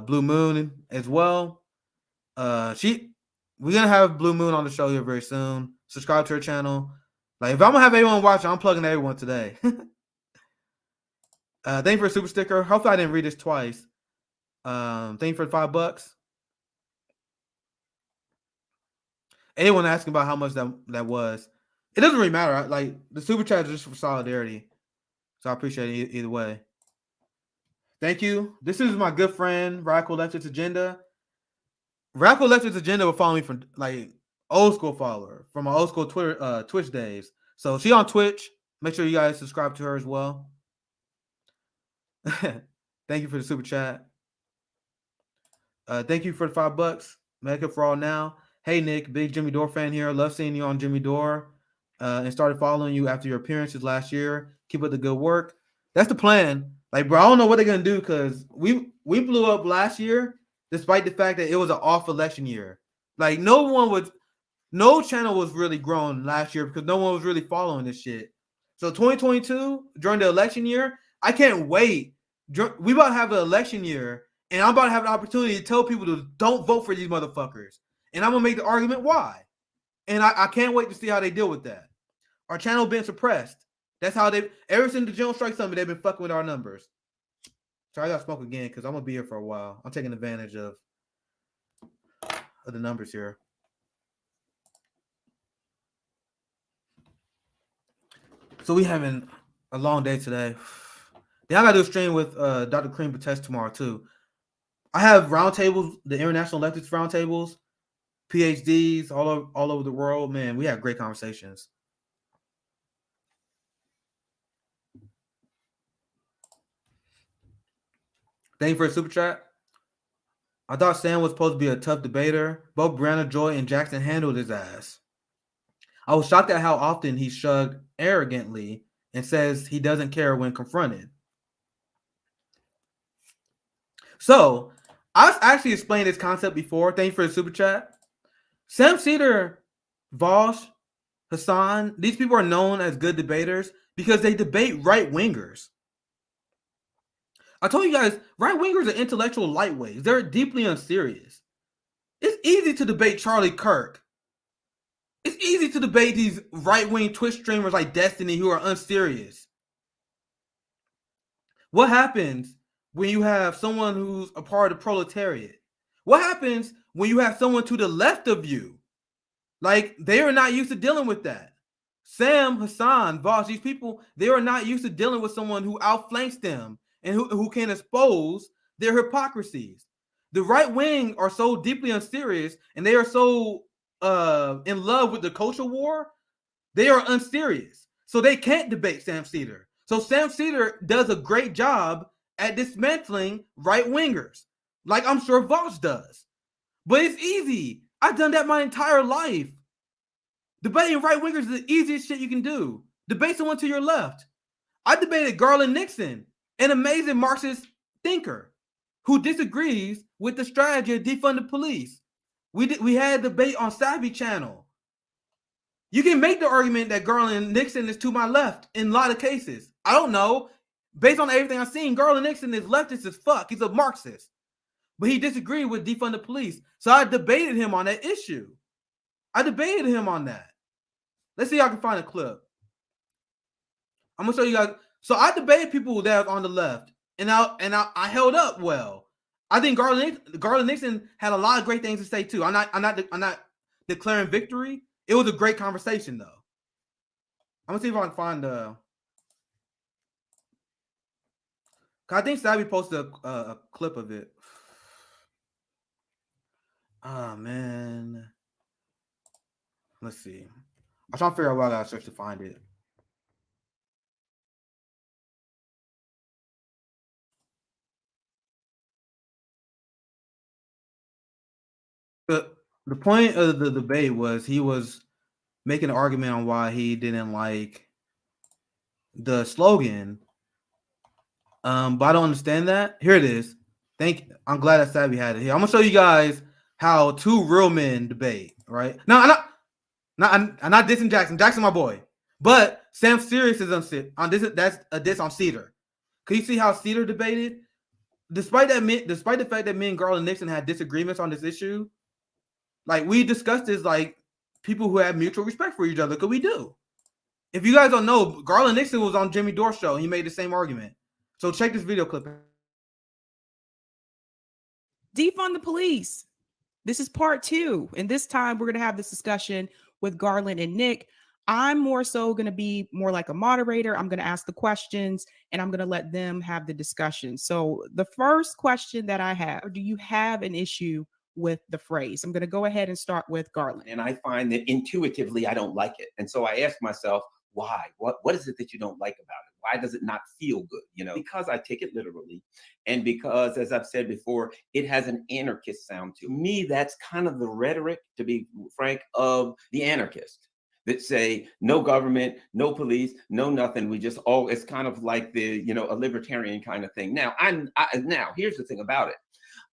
Blue Moon as well. We're gonna have Blue Moon on the show here very soon. Subscribe to her channel. Like if I'm gonna have everyone watching, I'm plugging everyone today. Thank you for a super sticker. Hopefully I didn't read this twice. Thank you for the $5. Anyone asking about how much that was? It doesn't really matter. Like the super chat is just for solidarity, so I appreciate it either way. Thank you. This is my good friend Radical Leftist Agenda. Radical Leftist Agenda will follow me from like old school follower from my old school Twitch days. So she on Twitch. Make sure you guys subscribe to her as well. Thank you for the super chat. Thank you for the $5. Make it for all now. Hey Nick, big Jimmy Dore fan here. Love seeing you on Jimmy Dore. And started following you after your appearances last year. Keep up the good work. That's the plan. Like, bro, I don't know what they're gonna do because we blew up last year, despite the fact that it was an off election year. Like, no channel was really growing last year because no one was really following this shit. So 2022, during the election year, I can't wait. We about to have an election year, and I'm about to have an opportunity to tell people to don't vote for these motherfuckers. And I'm gonna make the argument why. And I can't wait to see how they deal with that. Our channel been suppressed. That's how ever since the General Strike Summit, they've been fucking with our numbers. Sorry, I gotta smoke again because I'm gonna be here for a while. I'm taking advantage of the numbers here. So we having a long day today. Then I gotta do a stream with Dr. Cream Protest tomorrow too. I have roundtables, the international leftist roundtables, PhDs all over the world. Man, we have great conversations. Thank you for a super chat. I thought Sam was supposed to be a tough debater. Both Brianna Joy and Jackson handled his ass. I was shocked at how often he shrugged arrogantly and says he doesn't care when confronted. So, I've actually explained this concept before. Thank you for the super chat. Sam Seder, Vosh, Hassan, these people are known as good debaters because they debate right-wingers. I told you guys, right wingers are intellectual lightweights. They're deeply unserious. It's easy to debate Charlie Kirk. It's easy to debate these right-wing Twitch streamers like Destiny who are unserious. What happens when you have someone who's a part of the proletariat? What happens when you have someone to the left of you? Like, they are not used to dealing with that. Sam, Hassan, Voss, these people, they are not used to dealing with someone who outflanks them and who can expose their hypocrisies. The right wing are so deeply unserious, and they are so in love with the culture war. They are unserious, so they can't debate Sam Seder. So Sam Seder does a great job at dismantling right wingers, like I'm sure Voss does. But it's easy. I've done that my entire life. Debating right wingers is the easiest shit you can do. Debate someone to your left. I debated Garland Nixon, an amazing Marxist thinker who disagrees with the strategy of defund the police. We had a debate on Savvy Channel. You can make the argument that Garland Nixon is to my left in a lot of cases. I don't know. Based on everything I've seen, Garland Nixon is leftist as fuck. He's a Marxist. But he disagreed with defund the police. So I debated him on that issue. I debated him on that. Let's see if I can find a clip. I'm gonna show you guys. So I debated people that are on the left, and I held up well. I think Garland Nixon had a lot of great things to say too. I'm not declaring victory. It was a great conversation though. I'm gonna see if I can find I think Savvy posted a clip of it. Oh man. Let's see. I'm trying to figure out what I gotta search to find it. The point of the debate was he was making an argument on why he didn't like the slogan. But I don't understand that. Here it is. I'm glad that Savvy had it here. I'm gonna show you guys how two real men debate. Right now, I'm not dissing Jackson. Jackson, my boy. But Sam Serious is on this. That's a diss on Seder. Can you see how Seder debated? Despite the fact that me and Garland Nixon had disagreements on this issue, like we discussed this like people who have mutual respect for each other, because we do. If you guys don't know, Garland Nixon was on Jimmy Dore's show. He made the same argument. So check this video clip. Defund the police. This is part 2. And this time we're going to have this discussion with Garland and Nick. I'm more so going to be more like a moderator. I'm going to ask the questions and I'm going to let them have the discussion. So the first question that I have, do you have an issue with the phrase? I'm going to go ahead and start with Garland. And I find that intuitively, I don't like it. And so I ask myself, why? What is it that you don't like about it? Why does it not feel good? You know, because I take it literally. And because, as I've said before, it has an anarchist sound to me. That's kind of the rhetoric, to be frank, of the anarchist that say no government, no police, no nothing. We just all, it's kind of like the, you know, a libertarian kind of thing. Now, now here's the thing about it.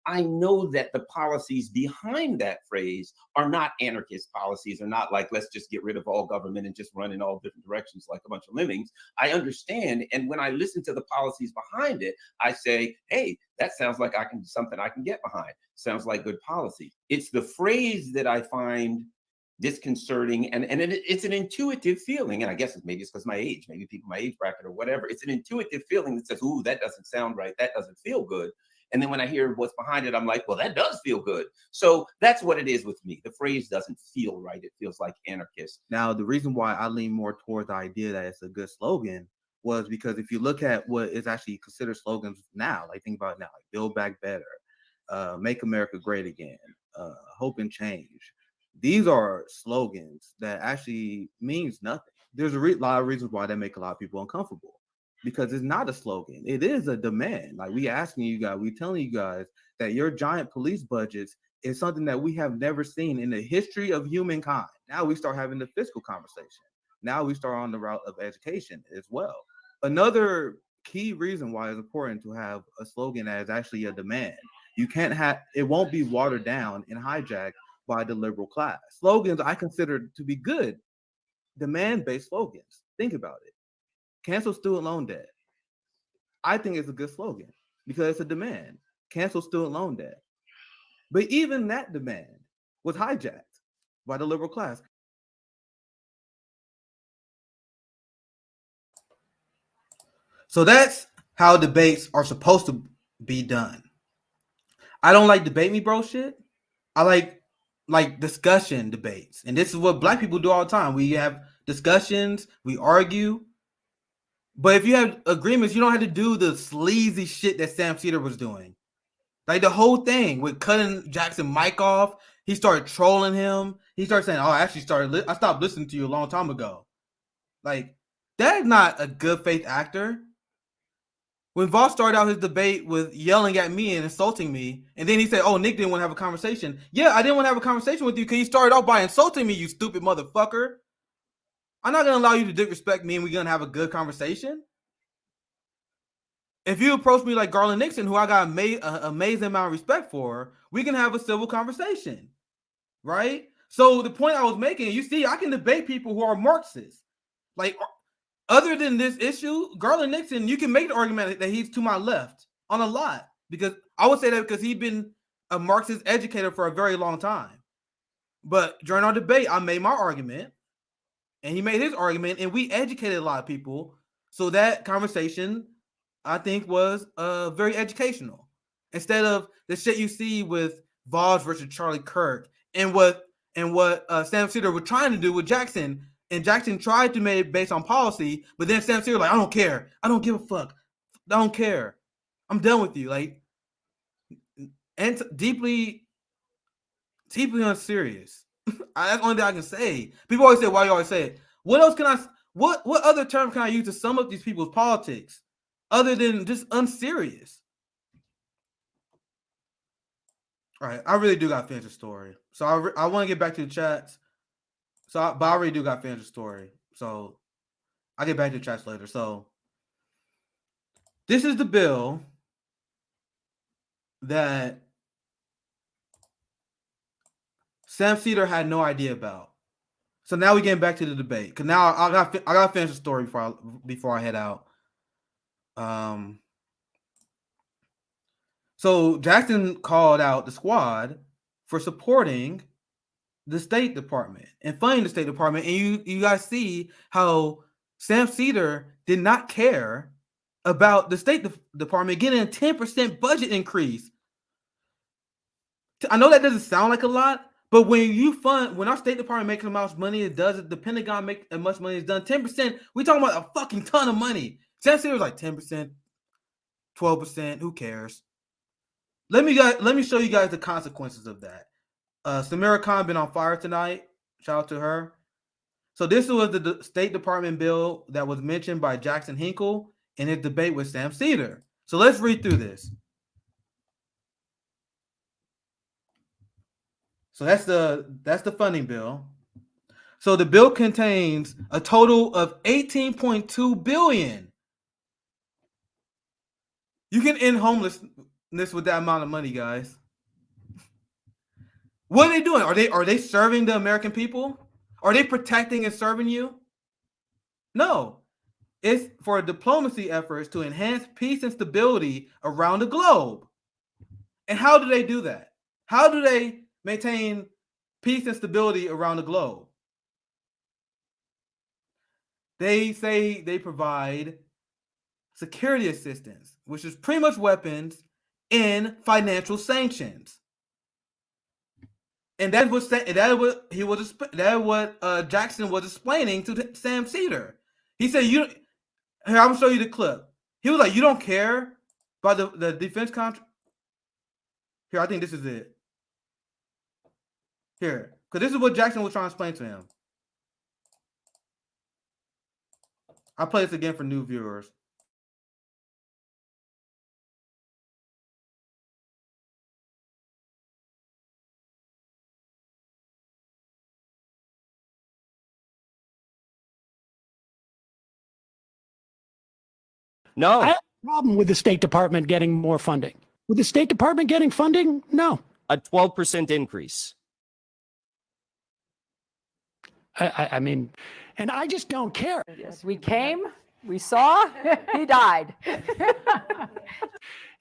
I know that the policies behind that phrase are not anarchist policies, are not like, let's just get rid of all government and just run in all different directions like a bunch of lemmings. I understand. And when I listen to the policies behind it, I say, hey, that sounds like something I can get behind. Sounds like good policy. It's the phrase that I find disconcerting, and it's an intuitive feeling, and I guess maybe it's because my age, maybe people my age bracket or whatever. It's an intuitive feeling that says, ooh, that doesn't sound right. That doesn't feel good. And then when I hear what's behind it, I'm like, well, that does feel good. So that's what it is with me. The phrase doesn't feel right. It feels like anarchist. Now, the reason why I lean more towards the idea that it's a good slogan was because if you look at what is actually considered slogans now, like think about it now, like Build Back Better, Make America Great Again, Hope and Change. These are slogans that actually means nothing. There's a lot of reasons why they make a lot of people uncomfortable. Because it's not a slogan. It is a demand. Like we asking you guys, we telling you guys that your giant police budgets is something that we have never seen in the history of humankind. Now we start having the fiscal conversation. Now we start on the route of education as well. Another key reason why it's important to have a slogan that is actually a demand. You can't have, it won't be watered down and hijacked by the liberal class. Slogans I consider to be good demand-based slogans. Think about it. Cancel student loan debt. I think it's a good slogan. because it's a demand. Cancel student loan debt. But even that demand was hijacked by the liberal class. So that's how debates are supposed to be done. I don't like debate me bro shit. I like discussion debates. And this is what black people do all the time. We have discussions, we argue. But if you have agreements, you don't have to do the sleazy shit that Sam Seder was doing. Like the whole thing with cutting Jackson mic off, he started trolling him. He started saying, "Oh, I stopped listening to you a long time ago." Like that is not a good faith actor. When Voss started out his debate with yelling at me and insulting me, and then he said, "Oh, Nick didn't want to have a conversation." Yeah, I didn't want to have a conversation with you because you started off by insulting me, you stupid motherfucker. I'm not gonna allow you to disrespect me, and we're gonna have a good conversation. If you approach me like Garland Nixon, who I got an amazing amount of respect for, we can have a civil conversation, right? So the point I was making, you see, I can debate people who are Marxists. Like, other than this issue, Garland Nixon, you can make the argument that he's to my left on a lot. Because I would say that because he's been a Marxist educator for a very long time. But during our debate, I made my argument, and he made his argument, and we educated a lot of people. So that conversation, I think, was very educational. Instead of the shit you see with Voss versus Charlie Kirk, and what Sam Seder was trying to do with Jackson, and Jackson tried to make it based on policy, but then Sam Seder like, I don't care, I don't give a fuck, I don't care, I'm done with you, like, and deeply unserious. That's the only thing I can say. People always say, why you always say it? What else can I? What other term can I use to sum up these people's politics? Other than just unserious. All right, I really do got to finish the story. So I want to get back to the chats. But I really do got to finish the story. So I'll get back to the chats later. So this is the bill that Sam Seder had no idea about. So now we're getting back to the debate. Because now I got to finish the story before I head out. So Jackson called out the squad for supporting the State Department and funding the State Department. And you guys see how Sam Seder did not care about the State Department getting a 10% budget increase. I know that doesn't sound like a lot, but when our State Department makes as much money as it does, the Pentagon makes as much money as done, 10%, we're talking about a fucking ton of money. Sam Seder was like 10%, 12%, who cares? Let me show you guys the consequences of that. Samira Khan been on fire tonight. Shout out to her. So this was the State Department bill that was mentioned by Jackson Hinkle in his debate with Sam Seder. So let's read through this. So that's the funding bill. So the bill contains a total of $18.2 billion. You can end homelessness with that amount of money, guys. What are they doing? Are they serving the American people? Are they protecting and serving you? No. It's for diplomacy efforts to enhance peace and stability around the globe. And how do they do that? How do they maintain peace and stability around the globe? They say they provide security assistance, which is pretty much weapons and financial sanctions. And that's what Jackson was explaining to Sam Seder. He said, "Here, I'm gonna show you the clip." He was like, "You don't care about the defense contract." Here, I think this is it. Here, because this is what Jackson was trying to explain to him. I'll play this again for new viewers. No. I have a problem with the State Department getting more funding. With the State Department getting funding? No. A 12% increase. I mean, and I just don't care. Yes, we came We saw he died.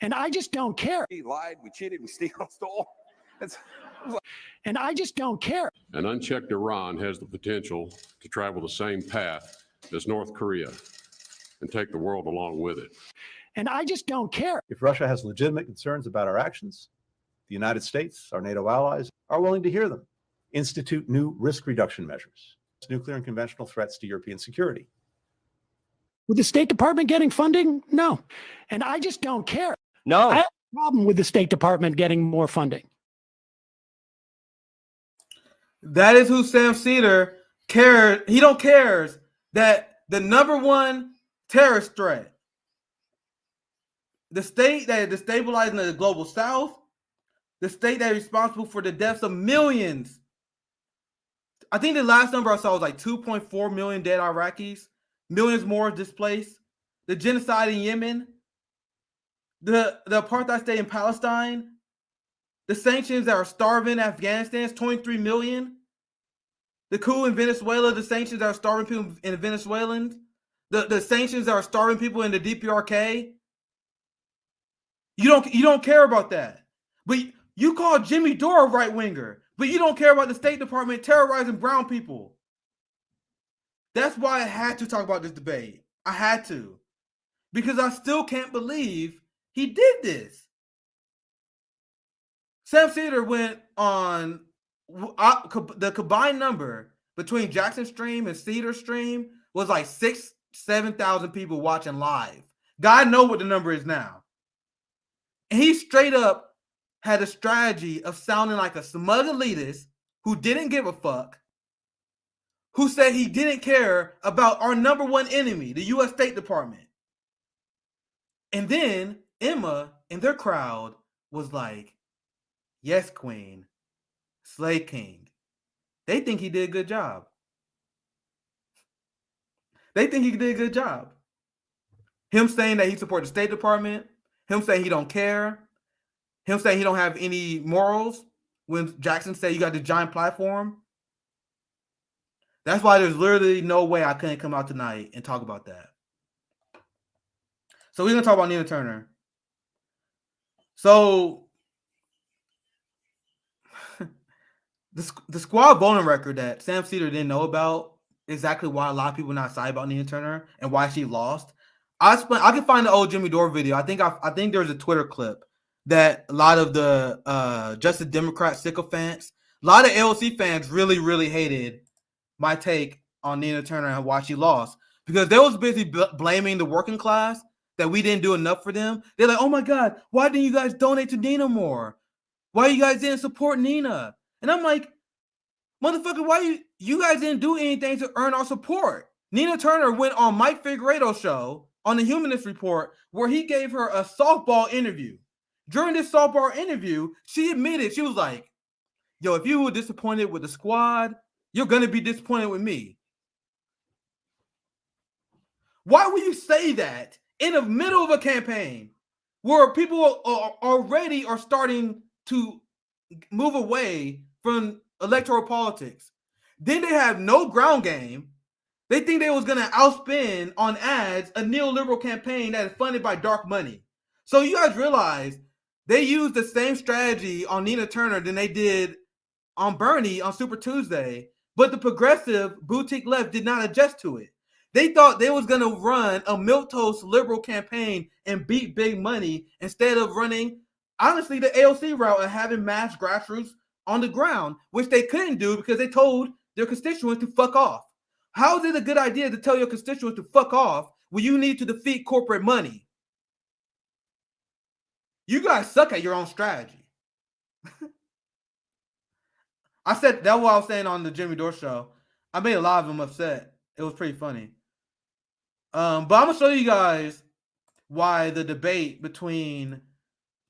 And I just don't care. We lied, we cheated, we stole. And I just don't care. An unchecked Iran has the potential to travel the same path as North Korea and take the world along with it. And I just don't care. If Russia has legitimate concerns about our actions, the United States, our NATO allies, are willing to hear them. Institute new risk reduction measures, nuclear and conventional threats to European security. With the State Department getting funding? No. And I just don't care. No. I have a problem with the State Department getting more funding. That is who Sam Seder cares. He don't cares that the number one terrorist threat, the state that is destabilizing the global South, the state that is responsible for the deaths of millions. I think the last number I saw was like 2.4 million dead Iraqis, millions more displaced, the genocide in Yemen, the apartheid state in Palestine, the sanctions that are starving Afghanistan, 23 million, the coup in Venezuela, the sanctions that are starving people in Venezuelans, the sanctions that are starving people in the DPRK. You don't care about that. But you call Jimmy Dore a right winger, but you don't care about the State Department terrorizing brown people. That's why I had to talk about this debate. I had to. Because I still can't believe he did this. Sam Seder went on the combined number between Jackson stream and Cedar stream was like 7,000 people watching live. God knows what the number is now. And he straight up had a strategy of sounding like a smug elitist who didn't give a fuck, who said he didn't care about our number one enemy, the U.S. State Department. And then Emma and their crowd was like, yes, queen, slay king. They think he did a good job. They think he did a good job. Him saying that he supports the State Department, him saying he don't care, him saying he don't have any morals when Jackson said you got the giant platform. That's why there's literally no way I couldn't come out tonight and talk about that. So we're going to talk about Nina Turner. So the squad voting record that Sam Seder didn't know about, exactly why a lot of people are not excited about Nina Turner and why she lost. I can find the old Jimmy Dore video. I think there's a Twitter clip that a lot of the Justice Democrat sycophants, a lot of AOC fans really, really hated my take on Nina Turner and why she lost, because they was busy blaming the working class that we didn't do enough for them. They're like, oh my God, why didn't you guys donate to Nina more? Why you guys didn't support Nina? And I'm like, motherfucker, why you guys didn't do anything to earn our support? Nina Turner went on Mike Figueredo's show on the Humanist Report where he gave her a softball interview. During this softball interview, she admitted, she was like, yo, if you were disappointed with the squad, you're going to be disappointed with me. Why would you say that in the middle of a campaign where people already are starting to move away from electoral politics? Then they have no ground game. They think they was going to outspend on ads a neoliberal campaign that is funded by dark money. So you guys realize they used the same strategy on Nina Turner than they did on Bernie on Super Tuesday, but the progressive boutique left did not adjust to it. They thought they was going to run a milquetoast liberal campaign and beat big money instead of running, honestly, the AOC route and having mass grassroots on the ground, which they couldn't do because they told their constituents to fuck off. How is it a good idea to tell your constituents to fuck off when you need to defeat corporate money? You guys suck at your own strategy. I said that's what I was saying on the Jimmy Dore show. I made a lot of them upset. It was pretty funny. But I'm gonna show you guys why the debate between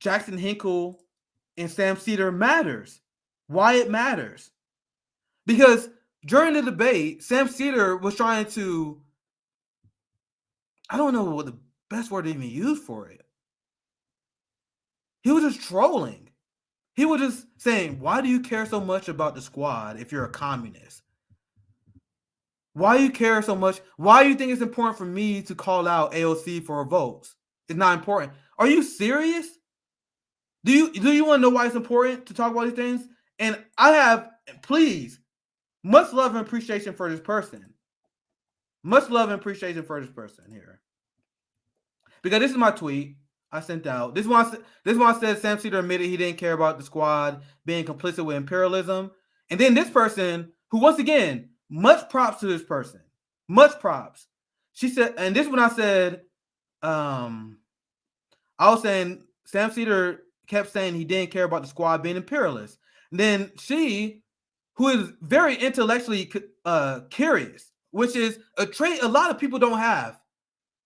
Jackson Hinkle and Sam Seder matters. Why it matters. Because during the debate, Sam Seder was trying to, I don't know what the best word to even use for it. He was just trolling. He was just saying, why do you care so much about the squad if you're a communist? Why you care so much? Why do you think it's important for me to call out AOC for her votes? It's not important. Are you serious? Do you want to know why it's important to talk about these things? And I have, please, much love and appreciation for this person. Much love and appreciation for this person here. Because this is my tweet I sent out. This one said Sam Seder admitted he didn't care about the squad being complicit with imperialism. And then this person, who once again, much props to this person. Much props. She said, and this one I said, I was saying Sam Seder kept saying he didn't care about the squad being imperialist. And then she, who is very intellectually curious, which is a trait a lot of people don't have.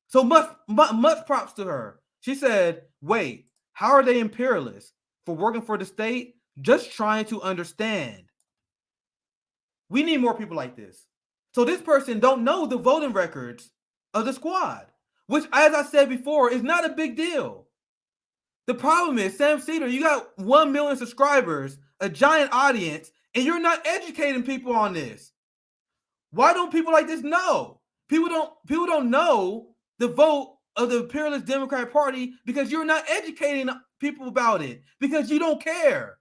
So much props to her. She said, wait, how are they imperialists? For working for the state? Just trying to understand. We need more people like this. So this person don't know the voting records of the squad, which, as I said before, is not a big deal. The problem is, Sam Seder, you got 1 million subscribers, a giant audience, and you're not educating people on this. Why don't people like this know? People don't know the vote of the imperialist Democratic Party because you're not educating people about it, because you don't care.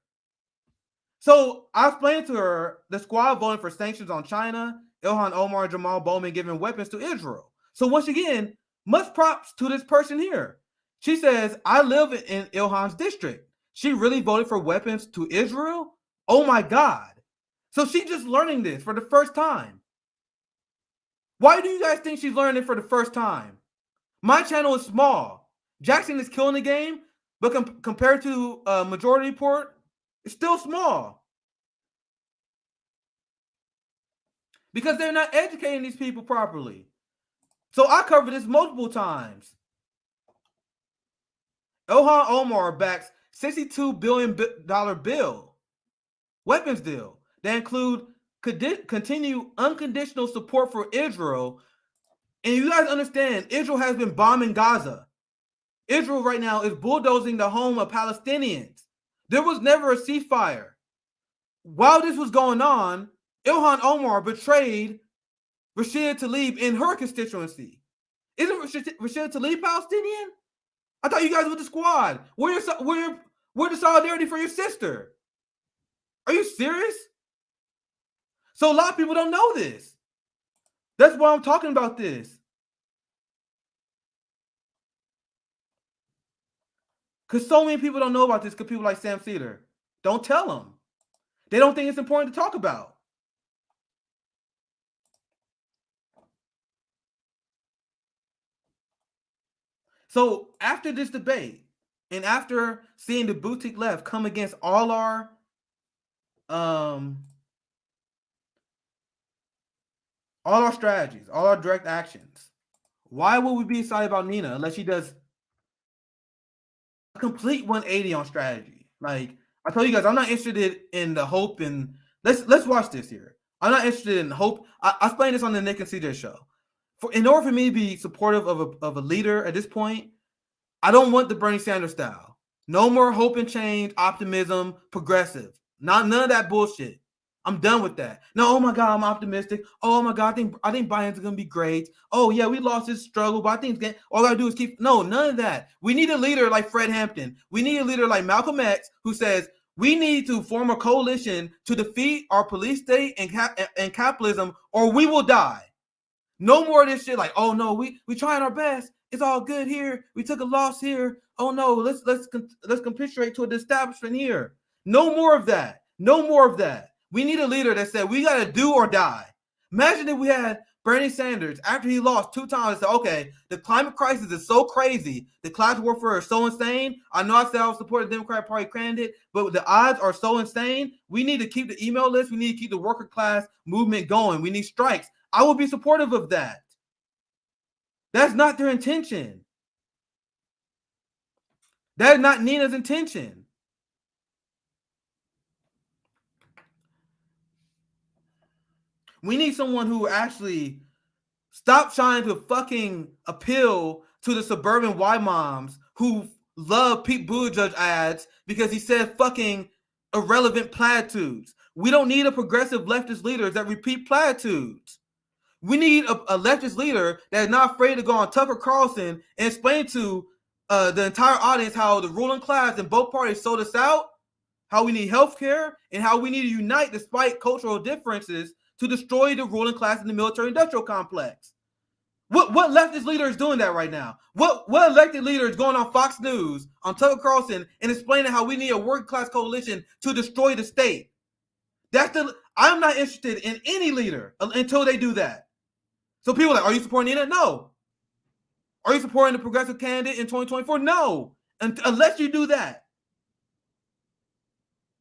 So I explained to her the squad voting for sanctions on China, Ilhan Omar and Jamal Bowman giving weapons to Israel. So once again, much props to this person here. She says, I live in Ilhan's district. She really voted for weapons to Israel? Oh my God. So she's just learning this for the first time. Why do you guys think she's learning it for the first time? My channel is small. Jackson is killing the game, but compared to Majority Report, it's still small. Because they're not educating these people properly. So I covered this multiple times. Ilhan Omar backs $62 billion bill, weapons deal, that include continued unconditional support for Israel. And you guys understand, Israel has been bombing Gaza. Israel right now is bulldozing the home of Palestinians. There was never a ceasefire. While this was going on, Ilhan Omar betrayed Rashida Tlaib in her constituency. Isn't Rashida Tlaib Palestinian? I thought you guys were the squad. Where's the solidarity for your sister? Are you serious? So a lot of people don't know this. That's why I'm talking about this. Because so many people don't know about this, because people like Sam Seder. Don't tell them. They don't think it's important to talk about. So after this debate, and after seeing the boutique left come against all our strategies, all our direct actions, why would we be excited about Nina unless she does a complete 180 on strategy? Like I told you guys, I'm not interested in the hope and let's watch this here. I'm not interested in hope. I explained this on the Nick and CJ show. In order for me to be supportive of a leader at this point, I don't want the Bernie Sanders style. No more hope and change, optimism, progressive. None of that bullshit. I'm done with that. No, oh my God, I'm optimistic. Oh my God, I think Biden's gonna be great. Oh yeah, we lost this struggle, but I think all I gotta do is keep. No, none of that. We need a leader like Fred Hampton. We need a leader like Malcolm X who says we need to form a coalition to defeat our police state and capitalism, or we will die. No more of this shit like, oh no, we trying our best. It's all good here. We took a loss here. Oh no, let's capitulate to an establishment here. No more of that. No more of that. We need a leader that said we gotta do or die. Imagine if we had Bernie Sanders after he lost 2 times and said, okay, the climate crisis is so crazy, the class warfare is so insane. I know I said I would support the Democratic Party candidate, but the odds are so insane. We need to keep the email list. We need to keep the worker class movement going. We need strikes. I would be supportive of that. That's not their intention. That is not Nina's intention. We need someone who actually stop trying to fucking appeal to the suburban white moms who love Pete Buttigieg ads because he said fucking irrelevant platitudes. We don't need a progressive leftist leader that repeat platitudes. We need a leftist leader that is not afraid to go on Tucker Carlson and explain to the entire audience how the ruling class in both parties sold us out, how we need healthcare, and how we need to unite despite cultural differences to destroy the ruling class in the military-industrial complex. What leftist leader is doing that right now? What elected leader is going on Fox News, on Tucker Carlson, and explaining how we need a working-class coalition to destroy the state? I'm not interested in any leader until they do that. So people are like, are you supporting Nina? No. Are you supporting the progressive candidate in 2024? No. Unless you do that.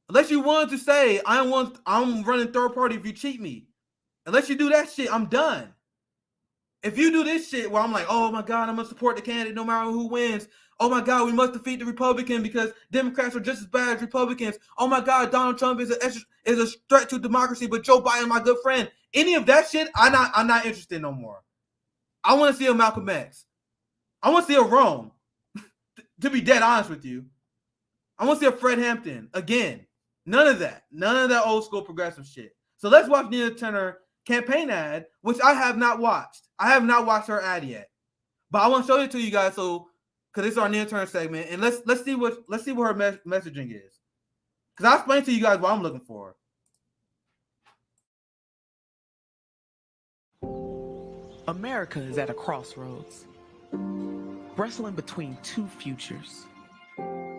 Unless you wanted to say, I'm running third party if you cheat me. Unless you do that shit, I'm done. If you do this shit where I'm like, oh my God, I'm going to support the candidate no matter who wins. Oh my God, we must defeat the Republican because Democrats are just as bad as Republicans. Oh my God, Donald Trump is a threat to democracy, but Joe Biden, my good friend. Any of that shit, I'm not interested no more. I want to see a Malcolm X. I want to see a Rome. To be dead honest with you. I want to see a Fred Hampton again. None of that. None of that old school progressive shit. So let's watch Nina Turner campaign ad, which I have not watched. I have not watched her ad yet. But I want to show it to you guys because this is our Nina Turner segment, and let's see what her messaging is. Because I'll explain to you guys what I'm looking for. America is at a crossroads, wrestling between two futures.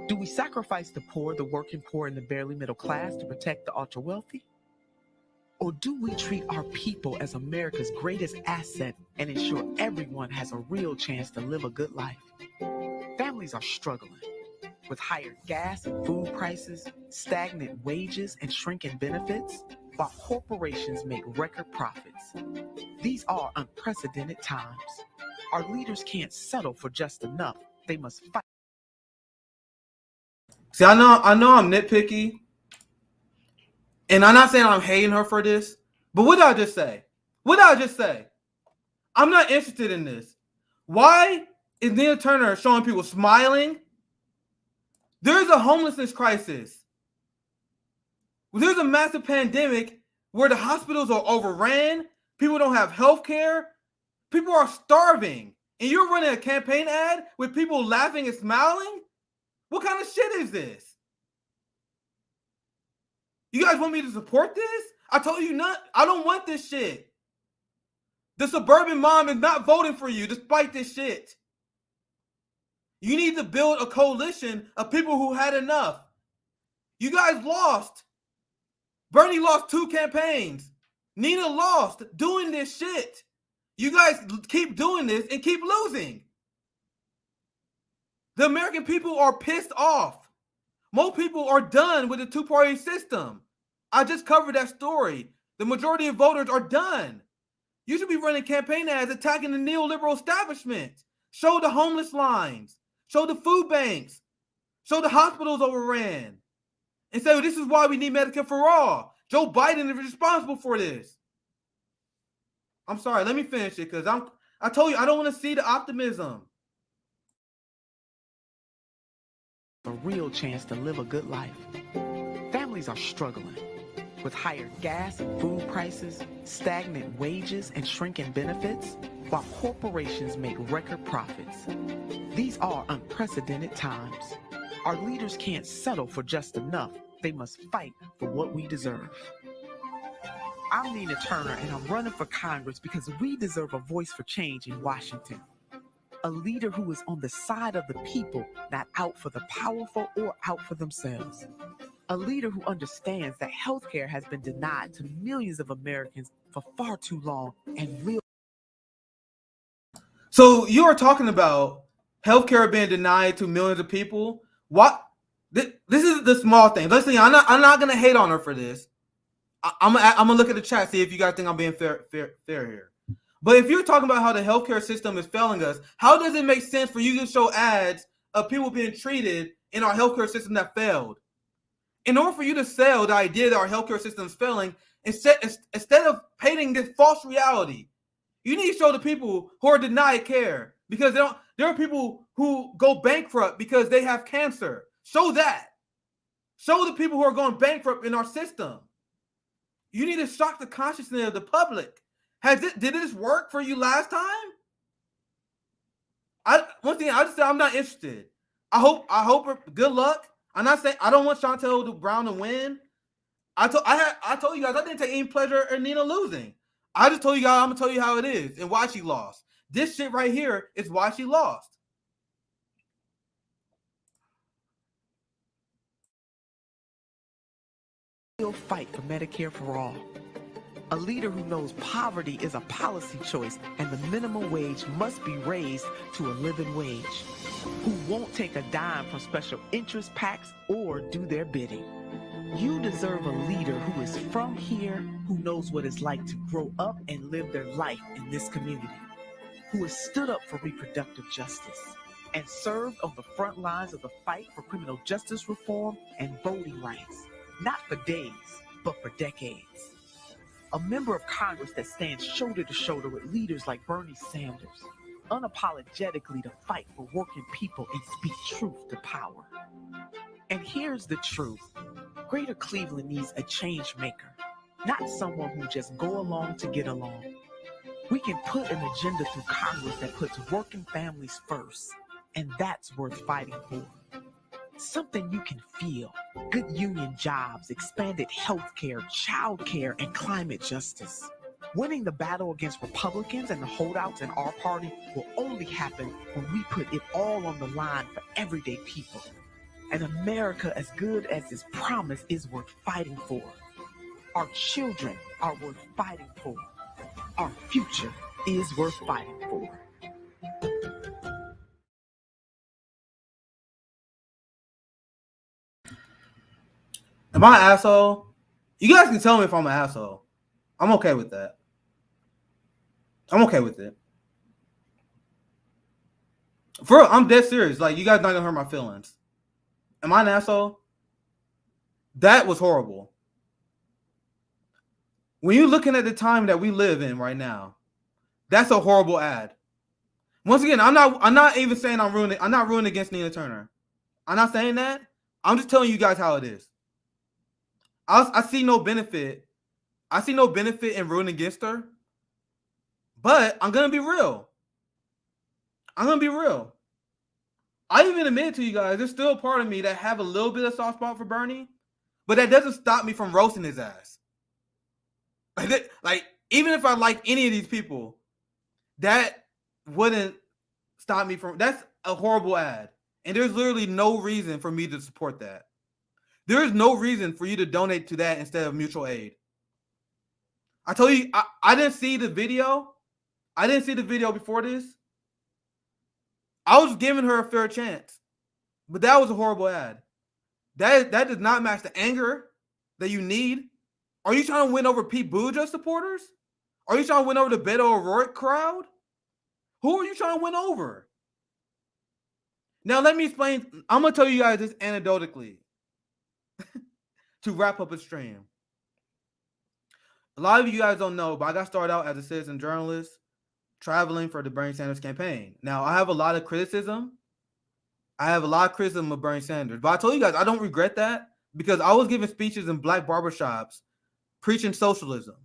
Do we sacrifice the poor, the working poor, and the barely middle class to protect the ultra wealthy? Or do we treat our people as America's greatest asset and ensure everyone has a real chance to live a good life? Families are struggling with higher gas and food prices, stagnant wages, and shrinking benefits, while corporations make record profits. These are unprecedented times. Our leaders can't settle for just enough. They must fight. See, I know I'm nitpicky, and I'm not saying I'm hating her for this, but what did I just say? What did I just say? I'm not interested in this. Why is Nina Turner showing people smiling? There's a homelessness crisis. There's a massive pandemic where the hospitals are overran. People don't have health care. People are starving. And you're running a campaign ad with people laughing and smiling? What kind of shit is this? You guys want me to support this? I told you not. I don't want this shit. The suburban mom is not voting for you despite this shit. You need to build a coalition of people who had enough. You guys lost. Bernie lost 2 campaigns. Nina lost doing this shit. You guys keep doing this and keep losing. The American people are pissed off. Most people are done with the two-party system. I just covered that story. The majority of voters are done. You should be running campaign ads attacking the neoliberal establishment. Show the homeless lines. Show the food banks. Show the hospitals overran. And say, well, this is why we need Medicare for all. Joe Biden is responsible for this. I'm sorry, let me finish it because I told you I don't want to see the optimism. A real chance to live a good life. Families are struggling with higher gas and food prices, stagnant wages, and shrinking benefits, while corporations make record profits. These are unprecedented times. Our leaders can't settle for just enough. They must fight for what we deserve. I'm Nina Turner, and I'm running for Congress because we deserve a voice for change in Washington. A leader who is on the side of the people, not out for the powerful or out for themselves. A leader who understands that healthcare has been denied to millions of Americans for far too long and will. So you are talking about healthcare being denied to millions of people. What? This is the small thing. Listen, I'm not gonna hate on her for this. I'm gonna look at the chat, see if you guys think I'm being fair here. But if you're talking about how the healthcare system is failing us, how does it make sense for you to show ads of people being treated in our healthcare system that failed? In order for you to sell the idea that our healthcare system is failing, instead of painting this false reality, you need to show the people who are denied care because there are people who go bankrupt because they have cancer. Show that. Show the people who are going bankrupt in our system. You need to shock the consciousness of the public. Did this work for you last time? Once again, I just said I'm not interested. I hope her good luck. I'm not saying I don't want Chantel Brown to win. I told you guys I didn't take any pleasure in Nina losing. I just told you guys I'm gonna tell you how it is and why she lost. This shit right here is why she lost. We'll fight for Medicare for all. A leader who knows poverty is a policy choice and the minimum wage must be raised to a living wage. Who won't take a dime from special interest PACs or do their bidding. You deserve a leader who is from here, who knows what it's like to grow up and live their life in this community, who has stood up for reproductive justice and served on the front lines of the fight for criminal justice reform and voting rights, not for days, but for decades. A member of Congress that stands shoulder to shoulder with leaders like Bernie Sanders, unapologetically to fight for working people and speak truth to power. And here's the truth. Greater Cleveland needs a change maker, not someone who just go along to get along. We can put an agenda through Congress that puts working families first, and that's worth fighting for. Something you can feel. Good union jobs, expanded health care, child care, and climate justice. Winning the battle against Republicans and the holdouts in our party will only happen when we put it all on the line for everyday people. An America as good as its promise is worth fighting for. Our children are worth fighting for. Our future is worth fighting for. Am I an asshole? You guys can tell me if I'm an asshole. I'm okay with that. I'm okay with it. For real, I'm dead serious. Like, you guys not gonna hurt my feelings. Am I an asshole? That was horrible. When you're looking at the time that we live in right now, that's a horrible ad. Once again, I'm not even saying I'm not ruining against Nina Turner. I'm not saying that. I'm just telling you guys how it is. I see no benefit. I see no benefit in rooting against her. But I'm gonna be real. I even admit to you guys, there's still a part of me that have a little bit of soft spot for Bernie, but that doesn't stop me from roasting his ass. Like even if I like any of these people, that wouldn't stop me from. That's a horrible ad, and there's literally no reason for me to support that. There is no reason for you to donate to that instead of mutual aid. I told you, I didn't see the video. I didn't see the video before this. I was giving her a fair chance, but that was a horrible ad. That does not match the anger that you need. Are you trying to win over Pete Buttigieg supporters? Are you trying to win over the Beto O'Rourke crowd? Who are you trying to win over? Now, let me explain. I'm going to tell you guys this anecdotally to wrap up a stream. A lot of you guys don't know, but I got started out as a citizen journalist traveling for the Bernie Sanders campaign. Now, I have a lot of criticism. Of Bernie Sanders. But I told you guys, I don't regret that because I was giving speeches in black barbershops preaching socialism.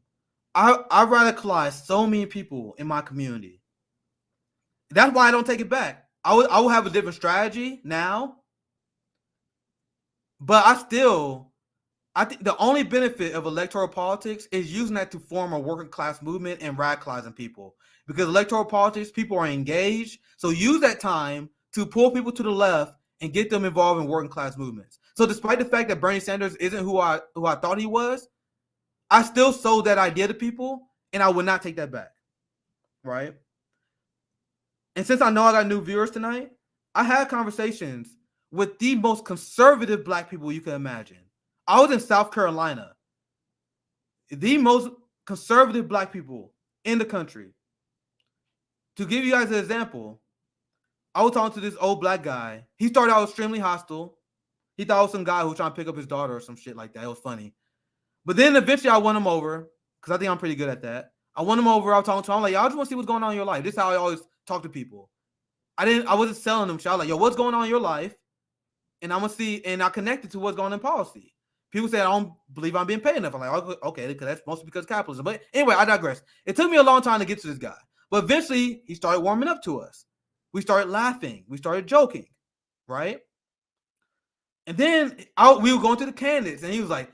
I radicalized so many people in my community. That's why I don't take it back. I will have a different strategy now. But I think the only benefit of electoral politics is using that to form a working class movement and radicalizing people. Because electoral politics, people are engaged. So use that time to pull people to the left and get them involved in working class movements. So despite the fact that Bernie Sanders isn't who I thought he was, I still sold that idea to people, and I would not take that back. Right? And since I know I got new viewers tonight, I had conversations with the most conservative black people you can imagine. I was in South Carolina. The most conservative black people in the country. To give you guys an example, I was talking to this old black guy. He started out extremely hostile. He thought I was some guy who was trying to pick up his daughter or some shit like that. It was funny. But then eventually I won him over because I think I'm pretty good at that. I won him over. I was talking to him. I'm like, y'all just want to see what's going on in your life. This is how I always talk to people. I wasn't selling them shit. I was like, yo, what's going on in your life? And I'm going to see, and I connected to what's going on in policy. people say I don't believe I'm being paid enough. I'm like, okay, because that's mostly because of capitalism. But anyway, I digress. It took me a long time to get to this guy, but eventually he started warming up to us. We started laughing. We started joking, right? And then we were going to the candidates, and he was like,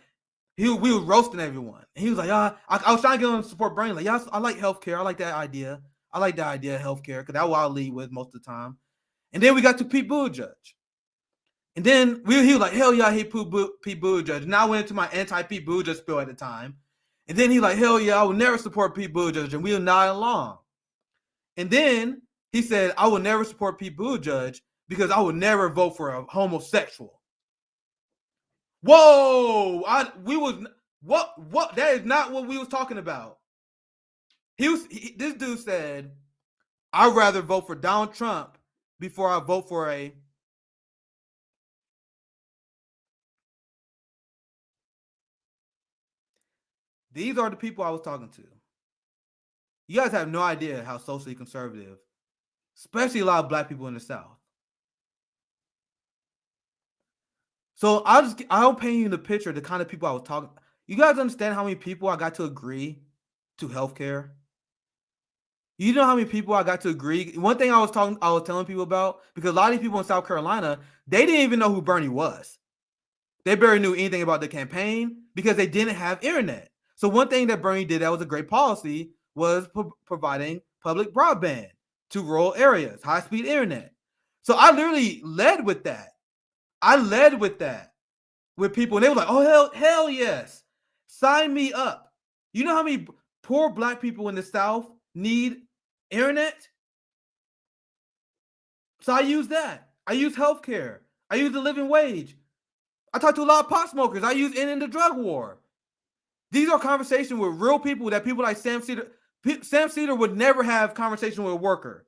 we were roasting everyone. And he was like, I was trying to get him to support Bernie. Like, I like healthcare. I like that idea. I like the idea of healthcare because that's what I'll lead with most of the time. And then we got to Pete Buttigieg. And then he was like, hell yeah, I hate Pete Buttigieg. And I went into my anti-Pete Buttigieg spiel at the time. And then he like, hell yeah, I will never support Pete Buttigieg. And we were nodding along. And then he said, I will never support Pete Buttigieg because I would never vote for a homosexual. Whoa! What? That is not what we was talking about. This dude said, I'd rather vote for Donald Trump before I vote for a. These are the people I was talking to. You guys have no idea how socially conservative, especially a lot of black people in the South. So I'll paint you the picture, the kind of people I was talking. You guys understand how many people I got to agree to healthcare? You know how many people I got to agree? One thing I was telling people about, because a lot of these people in South Carolina, they didn't even know who Bernie was. They barely knew anything about the campaign because they didn't have internet. So one thing that Bernie did that was a great policy was providing public broadband to rural areas, high-speed internet. So I literally led with that. With people, and they were like, oh, hell yes. Sign me up. You know how many poor black people in the South need internet? So I use that. I use healthcare. I use the living wage. I talk to a lot of pot smokers. I use ending the drug war. These are conversations with real people that people like Sam Cedar would never have conversation with a worker.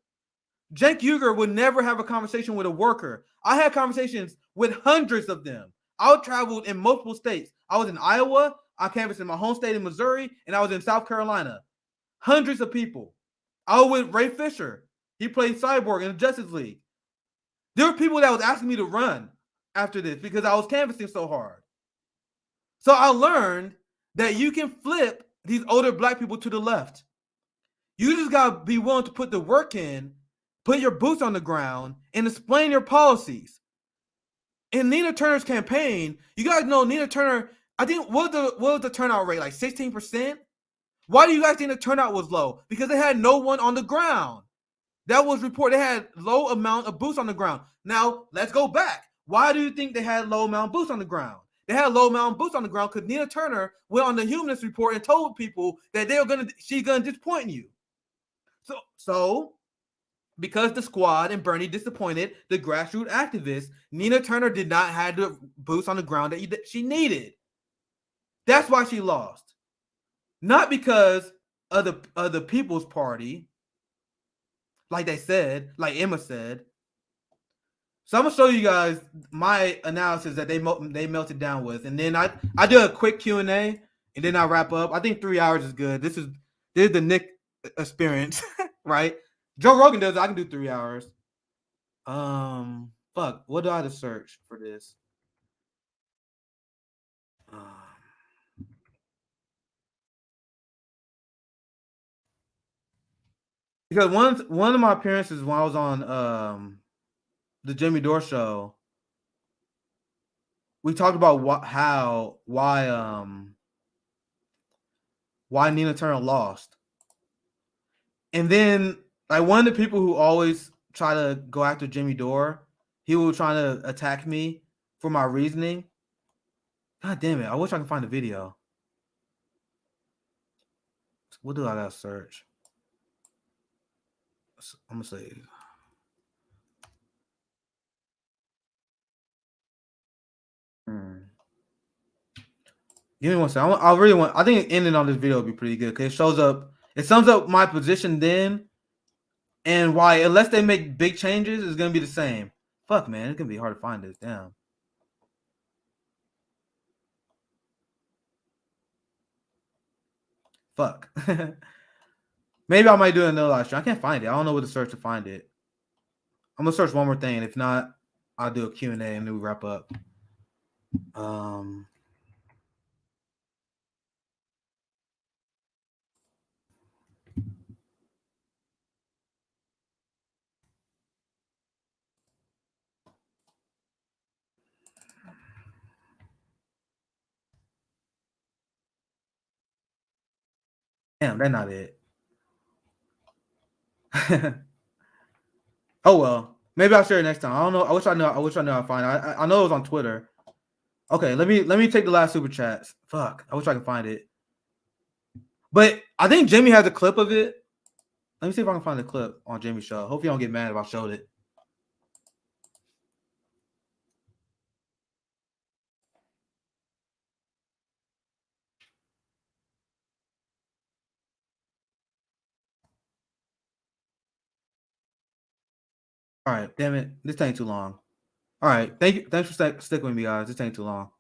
Cenk Uygur would never have a conversation with a worker. I had conversations with hundreds of them. I traveled in multiple states. I was in Iowa. I canvassed in my home state in Missouri, and I was in South Carolina. Hundreds of people. I was with Ray Fisher. He played Cyborg in the Justice League. There were people that was asking me to run after this because I was canvassing so hard. So I learned that you can flip these older black people to the left. You just got to be willing to put the work in, put your boots on the ground, and explain your policies. In Nina Turner's campaign, you guys know Nina Turner, I think, what was the turnout rate, like 16%? Why do you guys think the turnout was low? Because they had no one on the ground. That was reported. They had low amount of boots on the ground. Now, let's go back. Why do you think they had low amount of boots on the ground? They had low amount of boots on the ground because Nina Turner went on the Humanist Report and told people that she's gonna disappoint you. So because the squad and Bernie disappointed the grassroots activists, Nina Turner did not have the boots on the ground that she needed. That's why she lost. Not because of the People's Party, like they said, like Emma said. So I'm gonna show you guys my analysis that they melted down with, and then I do a quick Q&A, and then I wrap up. I think 3 hours is good. This is the Nick experience, right? Joe Rogan does it. I can do 3 hours. Fuck. What do I have to search for this? Because one of my appearances when I was on the Jimmy Dore show, we talked about why Nina Turner lost, and then like one of the people who always try to go after Jimmy Dore, he was trying to attack me for my reasoning. God damn it! I wish I could find the video. What do I gotta search? I'm gonna say. Give me one second. I think ending on this video would be pretty good because it sums up my position then and why, unless they make big changes, it's gonna be the same. Fuck, man, it's gonna be hard to find this. Damn. Fuck. Maybe I might do another live stream. I can't find it. I don't know where to search to find it. I'm gonna search one more thing. If not, I'll do a Q&A and then we wrap up. Damn, that's not it. Oh well, maybe I'll share it next time. I don't know. I wish I knew. I knew how to find it. I know it was on Twitter. Okay, let me take the last super chats. Fuck, I wish I could find it. But I think Jamie has a clip of it. Let me see if I can find the clip on Jamie's show. Hope you don't get mad if I showed it. All right, damn it. This ain't too long. All right, thank you. Thanks for sticking with me, guys. This ain't too long.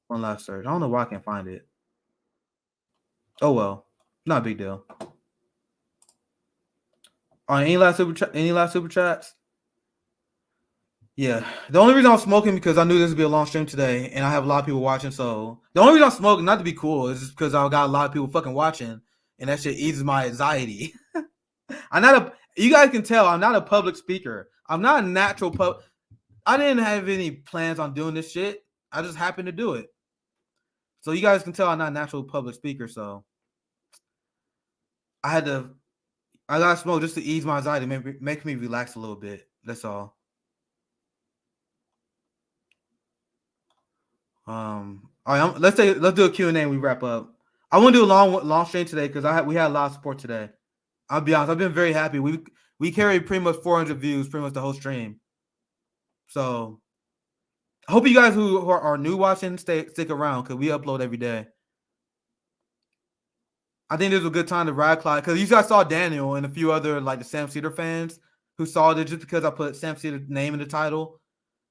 One last search. I don't know why I can't find it. Oh well, not a big deal. All right, any last super chats? Yeah, the only reason I'm smoking because I knew this would be a long stream today, and I have a lot of people watching. So the only reason I'm smoking, not to be cool, is just because I got a lot of people fucking watching, and that shit eases my anxiety. You guys can tell I'm not a public speaker. I'm not a natural I didn't have any plans on doing this shit. I just happened to do it. So you guys can tell I'm not a natural public speaker. So I got smoke just to ease my anxiety, make me relax a little bit. That's all. All right, let's do a Q&A and we wrap up. I want to do a long stream today because we had a lot of support today. I'll be honest, I've been very happy. We carried pretty much 400 views, pretty much the whole stream. So I hope you guys who are new watching stick around because we upload every day. I think this is a good time to radicalize because you guys saw Daniel and a few other like the Sam Seder fans who saw it just because I put Sam Seder's name in the title.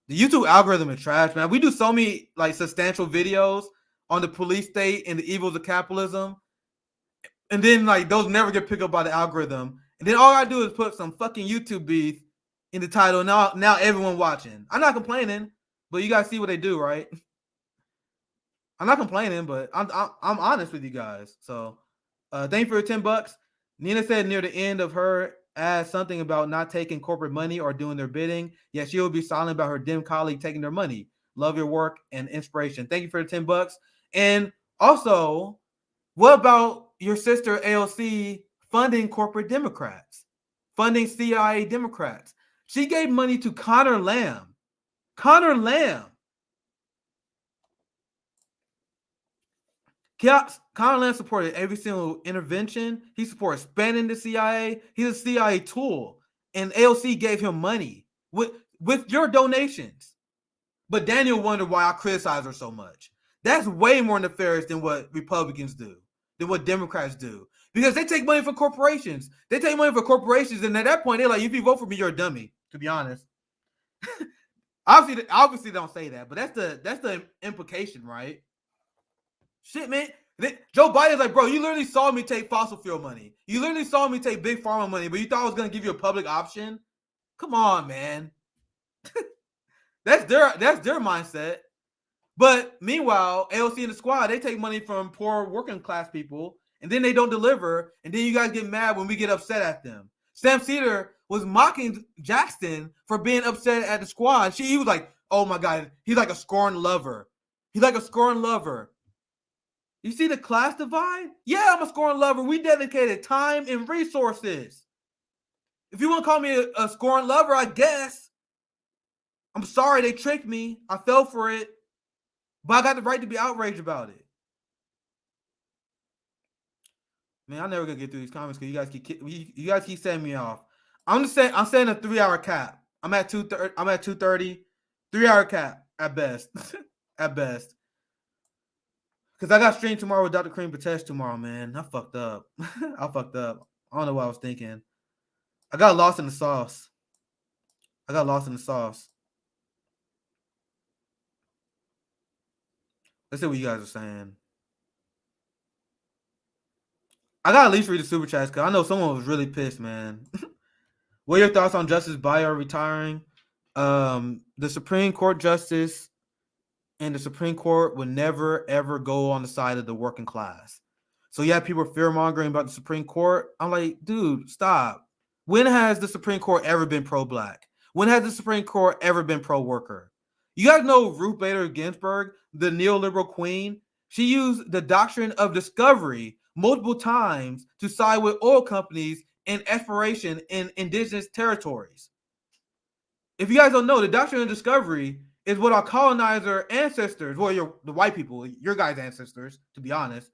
The YouTube algorithm is trash, man. We do so many like substantial videos on the police state and the evils of capitalism. And then like those never get picked up by the algorithm. And then all I do is put some fucking YouTube beef in the title. Now everyone watching. I'm not complaining, but you guys see what they do, right? I'm not complaining, but I'm honest with you guys. So thank you for your $10. Nina said near the end of her ad something about not taking corporate money or doing their bidding. Yet she will be silent about her dim colleague taking their money. Love your work and inspiration. Thank you for the $10. And also, what about your sister AOC funding corporate Democrats, funding CIA Democrats? She gave money to Connor Lamb. Connor Lamb supported every single intervention. He supported expanding the CIA. He's a CIA tool. And AOC gave him money with your donations. But Daniel wondered why I criticize her so much. That's way more nefarious than what Republicans do, than what Democrats do. Because they take money from corporations. They take money from corporations, and at that point, they're like, if you vote for me, you're a dummy, to be honest. Obviously, they don't say that, but that's the implication, right? Shit, man. Joe Biden's like, bro, you literally saw me take fossil fuel money. You literally saw me take big pharma money, but you thought I was going to give you a public option? Come on, man. That's their mindset. But meanwhile, AOC and the squad, they take money from poor working class people, and then they don't deliver, and then you guys get mad when we get upset at them. Sam Seder was mocking Jackson for being upset at the squad. He was like, oh my God, he's like a scorned lover. He's like a scorned lover. You see the class divide? Yeah, I'm a scorned lover. We dedicated time and resources. If you want to call me a scorned lover, I guess. I'm sorry they tricked me. I fell for it. But I got the right to be outraged about it. Man, I'm never gonna get through these comments because you guys keep setting me off. I'm setting a 3-hour cap. I'm at 2:30. 3-hour cap at best. At best. Because I got stream tomorrow with Dr. Kareem Patesh tomorrow, man. I fucked up. I fucked up. I don't know what I was thinking. I got lost in the sauce. Let's see what you guys are saying. I got to at least read the super chats because I know someone was really pissed, man. What are your thoughts on Justice Breyer retiring? The Supreme Court justice and the Supreme Court would never, ever go on the side of the working class. So yeah, people are fear-mongering about the Supreme Court. I'm like, dude, stop. When has the Supreme Court ever been pro-black? When has the Supreme Court ever been pro-worker? You guys know Ruth Bader Ginsburg, the neoliberal queen? She used the doctrine of discovery multiple times to side with oil companies and exploration in indigenous territories. If you guys don't know, the doctrine of discovery is what our colonizer ancestors, well, the white people, your guys' ancestors, to be honest,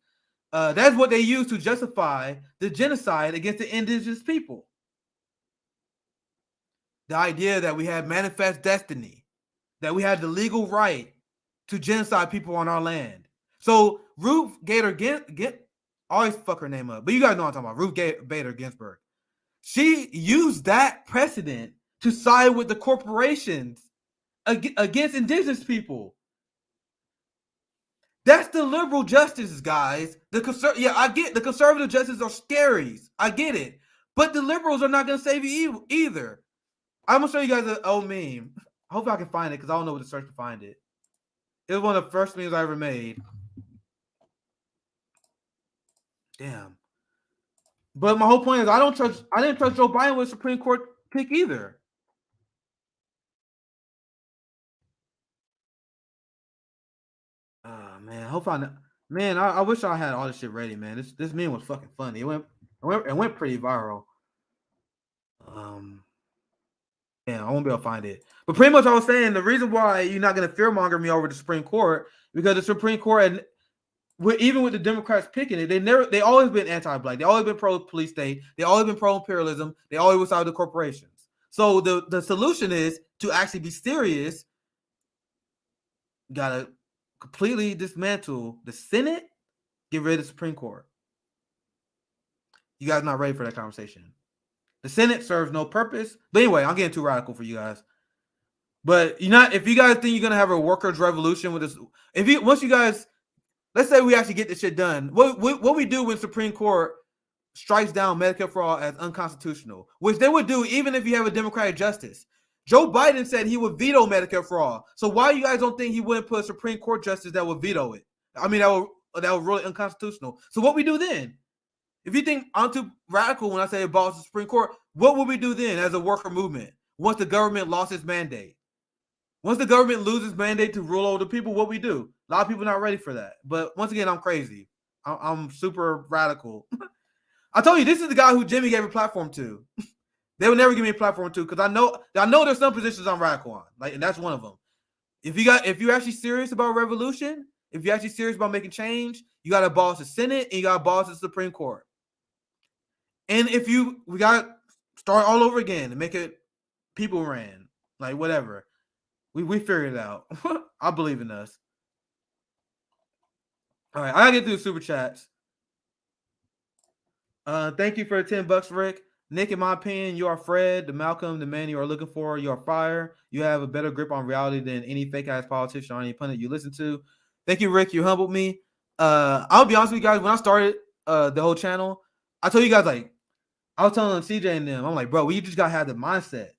that's what they use to justify the genocide against the indigenous people. The idea that we had manifest destiny, that we had the legal right to genocide people on our land. So Ruth Bader always fuck her name up, but you guys know what I'm talking about. Ruth Bader Ginsburg. She used that precedent to side with the corporations against indigenous people. That's the liberal justice, guys. I get the conservative justices are scaries. I get it. But the liberals are not going to save you either. I'm going to show you guys an old meme. I hope I can find it because I don't know what to search to find it. It was one of the first memes I ever made. Damn. But my whole point is I didn't trust Joe Biden with a Supreme Court pick either. Man, I wish I had all this shit ready, man. This meme was fucking funny. It went pretty viral. Yeah, I won't be able to find it. But pretty much I was saying the reason why you're not gonna fearmonger me over the Supreme Court, because the Supreme Court, and even with the Democrats picking it, they always been anti-black. They always been pro-police state. They always been pro-imperialism. They always were side of the corporations. So the solution is to actually be serious. Gotta completely dismantle the Senate, get rid of the Supreme Court. You guys not ready for that conversation. The Senate serves no purpose. But anyway, I'm getting too radical for you guys. But if you guys think you're gonna have a workers' revolution with this, once you guys, let's say we actually get this shit done, what we do when Supreme Court strikes down Medicare for all as unconstitutional, which they would do even if you have a Democratic justice. Joe Biden said he would veto Medicare for all. So why you guys don't think he wouldn't put a Supreme Court justice that would veto it? I mean, that was really unconstitutional. So what we do then? If you think I'm too radical when I say abolish the Supreme Court, what would we do then as a worker movement once the government lost its mandate? Once the government loses mandate to rule over the people, what we do? A lot of people are not ready for that. But once again, I'm crazy. I'm super radical. I told you, this is the guy who Jimmy gave a platform to. They would never give me a platform to, because I know there's some positions I'm radical on, and that's one of them. If you're actually serious about revolution, if you're actually serious about making change, you got to abolish the Senate and you got to abolish the Supreme Court. And we got to start all over again and make it people ran, whatever. We figured it out. I believe in us. All right, I gotta get through the super chats. Thank you for the $10, Rick. Nick, in my opinion, you are Fred, the Malcolm, the man you are looking for. You are fire. You have a better grip on reality than any fake-ass politician or any pundit you listen to. Thank you, Rick. You humbled me. I'll be honest with you guys. When I started the whole channel, I told you guys, I was telling CJ and them, I'm like, bro, we just got to have the mindset.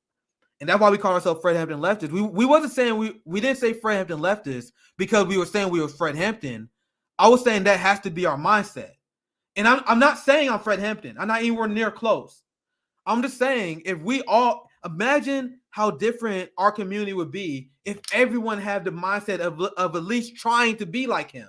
And that's why we call ourselves Fred Hampton leftists. We wasn't saying, we didn't say Fred Hampton leftists because we were saying we were Fred Hampton. I was saying that has to be our mindset. And I'm not saying I'm Fred Hampton. I'm not anywhere near close. I'm just saying, if we all imagine how different our community would be if everyone had the mindset of at least trying to be like him.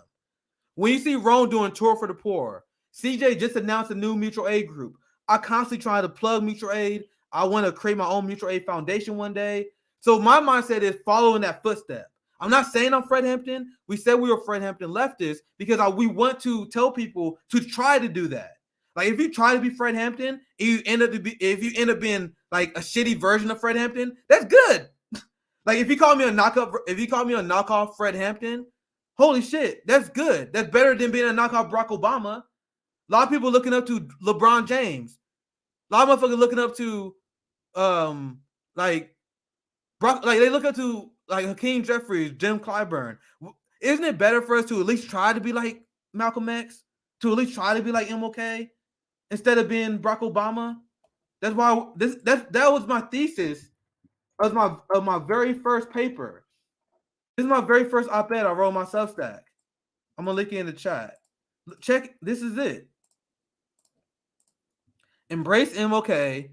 When you see Ron doing Tour for the Poor, CJ just announced a new mutual aid group. I constantly try to plug mutual aid. I want to create my own mutual aid foundation one day. So my mindset is following that footstep. I'm not saying I'm Fred Hampton. We said we were Fred Hampton leftists because we want to tell people to try to do that. If you try to be Fred Hampton, if you end up being a shitty version of Fred Hampton, that's good. If you call me a knockoff Fred Hampton, holy shit, that's good. That's better than being a knockoff Barack Obama. A lot of people looking up to LeBron James. A lot of motherfuckers looking up to they look up to Hakeem Jeffries, Jim Clyburn. Isn't it better for us to at least try to be like Malcolm X? To at least try to be like MLK? Instead of being Barack Obama? That's why that was my thesis of my very first paper. This is my very first op-ed I wrote on my Substack. I'm gonna link it in the chat. Check, this is it. Embrace MLK,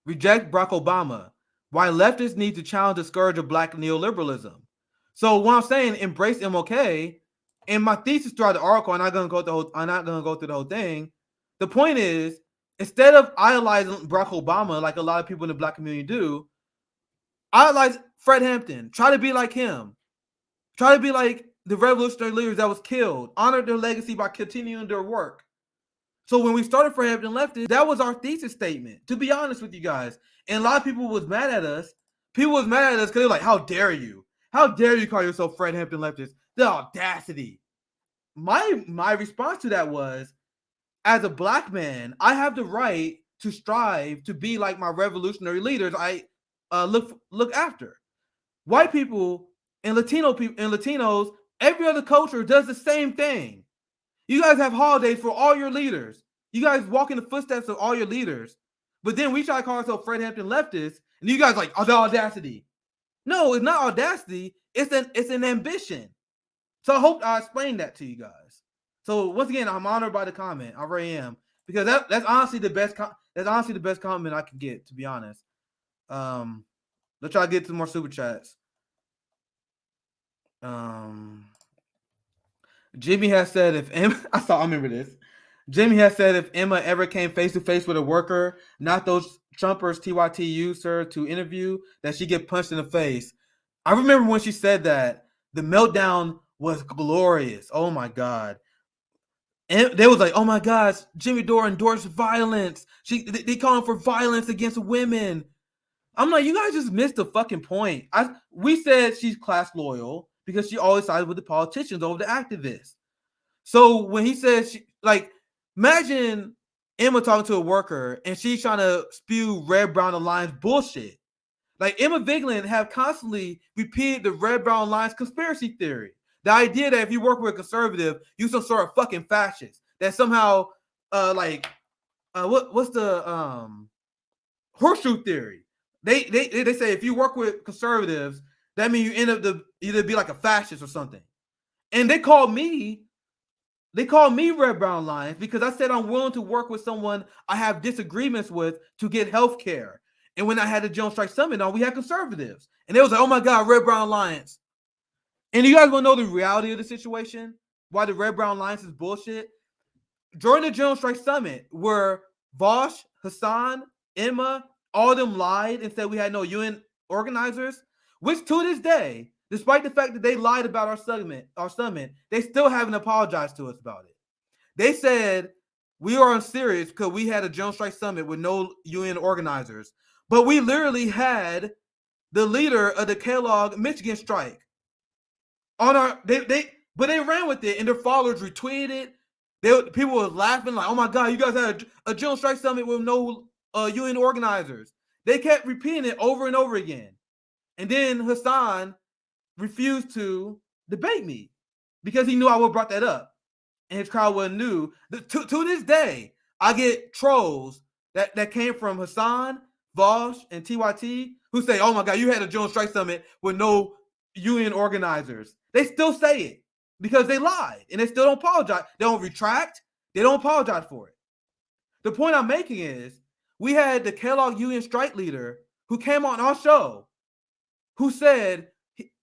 reject Barack Obama. Why leftists need to challenge the scourge of black neoliberalism. So when I'm saying embrace MLK, And my thesis throughout the article, I'm not gonna go through the whole thing. The point is, instead of idolizing Barack Obama like a lot of people in the black community do, idolize Fred Hampton. Try to be like him. Try to be like the revolutionary leaders that was killed. Honor their legacy by continuing their work. So when we started Fred Hampton Leftist, that was our thesis statement, to be honest with you guys. And a lot of people was mad at us. People was mad at us because they're like, how dare you? How dare you call yourself Fred Hampton Leftist? The audacity. My response to that was, as a black man, I have the right to strive to be like my revolutionary leaders I look after. White people and Latinos, every other culture does the same thing. You guys have holidays for all your leaders. You guys walk in the footsteps of all your leaders. But then we try to call ourselves Fred Hampton Leftists, and you guys like, oh, the audacity. No, it's not audacity. It's an ambition. So I hope I explained that to you guys. So once again, I'm honored by the comment. I really am, because that's honestly the best. That's honestly the best compliment I could get, to be honest. Let's try to get to more super chats. Jimmy has said if Emma, I remember this. Jimmy has said if Emma ever came face to face with a worker, not those Trumpers TYT used her to interview, that she get punched in the face. I remember when she said that, the meltdown was glorious. Oh my God. And they was like, oh my gosh, Jimmy Dore endorsed violence. They calling for violence against women. I'm like, you guys just missed the fucking point. We said she's class loyal because she always sided with the politicians over the activists. So when he says, imagine Emma talking to a worker and she's trying to spew red, brown alliance bullshit. Like Emma Vigeland have constantly repeated the red, brown alliance conspiracy theory. The idea that if you work with a conservative, you're some sort of fucking fascist. That somehow, what's the horseshoe theory? They say if you work with conservatives, that means you end up to either be like a fascist or something. And they call me red, brown alliance because I said I'm willing to work with someone I have disagreements with to get health care. And when I had the Jones Strike Summit on, we had conservatives. And they was like, oh my God, red, brown alliance. And you guys want to know the reality of the situation? Why the Red Brown Alliance is bullshit? During the Jones Strike Summit, where Vosh, Hassan, Emma, all of them lied and said we had no UN organizers, which to this day, despite the fact that they lied about our summit, they still haven't apologized to us about it. They said we are unserious because we had a Jones Strike Summit with no UN organizers. But we literally had the leader of the Kellogg Michigan strike. But they ran with it, and their followers retweeted it. People were laughing like, "Oh my God, you guys had a Jones Strike Summit with no UN organizers." They kept repeating it over and over again, and then Hassan refused to debate me because he knew I would have brought that up, and his crowd wasn't new. To this day, I get trolls that came from Hassan, Vosh, and TYT who say, "Oh my God, you had a Jones Strike Summit with no UN organizers." They still say it because they lied and they still don't apologize. They don't retract. They don't apologize for it. The point I'm making is we had the Kellogg UN strike leader who came on our show who said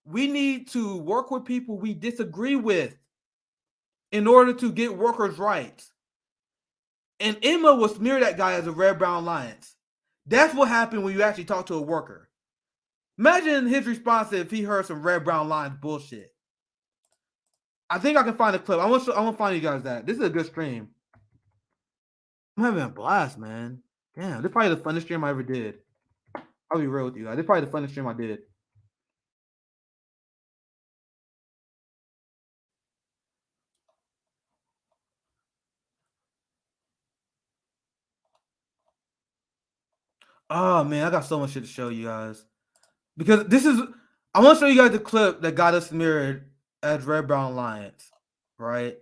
we need to work with people we disagree with in order to get workers' rights. And Emma will smear that guy as a Red Brown Alliance. That's what happened when you actually talk to a worker. Imagine his response if he heard some Red Brown Alliance bullshit. I think I can find a clip. I want to find you guys that. This is a good stream. I'm having a blast, man. Damn, this is probably the funnest stream I ever did. I'll be real with you guys. This is probably the funnest stream I did. Oh man, I got so much shit to show you guys. Because I want to show you guys the clip that got us mirrored as Red Brown Alliance, right?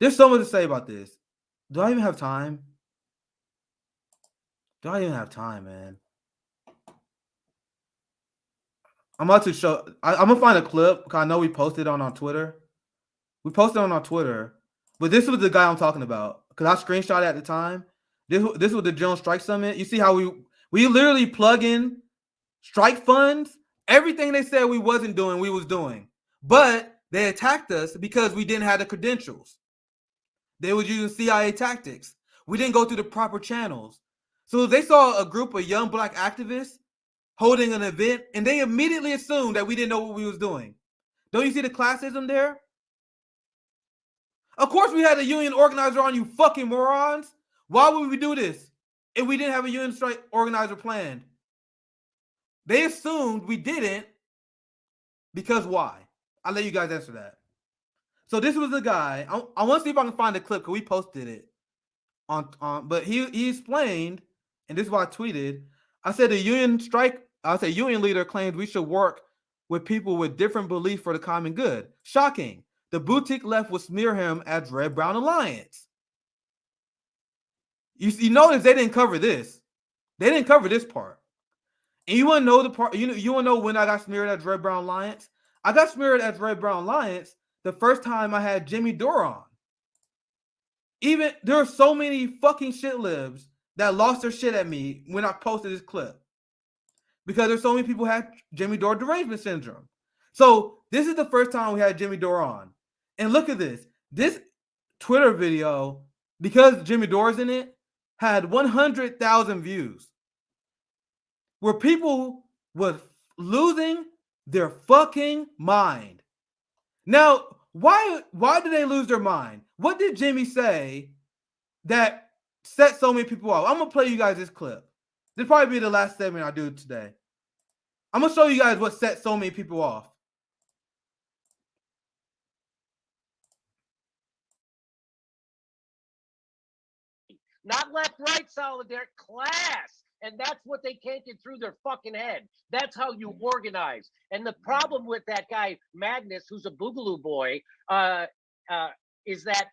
There's so much to say about this. Do I even have time? Do I even have time, man? I'm about to show. I'm gonna find a clip because I know we posted it on our Twitter. We posted it on our Twitter, but this was the guy I'm talking about because I screenshot it at the time. This was the Jones Strike Summit. You see how we literally plug in strike funds. Everything they said we wasn't doing, we was doing. But They attacked us because we didn't have the credentials. They were using CIA tactics. We didn't go through the proper channels. So they saw a group of young black activists holding an event, and they immediately assumed that we didn't know what we was doing. Don't you see the classism there? Of course we had a union organizer on, you fucking morons. Why would we do this if we didn't have a union strike organizer planned? They assumed we didn't because why? I'll let you guys answer that. So this was the guy. I want to see if I can find the clip because we posted it on but he explained, and this is why I tweeted. I said union leader claims we should work with people with different beliefs for the common good. Shocking. The boutique left would smear him as Red Brown Alliance. You notice they didn't cover this. They didn't cover this part. And you want to know the part, you want to know when I got smeared as Red Brown Alliance? I got smeared as Red Brown Alliance the first time I had Jimmy Dore on. Even there are so many fucking shit libs that lost their shit at me when I posted this clip. Because there's so many people who had Jimmy Dore derangement syndrome. So this is the first time we had Jimmy Dore on. And look at this. This Twitter video, because Jimmy Dore's in it, had 100,000 views. Where people were losing their fucking mind. Now, why did they lose their mind? What did Jimmy say that set so many people off? I'm going to play you guys this clip. This will probably be the last segment I do today. I'm going to show you guys what set so many people off. Not left-right solidarity, class. And that's what they can't get through their fucking head. That's how you organize. And the problem with that guy, Magnus, who's a Boogaloo boy, is that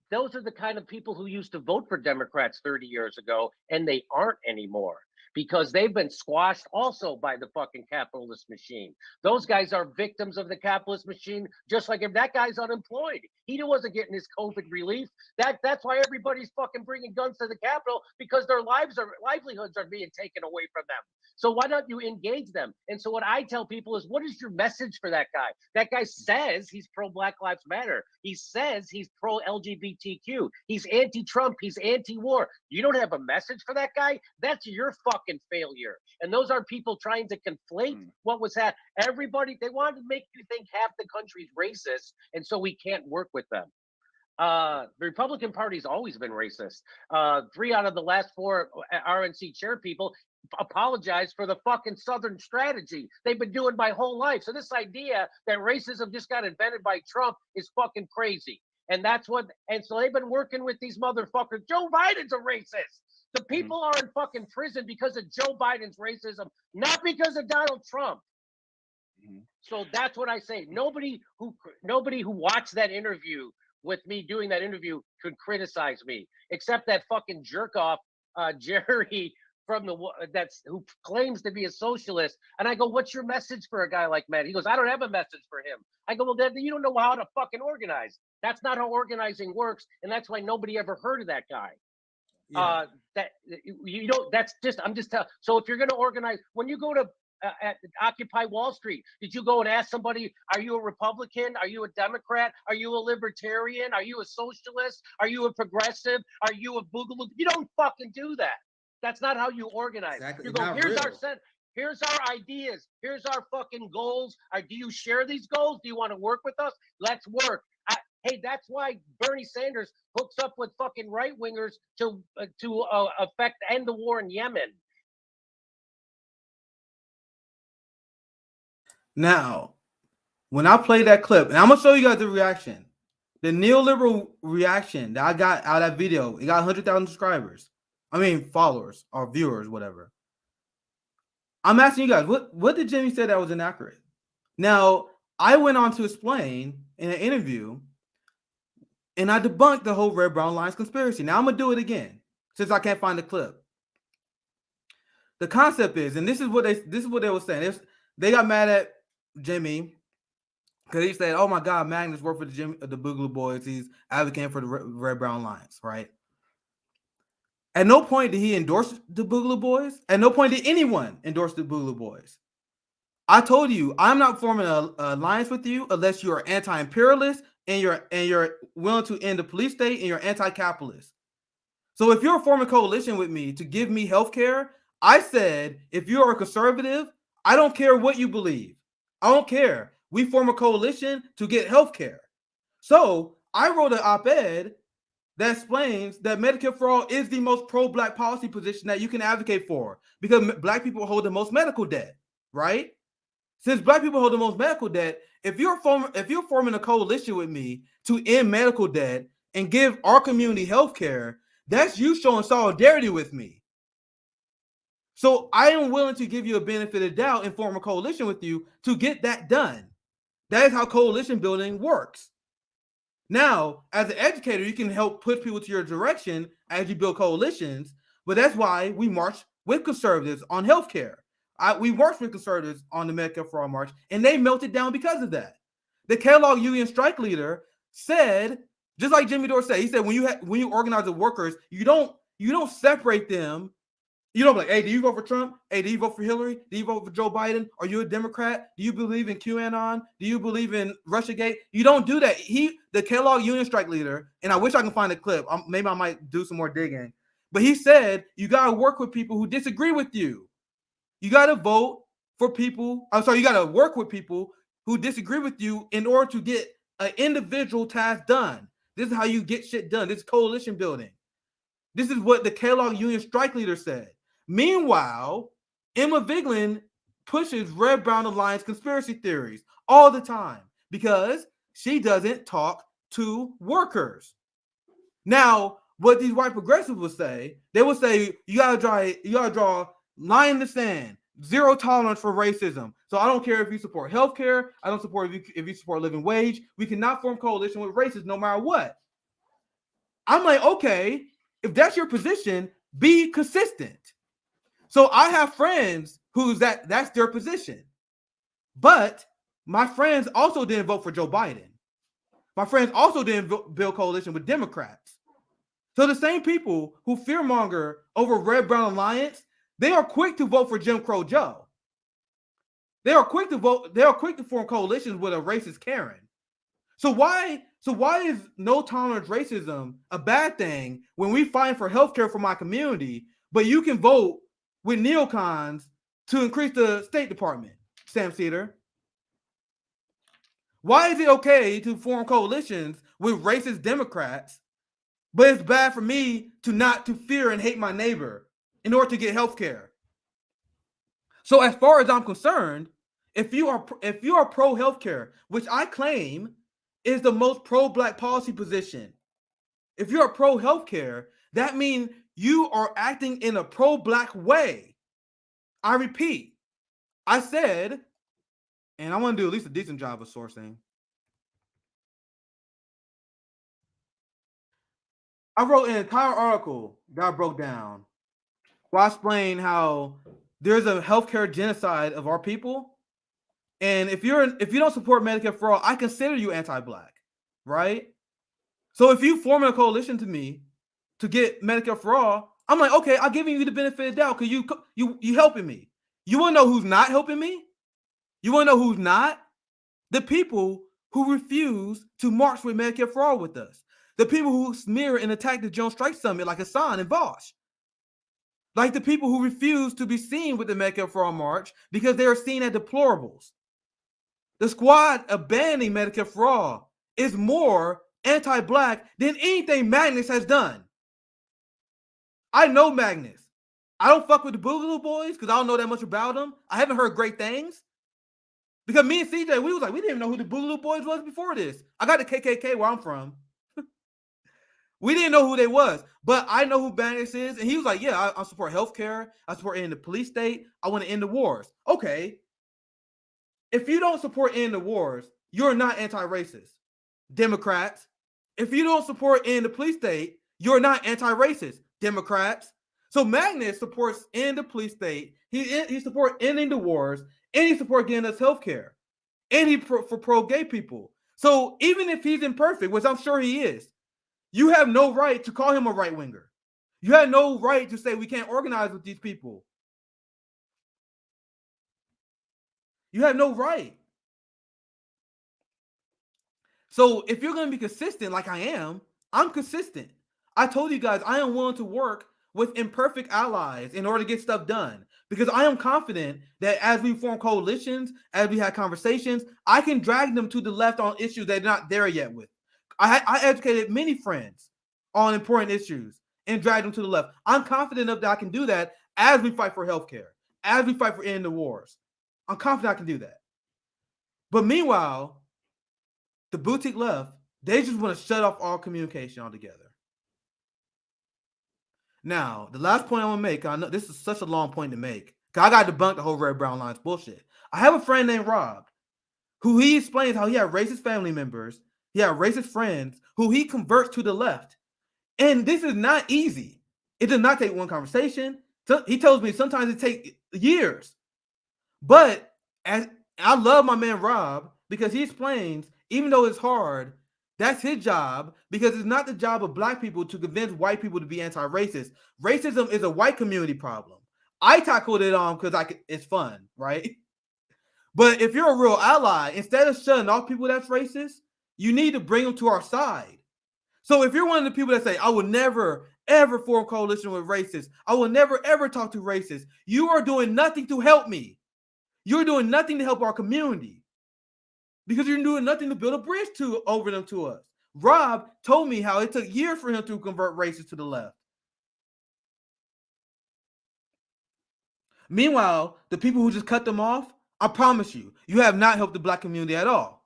those are the kind of people who used to vote for Democrats 30 years ago, and they aren't anymore. Because they've been squashed also by the fucking capitalist machine. Those guys are victims of the capitalist machine, just like if that guy's unemployed. He wasn't getting his COVID relief. That's why everybody's fucking bringing guns to the Capitol, because their livelihoods are being taken away from them. So why don't you engage them? And so what I tell people is, what is your message for that guy? That guy says he's pro-Black Lives Matter. He says he's pro-LGBTQ. He's anti-Trump. He's anti-war. You don't have a message for that guy? That's your fucking failure. And those are people trying to conflate what was that. Everybody, they wanted to make you think half the country's racist, and so we can't work with them. The Republican Party's always been racist. 3 out of the last 4 RNC chair people apologize for the fucking Southern strategy they've been doing my whole life. So this idea that racism just got invented by Trump is fucking crazy. And so they've been working with these motherfuckers. Joe Biden's a racist. The people are in fucking prison because of Joe Biden's racism, not because of Donald Trump. So that's what I say. Nobody who watched that interview with me doing that interview could criticize me, except that fucking jerk off Jerry who claims to be a socialist. And I go, what's your message for a guy like Matt? He goes, I don't have a message for him. I go, well, then you don't know how to fucking organize. That's not how organizing works, and that's why nobody ever heard of that guy. Yeah. I'm just telling. So if you're going to organize, when you go to at Occupy Wall Street, did you go and ask somebody, are you a Republican? Are you a Democrat? Are you a libertarian? Are you a socialist? Are you a progressive? Are you a boogaloo? You don't fucking do that. That's not how you organize. Exactly. You go, here's our ideas. Here's our fucking goals. Do you share these goals? Do you want to work with us? Let's work. Hey, that's why Bernie Sanders hooks up with fucking right-wingers to end the war in Yemen. Now, when I play that clip, and I'm going to show you guys the reaction, the neoliberal reaction that I got out of that video, it got 100,000 subscribers. I mean, followers or viewers, whatever. I'm asking you guys, what did Jimmy say that was inaccurate? Now, I went on to explain in an interview, and I debunked the whole Red Brown Alliance conspiracy. Now I'm going to do it again, since I can't find the clip. The concept is, and this is what they were saying. They got mad at Jimmy because he said, oh my God, Magnus worked for the Boogaloo Boys. He's advocating for the Red Brown Alliance, right? At no point did he endorse the Boogaloo Boys. At no point did anyone endorse the Boogaloo Boys. I told you I'm not forming an alliance with you unless you are anti-imperialist and you're willing to end the police state and you're anti-capitalist. So if you're forming a coalition with me to give me health care, I said, if you are a conservative, I don't care what you believe. I don't care. We form a coalition to get health care. So I wrote an op-ed that explains that Medicare for all is the most pro-Black policy position that you can advocate for because Black people hold the most medical debt, right? Since Black people hold the most medical debt, if you're forming a coalition with me to end medical debt and give our community health care, that's you showing solidarity with me. So I am willing to give you a benefit of doubt and form a coalition with you to get that done. That is how coalition building works. Now, as an educator, you can help push people to your direction as you build coalitions, but that's why we march with conservatives on healthcare. We marched with conservatives on the Medicare for All march, and they melted down because of that. The Kellogg Union strike leader said, just like Jimmy Dore said, he said when you organize the workers, you don't separate them. You don't be like, hey, do you vote for Trump? Hey, do you vote for Hillary? Do you vote for Joe Biden? Are you a Democrat? Do you believe in QAnon? Do you believe in Russiagate? You don't do that. The Kellogg Union strike leader, and I wish I can find a clip. Maybe I might do some more digging. But he said you got to work with people who disagree with you. You got to vote for people. I'm sorry, you got to work with people who disagree with you in order to get an individual task done. This is how you get shit done. This is coalition building. This is what the Kellogg Union strike leader said. Meanwhile, Emma Vigeland pushes Red Brown Alliance conspiracy theories all the time because she doesn't talk to workers. Now, what these white progressives would say, they would say you gotta draw line in the sand, zero tolerance for racism. So I don't care if you support healthcare, I don't support if you support living wage. We cannot form coalition with racists no matter what. I'm like, okay, if that's your position, be consistent. So I have friends that's their position. But my friends also didn't vote for Joe Biden. My friends also didn't build coalition with Democrats. So the same people who fearmonger over Red Brown Alliance, they are quick to vote for Jim Crow Joe. They are quick to form coalitions with a racist Karen. So why is no tolerance racism a bad thing when we fight for healthcare for my community, but you can vote with neocons to increase the State Department, Sam Seder? Why is it okay to form coalitions with racist Democrats, but it's bad for me to fear and hate my neighbor in order to get health care? So as far as I'm concerned, if you are pro healthcare, which I claim is the most pro-Black policy position, if you're pro healthcare, that means you are acting in a pro-Black way. I repeat, I said, and I want to do at least a decent job of sourcing. I wrote an entire article that I broke down where I explained how there's a healthcare genocide of our people. And if you don't support Medicare for all, I consider you anti-Black, right? So if you form a coalition to me to get Medicare for all, I'm like, okay, I'm giving you the benefit of the doubt because you helping me. You want to know who's not helping me? You want to know who's not? The people who refuse to march with Medicare for all with us. The people who smear and attack the Joint Strike Summit like Hassan and Bosch. Like the people who refuse to be seen with the Medicare for all march because they are seen as deplorables. The squad abandoning Medicare for all is more anti-Black than anything Magnus has done. I know Magnus. I don't fuck with the Boogaloo Boys because I don't know that much about them. I haven't heard great things. Because me and CJ, we didn't even know who the Boogaloo Boys was before this. I got the KKK where I'm from. We didn't know who they was, but I know who Magnus is. And he was like, yeah, I support healthcare. I support ending the police state. I want to end the wars. Okay. If you don't support ending the wars, you're not anti-racist. Democrats. If you don't support ending the police state, you're not anti-racist. Democrats. So Magnus supports ending the police state. He supports ending the wars, and he supports getting us health care. And he for pro-gay people. So even if he's imperfect, which I'm sure he is, you have no right to call him a right-winger. You have no right to say we can't organize with these people. You have no right. So if you're going to be consistent like I am, I'm consistent. I told you guys I am willing to work with imperfect allies in order to get stuff done, because I am confident that as we form coalitions, as we have conversations, I can drag them to the left on issues they're not there yet with. I educated many friends on important issues and drag them to the left. I'm confident enough that I can do that as we fight for healthcare, as we fight for ending the wars. I'm confident I can do that. But meanwhile, the boutique left, they just want to shut off all communication altogether. Now, the last point I want to make, I know this is such a long point to make, because I got to debunk the whole red, brown lines bullshit. I have a friend named Rob, who he explains how he had racist family members, he had racist friends, who he converts to the left. And this is not easy. It does not take one conversation. So he tells me sometimes it takes years. But as I love my man Rob, because he explains, even though it's hard, that's his job, because it's not the job of black people to convince white people to be anti-racist. Racism is a white community problem. I tackled it on because it's fun, right? But if you're a real ally, instead of shutting off people that's racist, you need to bring them to our side. So if you're one of the people that say, I will never, ever form coalition with racists, I will never, ever talk to racists, you are doing nothing to help me. You're doing nothing to help our community, because you're doing nothing to build a bridge over them to us. Rob told me how it took years for him to convert racists to the left. Meanwhile, the people who just cut them off, I promise you, you have not helped the black community at all.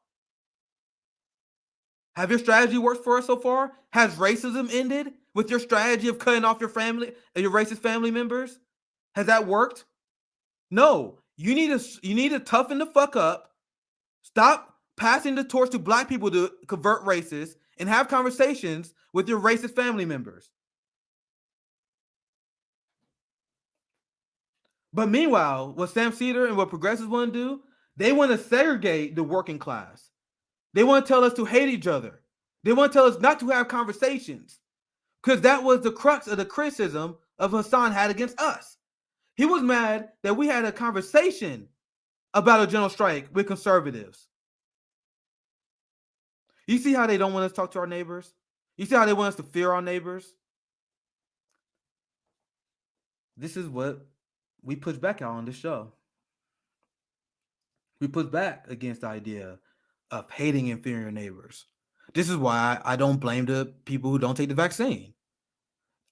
Have your strategy worked for us so far? Has racism ended with your strategy of cutting off your family, your racist family members? Has that worked? No. You need to toughen the fuck up. Stop passing the torch to black people to convert racists, and have conversations with your racist family members. But meanwhile, what Sam Seder and what progressives want to do, they want to segregate the working class. They want to tell us to hate each other. They want to tell us not to have conversations, because that was the crux of the criticism of Hassan had against us. He was mad that we had a conversation about a general strike with conservatives. You see how they don't want us to talk to our neighbors? You see how they want us to fear our neighbors? This is what we push back on this show. We push back against the idea of hating and fearing your neighbors. This is why I don't blame the people who don't take the vaccine.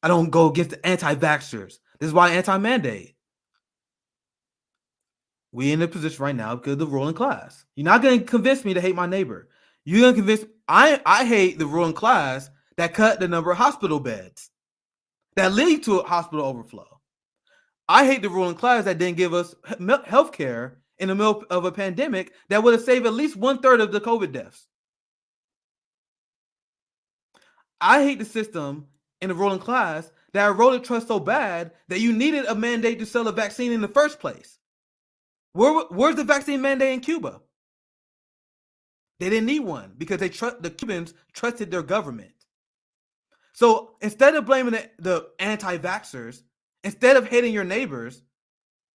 I don't go against the anti-vaxxers. This is why anti-mandate. We in a position right now because of the ruling class. You're not going to convince me to hate my neighbor. You're going to convince I hate the ruling class that cut the number of hospital beds that lead to a hospital overflow. I hate the ruling class that didn't give us health care in the middle of a pandemic that would have saved at least 1/3 of the COVID deaths. I hate the system in the ruling class that eroded trust so bad that you needed a mandate to sell a vaccine in the first place. Where's the vaccine mandate in Cuba? They didn't need one because the Cubans trusted their government. So instead of blaming the anti-vaxxers, instead of hating your neighbors,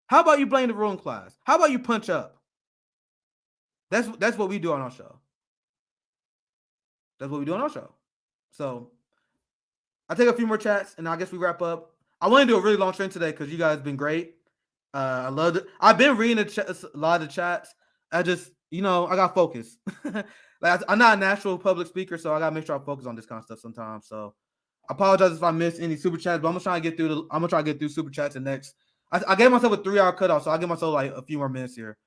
how about you blame the ruling class? How about you punch up? That's what we do on our show. That's what we do on our show. So I'll take a few more chats and I guess we wrap up. I want to do a really long stream today because you guys have been great. I loved it. I've been reading a lot of the chats. I just, I got focus. Like, I'm not a natural public speaker, so I got to make sure I focus on this kind of stuff sometimes. So I apologize if I missed any super chats, but I'm gonna try to get through super chats and next. I gave myself a 3-hour cutoff, so I'll give myself like a few more minutes here.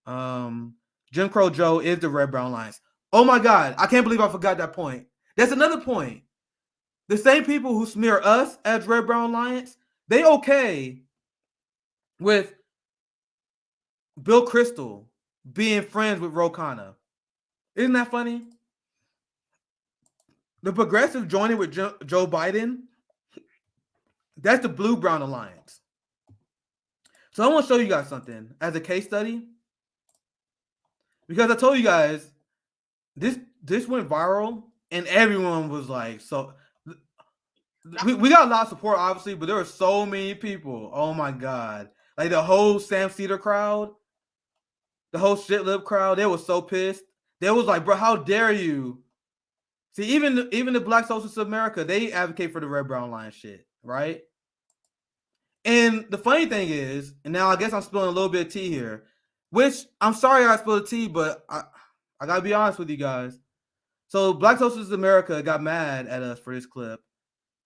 Jim Crow Joe is the red brown lines. Oh my God, I can't believe I forgot that point. That's another point. The same people who smear us as red brown lions, they okay with Bill Kristol being friends with Ro Khanna. Isn't that funny? The progressive joining with Joe Biden, that's the blue-brown alliance. So I want to show you guys something as a case study, because I told you guys this went viral and everyone was like, so we got a lot of support obviously, but there were so many people. Oh my God, like the whole Sam Seder crowd. the whole shit lip crowd, they was so pissed. They was like, bro, how dare you? See, even the Black Socialists of America, they advocate for the red, brown line shit, right? And the funny thing is, and now I guess I'm spilling a little bit of tea here, which I'm sorry I spilled tea, but I gotta be honest with you guys. So Black Socialists of America got mad at us for this clip.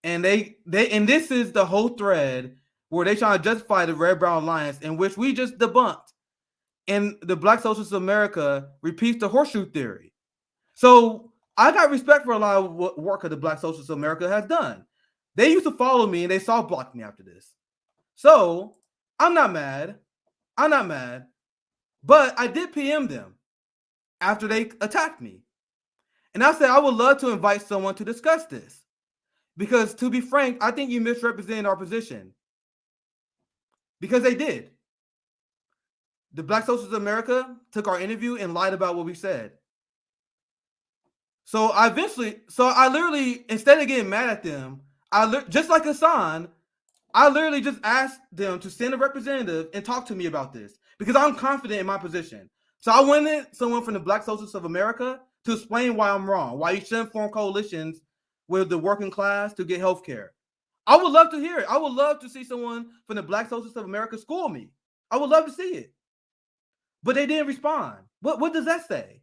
And they and this is the whole thread where they trying to justify the red, brown lines, in which we just debunked. And the Black Socialists of America repeats the horseshoe theory. So I got respect for a lot of work that the Black Socialists of America has done. They used to follow me and they soft blocked me after this. So I'm not mad. But I did PM them after they attacked me. And I said, I would love to invite someone to discuss this. Because to be frank, I think you misrepresented our position. Because they did. The Black Socialists of America took our interview and lied about what we said. So I literally, instead of getting mad at them, just like Hassan, I literally just asked them to send a representative and talk to me about this because I'm confident in my position. So I wanted someone from the Black Socialists of America to explain why I'm wrong, why you shouldn't form coalitions with the working class to get health care. I would love to hear it. I would love to see someone from the Black Socialists of America school me. I would love to see it. But they didn't respond. What does that say?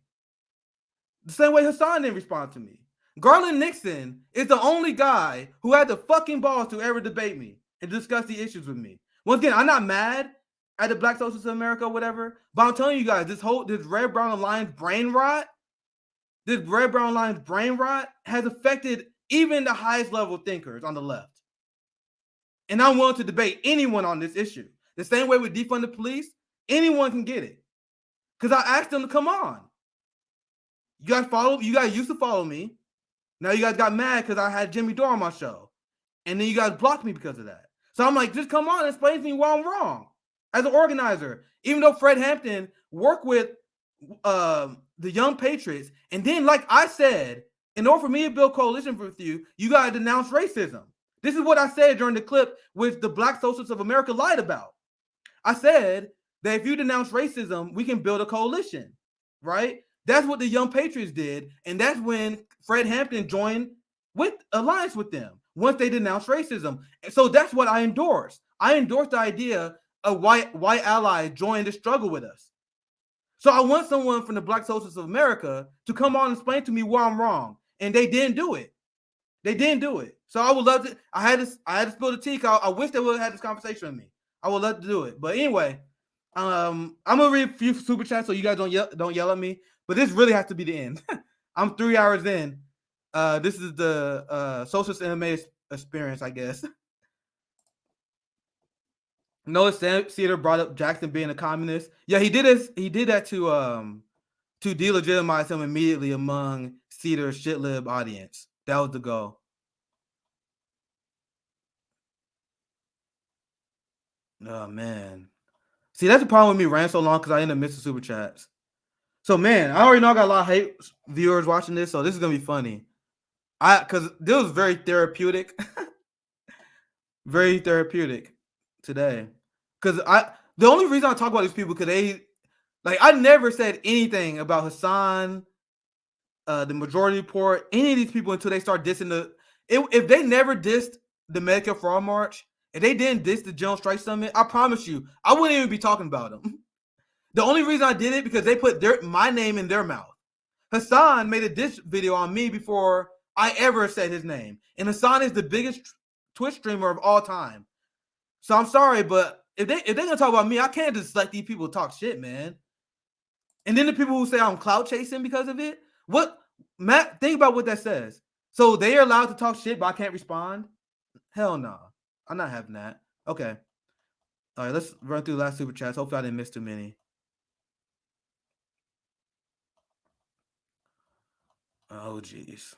The same way Hassan didn't respond to me. Garland Nixon is the only guy who had the fucking balls to ever debate me and discuss the issues with me. Once again, I'm not mad at the Black Socialists of America or whatever, but I'm telling you guys, this red, brown alliance brain rot, has affected even the highest level thinkers on the left. And I'm willing to debate anyone on this issue. The same way with defund the police, anyone can get it. Because I asked them to come on. You guys used to follow me. Now you guys got mad because I had Jimmy Dore on my show. And then you guys blocked me because of that. So I'm like, just come on and explain to me why I'm wrong. As an organizer, even though Fred Hampton worked with the Young Patriots, and then like I said, in order for me to build coalition with you, you got to denounce racism. This is what I said during the clip which the Black Socialists of America lied about. I said that if you denounce racism, we can build a coalition, right? That's what the Young Patriots did, and that's when Fred Hampton joined with alliance with them once they denounced racism. And so that's what I endorsed. I endorsed the idea of white allies join the struggle with us. So I want someone from the Black Socialists of America to come on and explain to me why I'm wrong, and they didn't do it. So I would love to. I had to spill the tea. I wish they would have had this conversation with me. I would love to do it. But anyway, I'm gonna read a few super chats so you guys don't yell at me. But this really has to be the end. I'm 3 hours in. This is the SocialistMMA experience, I guess. Noah Seder brought up Jackson being a communist. Yeah, he did this. He did that to delegitimize him immediately among Seder's shitlib audience. That was the goal. Oh man. See, that's the problem with me ran so long because I ended up missing super chats. So man, I already know I got a lot of hate viewers watching this, so this is gonna be funny. Because this was very therapeutic, very therapeutic today. Because the only reason I talk about these people because I never said anything about Hassan, the Majority Report, any of these people until they start dissing if they never dissed the Medicare for All March, if they didn't diss the General Strike Summit, I promise you, I wouldn't even be talking about them. The only reason I did it because they put my name in their mouth. Hassan made a diss video on me before I ever said his name. And Hassan is the biggest Twitch streamer of all time. So I'm sorry, but if they're gonna talk about me, I can't just let these people talk shit, man. And then the people who say I'm clout chasing because of it, Matt, think about what that says. So they are allowed to talk shit, but I can't respond? Hell no. I'm not having that. Okay. All right, let's run through the last super chats. Hopefully I didn't miss too many. Oh, geez.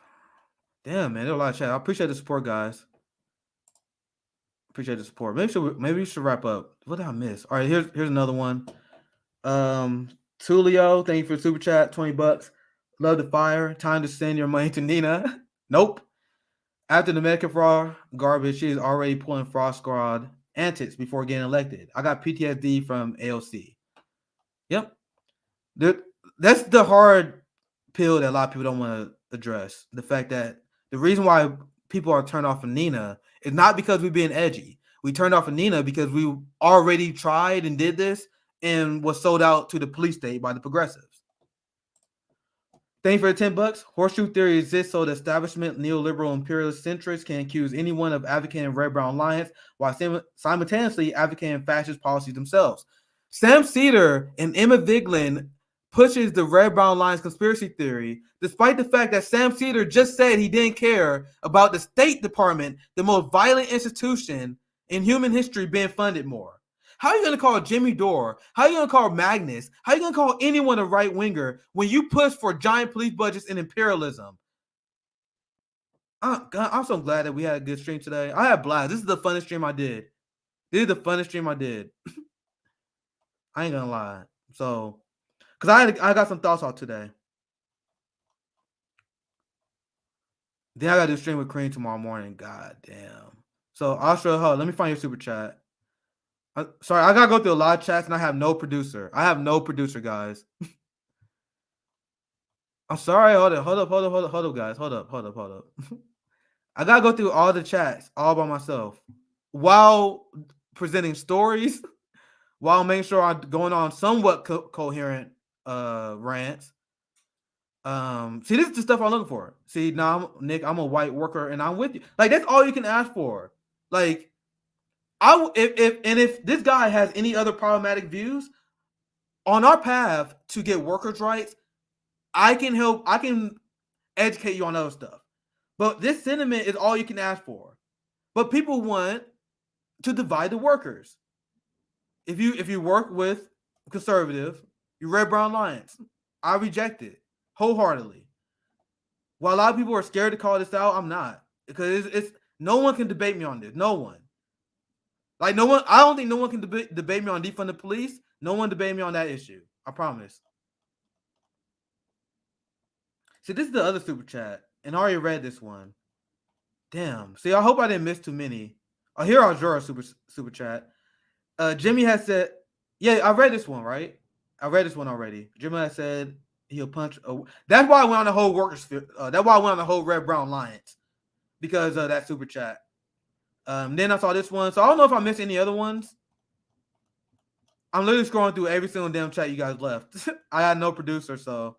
Damn, man. There's a lot of chat. I appreciate the support, guys. Appreciate the support. Maybe we should wrap up. What did I miss? All right, here's another one. Tulio, thank you for the super chat. $20. Love the fire. Time to send your money to Nina. Nope. After the Medicare for All garbage, she is already pulling fraud squad antics before getting elected. I got PTSD from AOC. Yep. That's the hard pill that a lot of people don't want to address. The fact that the reason why people are turned off of Nina is not because we're being edgy. We turned off of Nina because we already tried and did this and was sold out to the police state by the progressives. Thank you for the $10. Horseshoe theory exists so the establishment, neoliberal imperialist centrists can accuse anyone of advocating red-brown alliance while simultaneously advocating fascist policies themselves. Sam Seder and Emma Vigeland pushes the red-brown alliance conspiracy theory, despite the fact that Sam Seder just said he didn't care about the State Department, the most violent institution in human history, being funded more. How are you going to call Jimmy Dore? How are you going to call Magnus? How are you going to call anyone a right winger when you push for giant police budgets and imperialism? I'm so glad that we had a good stream today. I had blast. This is the funnest stream I did. I ain't gonna lie. So, because I got some thoughts out today. Then I got to do a stream with Cream tomorrow morning. God damn. So, Austria, let me find your super chat. Sorry, I gotta go through a lot of chats and I have no producer. Guys. I'm sorry. Hold up, guys. Hold up. I gotta go through all the chats all by myself while presenting stories, while making sure I'm going on somewhat coherent rants. See, this is the stuff I'm looking for. See, now, Nick, I'm a white worker and I'm with you. Like, that's all you can ask for. Like, if this guy has any other problematic views on our path to get workers' rights, I can help. I can educate you on other stuff. But this sentiment is all you can ask for. But people want to divide the workers. If you work with conservative, you red brown alliance. I reject it wholeheartedly. While a lot of people are scared to call this out, I'm not, because it's no one can debate me on this. No one. Like, no one, I don't think no one can debate me on defund the police. No one debate me on that issue. I promise. See, this is the other super chat, and I already read this one. Damn. See, I hope I didn't miss too many. Oh, here are Jura super chat. Jimmy has said, yeah, I read this one, right? I read this one already. Jimmy has said he'll punch. That's why I went on the whole workers. That's why I went on the whole red brown alliance, because of that super chat. Then I saw this one. So I don't know if I missed any other ones. I'm literally scrolling through every single damn chat you guys left. I had no producer, so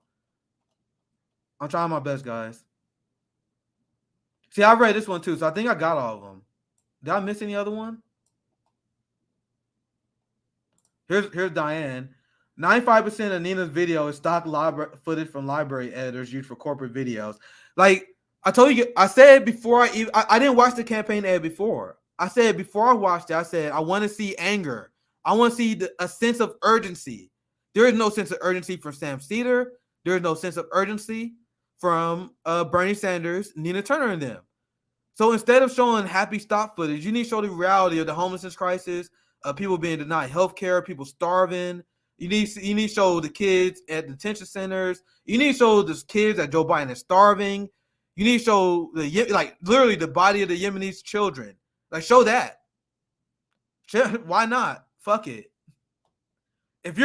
I'm trying my best, guys. See, I read this one too, so I think I got all of them. Did I miss any other one? Here's Diane. 95% of Nina's video is stock footage from library editors used for corporate videos. Like, I told you, I said before I didn't watch the campaign ad before. I said before I watched it, I said I want to see anger. I want to see a sense of urgency. There is no sense of urgency from Sam Seder. There is no sense of urgency from Bernie Sanders, Nina Turner, and them. So instead of showing happy stock footage, you need to show the reality of the homelessness crisis, people being denied health care, people starving. You need to show the kids at detention centers. You need to show the kids that Joe Biden is starving. You need to show literally the body of the Yemenis children. Like, show that. Why not? Fuck it. If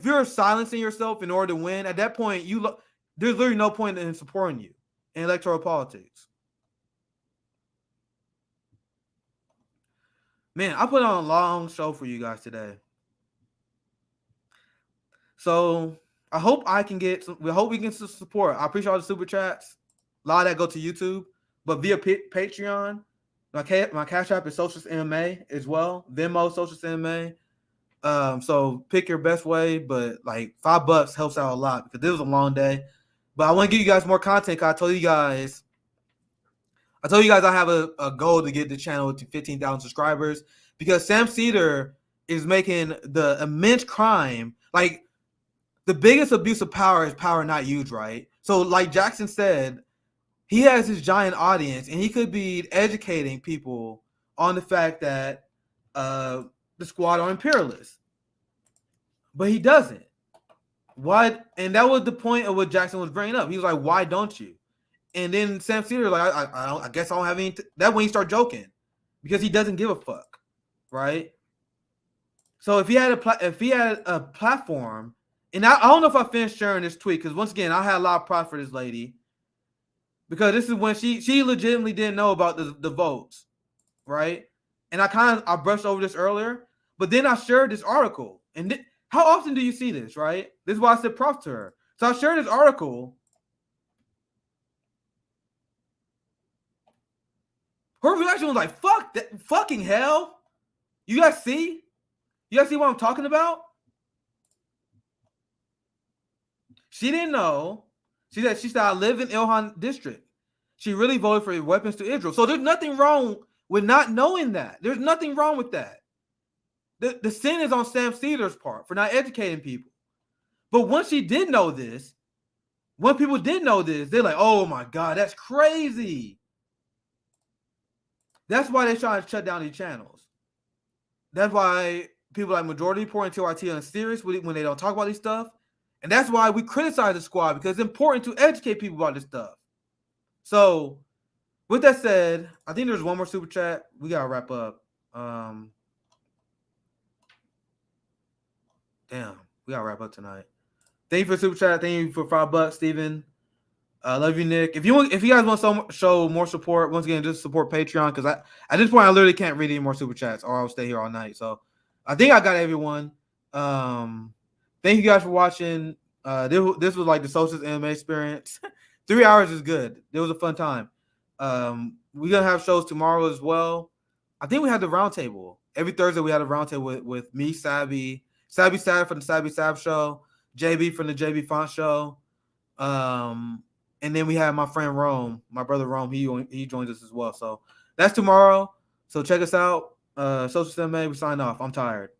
you're silencing yourself in order to win, at that point there's literally no point in supporting you in electoral politics. Man, I put on a long show for you guys today. So I hope we hope we can support. I appreciate all the super chats. A lot of that go to YouTube, but via Patreon, my Cashapp is SocialistMMA as well. Venmo, SocialistMMA. So pick your best way, but like $5 helps out a lot because this was a long day. But I want to give you guys more content. I told you guys I have a goal to get the channel to 15,000 subscribers, because Sam Seder is making the immense crime. Like, the biggest abuse of power is power not used, right? So like Jackson said, he has his giant audience and he could be educating people on the fact that the squad are imperialists. But he doesn't. Why? And that was the point of what Jackson was bringing up. He was like, why don't you? And then Sam Seder like, I guess I don't have any. That's when he started joking, because he doesn't give a fuck, right? So if he had a platform And I don't know if I finished sharing this tweet because once again, I had a lot of pride for this lady because this is when she legitimately didn't know about the votes, right? And I brushed over this earlier, but then I shared this article. And how often do you see this, right? This is why I said props to her. So I shared this article. Her reaction was like, "Fuck that, fucking hell!" You guys see? You guys see what I'm talking about? She didn't know. She said I live in Ilhan district. She really voted for weapons to Israel. So there's nothing wrong with not knowing that. There's nothing wrong with that. The sin is on Sam Seder's part for not educating people. But once she did know this, when people did know this, they're like, "Oh my God, that's crazy." That's why they're trying to shut down these channels. That's why people like Majority Report and TRT are serious when they don't talk about this stuff. And that's why we criticize the squad, because it's important to educate people about this stuff. So, with that said, I think there's one more super chat. We got to wrap up. Damn, we got to wrap up tonight. Thank you for the super chat. Thank you for $5, Steven. Love you, Nick. If you guys want to show more support, once again, just support Patreon, because at this point I literally can't read any more super chats, or I'll stay here all night. So I think I got everyone. Thank you guys for watching. This was like the Socialist MMA experience. 3 hours is good. It was a fun time. We're gonna have shows tomorrow as well. I think we had the roundtable every Thursday. We had a roundtable with me, Sabby Sad from the Sabby Sab show, JB from the JB Font show. And then we have my friend Rome, my brother Rome. He joins us as well. So that's tomorrow. So check us out. SocialistMMA, we sign off. I'm tired.